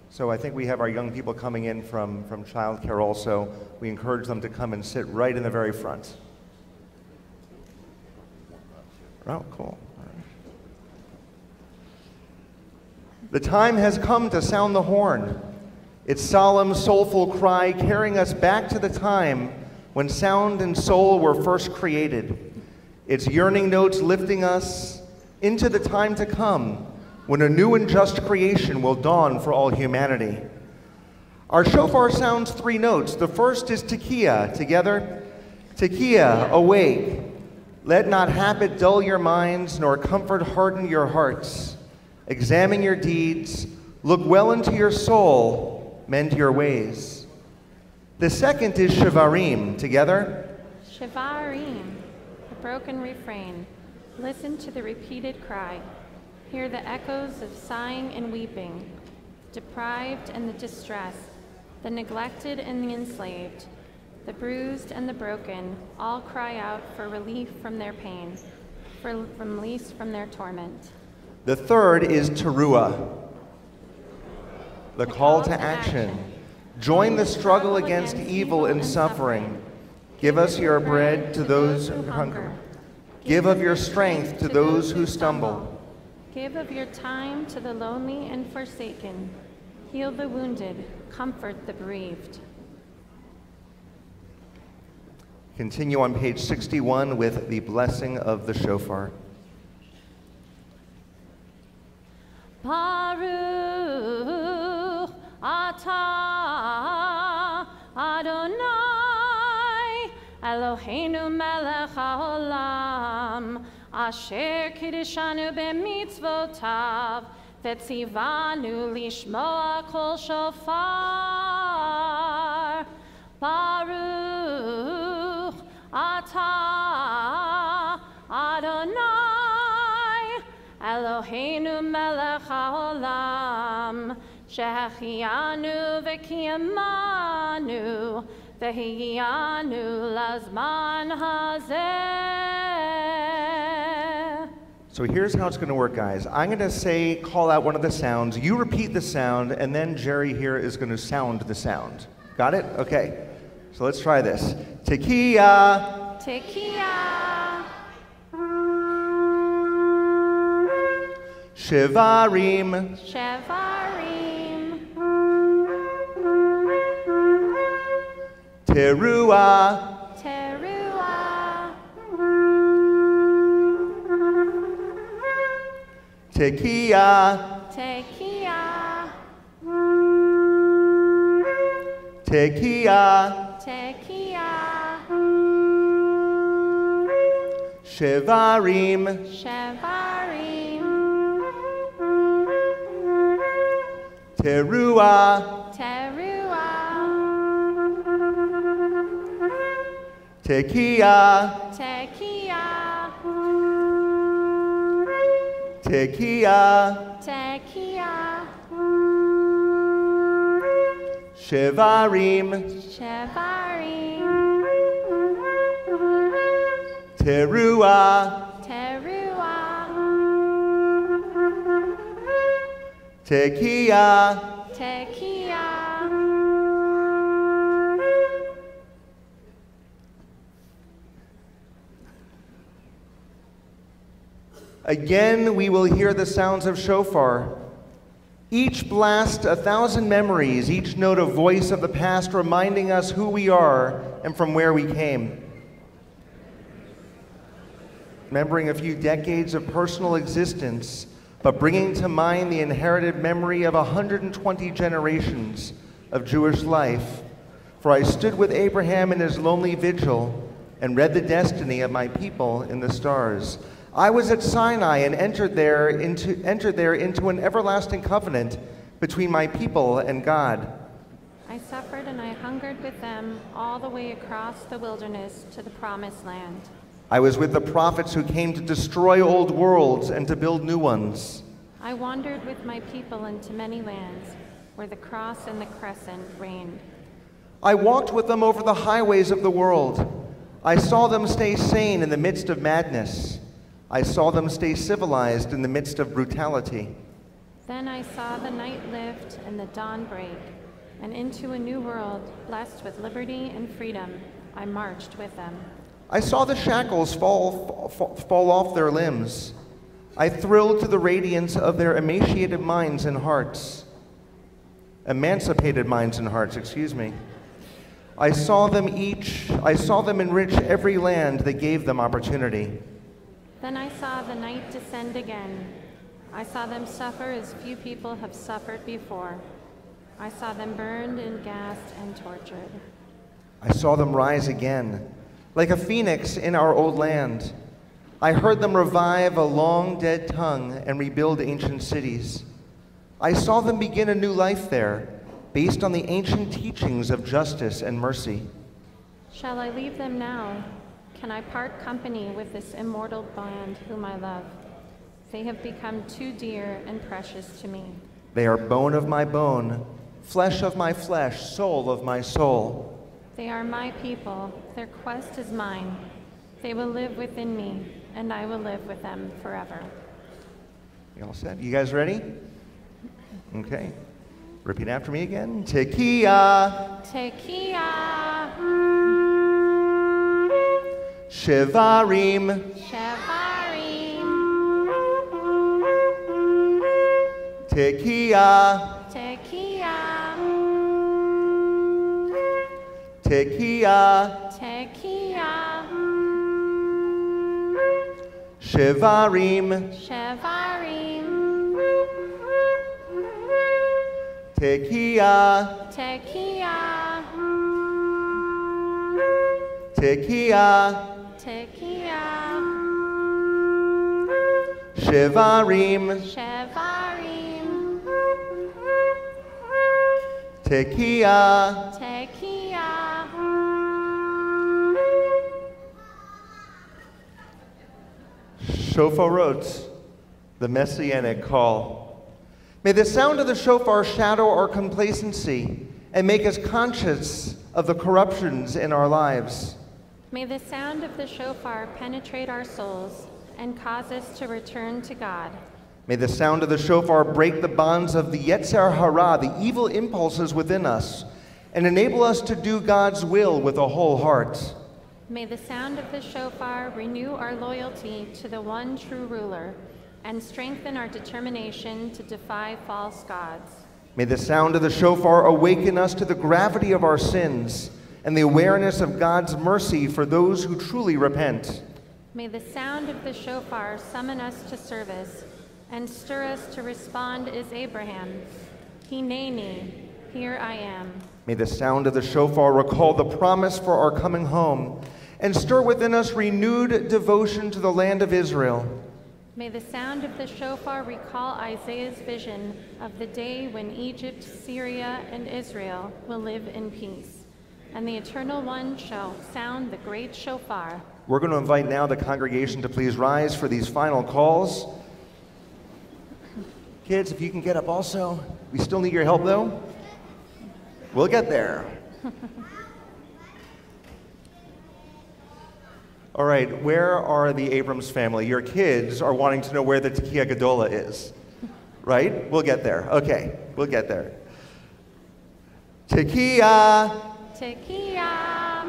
So I think we have our young people coming in from childcare also. We encourage them to come and sit right in the very front. Oh, cool. The time has come to sound the horn. Its solemn, soulful cry carrying us back to the time when sound and soul were first created. Its yearning notes lifting us into the time to come when a new and just creation will dawn for all humanity. Our shofar sounds 3 notes. The first is tekiah. Together, tekiah, awake. Let not habit dull your minds, nor comfort harden your hearts. Examine your deeds, look well into your soul, mend your ways. The second is shivarim. Together, Shivarim, a broken refrain. Listen to the repeated cry. Hear the echoes of sighing and weeping, the deprived and the distressed, the neglected and the enslaved, the bruised and the broken, all cry out for relief from their pain, for release from their torment. the third is teruah, the call to action. Join the struggle against evil and suffering. Give us your bread to those who hunger. Give of your strength to those who stumble. Give of your time to the lonely and forsaken. Heal the wounded, comfort the bereaved. Continue on page 61 with the blessing of the shofar. Baruch atah Adonai Eloheinu melech haolam asher kiddushanu b'mitzvotav v'tzivanu lishmoa kol shofar. Baruch atah Adonai Eloheinu melech haolam shehachianu v'kiyamanu v'hiyanu lazman hazeh. So here's how it's going to work, guys. I'm going to call out one of the sounds. You repeat the sound, and then Jerry here is going to sound the sound. Got it? Okay. So let's try this. Tekiah. Tekiah. Shivarim. Shevarim. Teruah. Teruah. Tekiah. Tekiah. Tekiah. Tekiah. Shevarim. Shevarim. Teruah. Teruah. Tekiah. Tekiah. Tekiah. Tekiah. Shevarim. Shevarim. Teruah. Teruah. Tekiah. Tekiah. Again, we will hear the sounds of shofar. Each blast 1,000 memories, each note a voice of the past reminding us who we are and from where we came. Remembering a few decades of personal existence, but bringing to mind the inherited memory of 120 generations of Jewish life. For I stood with Abraham in his lonely vigil and read the destiny of my people in the stars. I was at Sinai and entered there into an everlasting covenant between my people and God. I suffered and I hungered with them all the way across the wilderness to the promised land. I was with the prophets who came to destroy old worlds and to build new ones. I wandered with my people into many lands where the cross and the crescent reigned. I walked with them over the highways of the world. I saw them stay sane in the midst of madness. I saw them stay civilized in the midst of brutality. Then I saw the night lift and the dawn break, and into a new world blessed with liberty and freedom, I marched with them. I saw the shackles fall off their limbs. I thrilled to the radiance of their emancipated minds and hearts. I saw them enrich every land that gave them opportunity. Then I saw the night descend again. I saw them suffer as few people have suffered before. I saw them burned and gassed and tortured. I saw them rise again, like a phoenix in our old land. I heard them revive a long dead tongue and rebuild ancient cities. I saw them begin a new life there, based on the ancient teachings of justice and mercy. Shall I leave them now? Can I part company with this immortal band whom I love? They have become too dear and precious to me. They are bone of my bone, flesh of my flesh, soul of my soul. They are my people. Their quest is mine. They will live within me, and I will live with them forever. You all set? You guys ready? Okay. Repeat after me again. Tekiah. Tekiah. Shevarim. Shevarim. Tekiah. Tekiah. Tekiah. Tekiah. Shevarim. Shevarim. Tekiah. Tekiah. Tekiah. Tekiah. Shevarim. Shevarim. Tekiah. Tekiah. Shofarot, the Messianic call. May the sound of the shofar shadow our complacency and make us conscious of the corruptions in our lives. May the sound of the shofar penetrate our souls and cause us to return to God. May the sound of the shofar break the bonds of the Yetzer Hara, the evil impulses within us, and enable us to do God's will with a whole heart. May the sound of the shofar renew our loyalty to the one true ruler and strengthen our determination to defy false gods. May the sound of the shofar awaken us to the gravity of our sins and the awareness of God's mercy for those who truly repent. May the sound of the shofar summon us to service and stir us to respond as Abraham, Hineni, here I am. May the sound of the shofar recall the promise for our coming home and stir within us renewed devotion to the land of Israel. May the sound of the shofar recall Isaiah's vision of the day when Egypt, Syria, and Israel will live in peace. And the Eternal One shall sound the great shofar. We're going to invite now the congregation to please rise for these final calls. Kids, if you can get up also. We still need your help though. We'll get there. All right, where are the Abrams family? Your kids are wanting to know where the Tekiah Gedola is, right? We'll get there. Okay, we'll get there. Tekiah. Tekiah.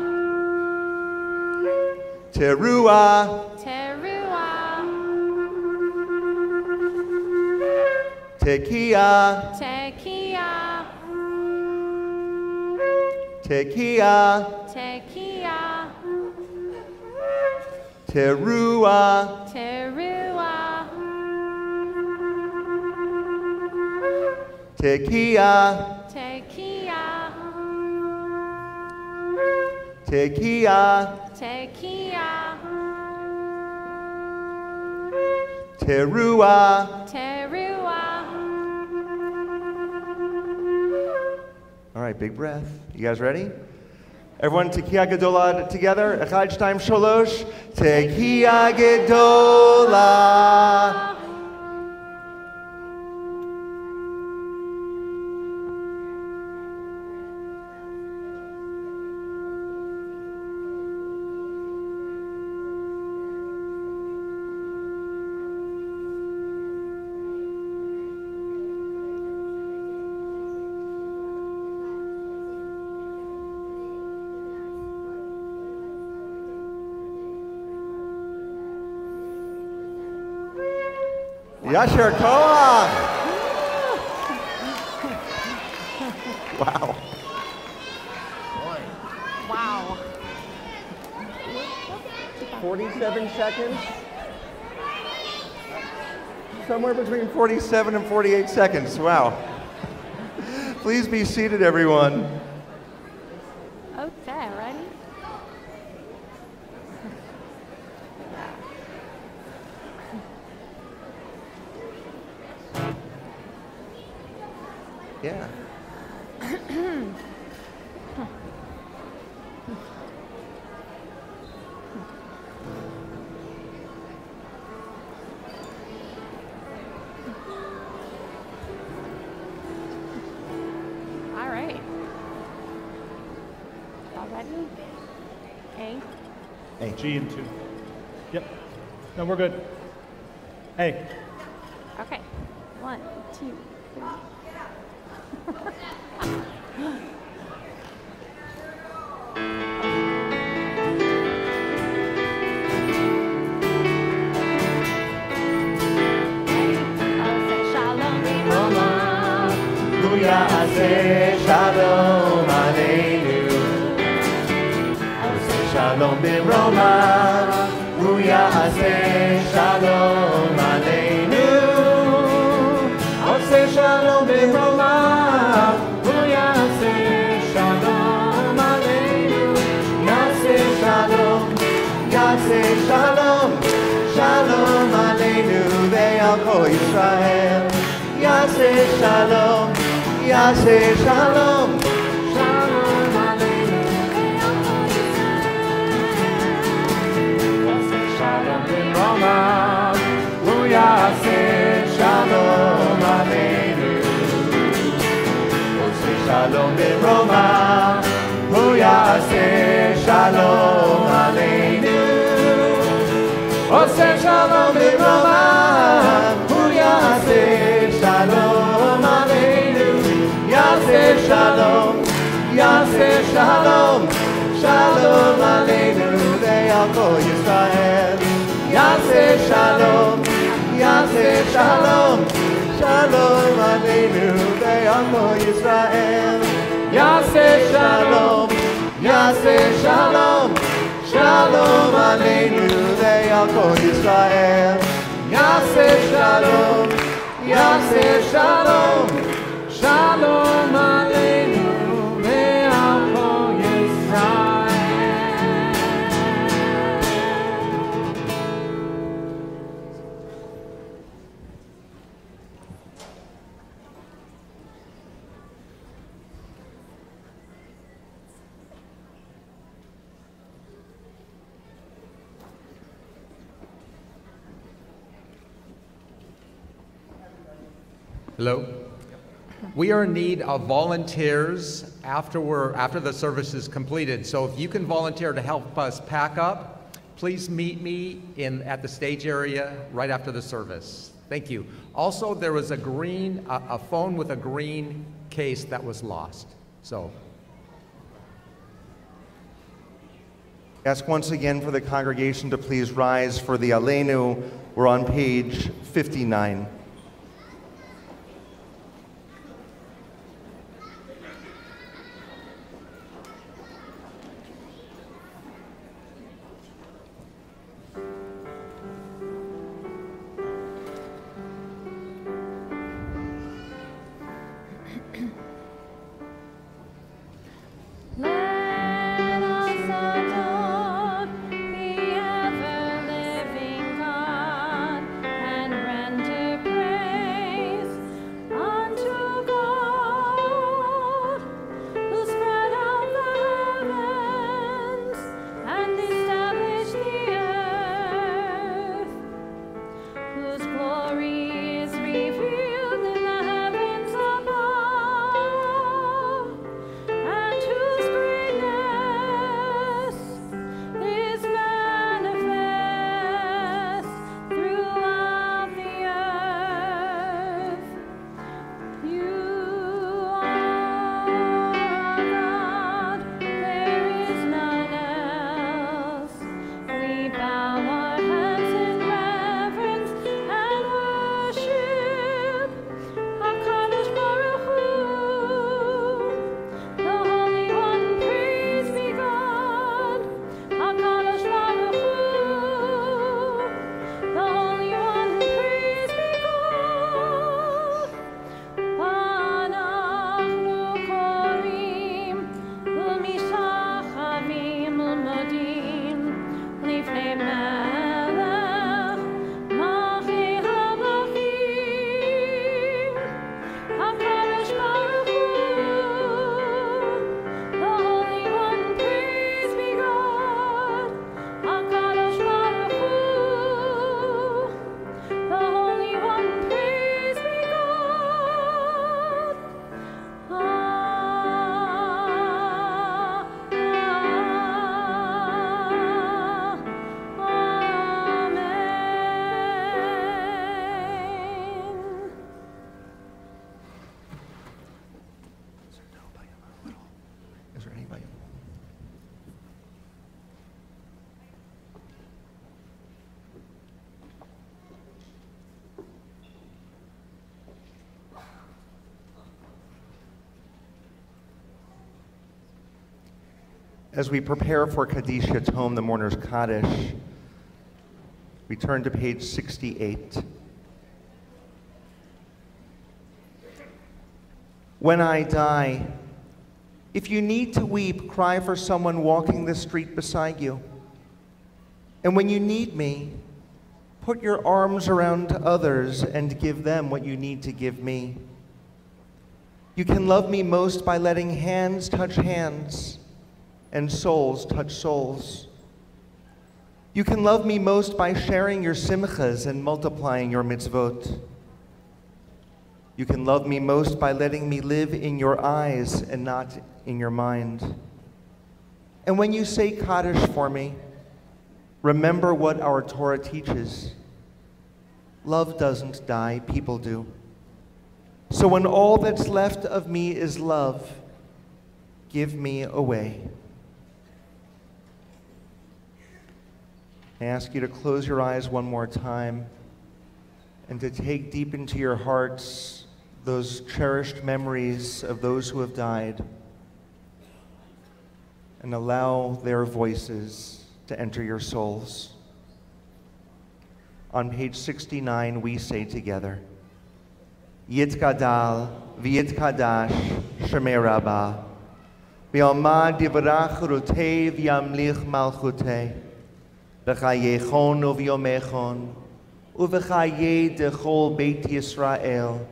Teruah. Teruah. Tekiah. Tekiah. Tekiah. Tekiah. Teruah. Teruah. Tekiah. Tekiah. Tekiah. Tekiah. Teruah. Teruah. All right, big breath. You guys ready? Everyone, Tekiah Gedola together. Echad, shtayim, sholosh. Tekiah Gedola. Yasher Koach. Wow. Wow. 47 seconds? Somewhere between 47 and 48 seconds. Wow. Please be seated, everyone. Okay, ready? Yeah. All right. All ready? A. A. G and 2. Yep. No, we're good. A. Okay. 1, 2, 3. Shalom aleinu. Shalom b'roma. Hu ya'aseh shalom aleinu. Oseh shalom b'roma. Hu ya'aseh shalom aleinu. Ya'aseh shalom. Ya'aseh shalom. Shalom aleinu ve'al kol Yisrael. Ya'aseh shalom. Ya'aseh shalom, shalom aleinu. Ya'aseh shalom b'roma. Hu ya'aseh shalom aleinu. Oseh shalom b'roma. Hu ya'aseh shalom aleinu. Oseh shalom b'roma. Hu ya'aseh shalom aleinu. Ya'aseh shalom, Ya'aseh shalom, shalom aleinu ve'al kol Yisrael. Ya'aseh shalom, Ya'aseh shalom, shalom aleinu ve'al kol Yisrael. Ya'aseh shalom, Ya'aseh shalom, shalom aleinu ve'al kol Yisrael. Ya'aseh shalom, Ya'aseh shalom. Shalom aleinu Hello? We are in need of volunteers after the service is completed. So if you can volunteer to help us pack up, please meet me at the stage area right after the service. Thank you. Also, there was a phone with a green case that was lost. So. Ask once again for the congregation to please rise for the Aleinu. We're on page 59. As we prepare for Kaddish Yatom, the mourner's Kaddish, we turn to page 68. When I die, if you need to weep, cry for someone walking the street beside you. And when you need me, put your arms around others and give them what you need to give me. You can love me most by letting hands touch hands and souls touch souls. You can love me most by sharing your simchas and multiplying your mitzvot. You can love me most by letting me live in your eyes and not in your mind. And when you say Kaddish for me, remember what our Torah teaches. Love doesn't die, people do. So when all that's left of me is love, give me away. I ask you to close your eyes one more time and to take deep into your hearts those cherished memories of those who have died and allow their voices to enter your souls. On page 69, we say together, Yitkadal v'yitkadash shemei Rabbah v'yalmad yivrach rutei v'yamlich malchutei v'chayechon uv'yomechon uv'chaye dechol Beit Yisrael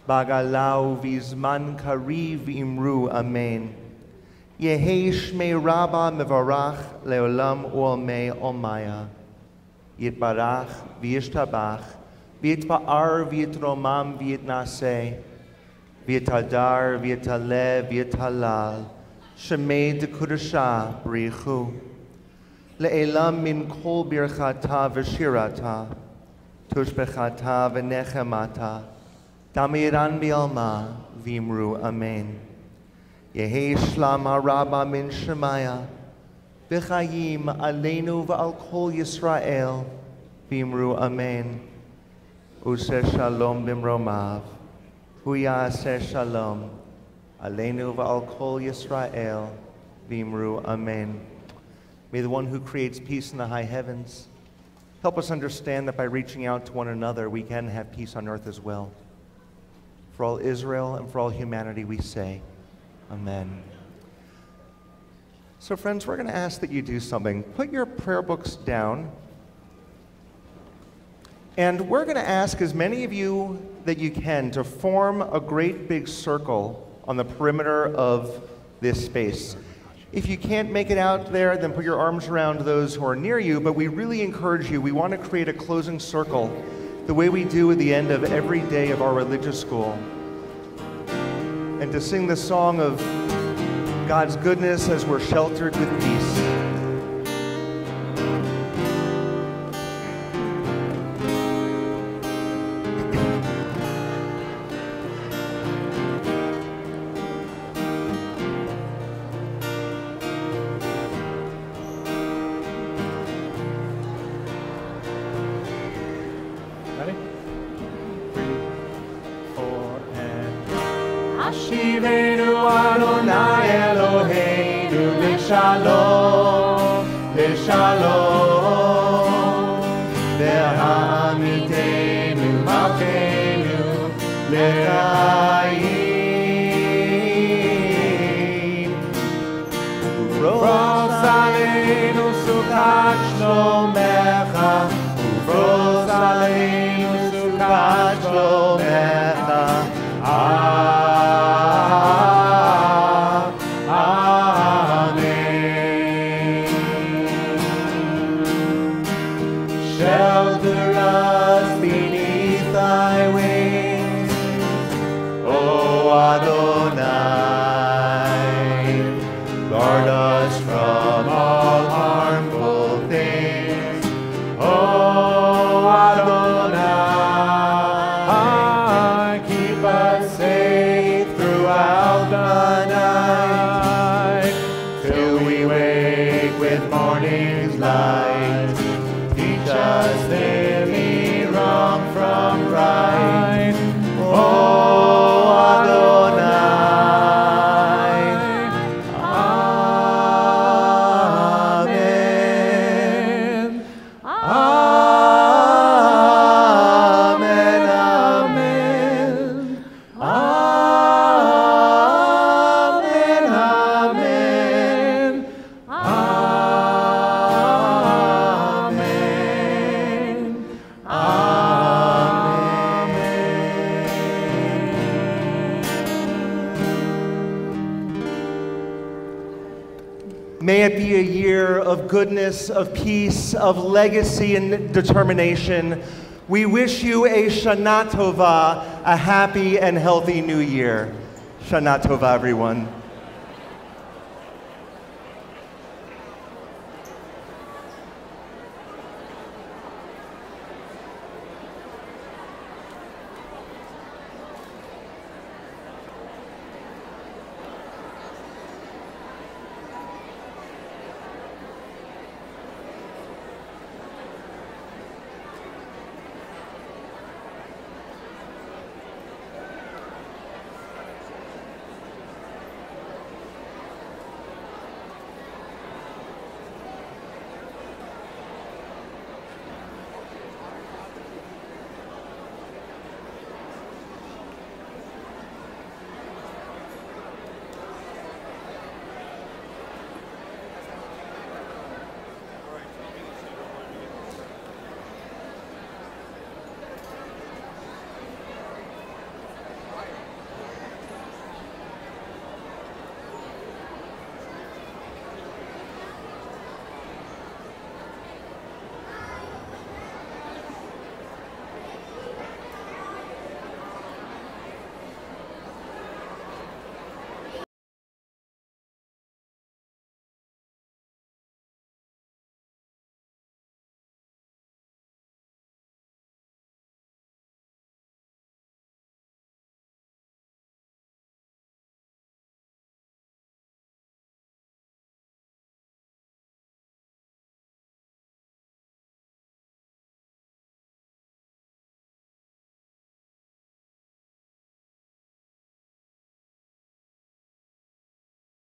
bagalau v'zman kariv v'imru amen. Yehei shmei Rabbah mevarach leolam u'olmei olmaya. Yitbarach v'yishtabach V'yitba'ar v'yitromam v'yitnaseh, v'yitadar v'yitaleh v'yitalal, shemei dekudasha b'richu, le'elam min kol birchata v'shirata, tushbechata v'nechemata, damiran bi'alma v'imru amen. Yehi shlam haraba min shemaya, v'chayim aleinu v'al kol Yisrael, v'imru amen. Useh shalom bimromav, hu ya'aseh shalom, aleinu v'al kol Yisrael, v'imru amen. May the one who creates peace in the high heavens help us understand that by reaching out to one another, we can have peace on earth as well. For all Israel and for all humanity, we say, amen. So friends, we're going to ask that you do something. Put your prayer books down. And we're going to ask as many of you that you can to form a great big circle on the perimeter of this space. If you can't make it out there, then put your arms around those who are near you, but we really encourage you. We want to create a closing circle the way we do at the end of every day of our religious school. And to sing the song of God's goodness as we're sheltered with peace. Hashivenu Adonai Eloheinu L'shalom, L'shalom, Ve'amitenu Malkeinu L'chaim. Ufroz aleinu sukat shlomecha, Ufroz aleinu sukat shlomecha. Shelter us beneath thy wings, O Adonai. Guard us from all harmful things, O Adonai. Keep us safe throughout the night, till we wake with morning's light. Teach us daily wrong from right, O Adonai. Amen. Amen. Amen. Amen. Amen. May it be a year of goodness, of peace, of legacy and determination. We wish you a Shana Tova, a happy and healthy new year. Shana Tova, everyone.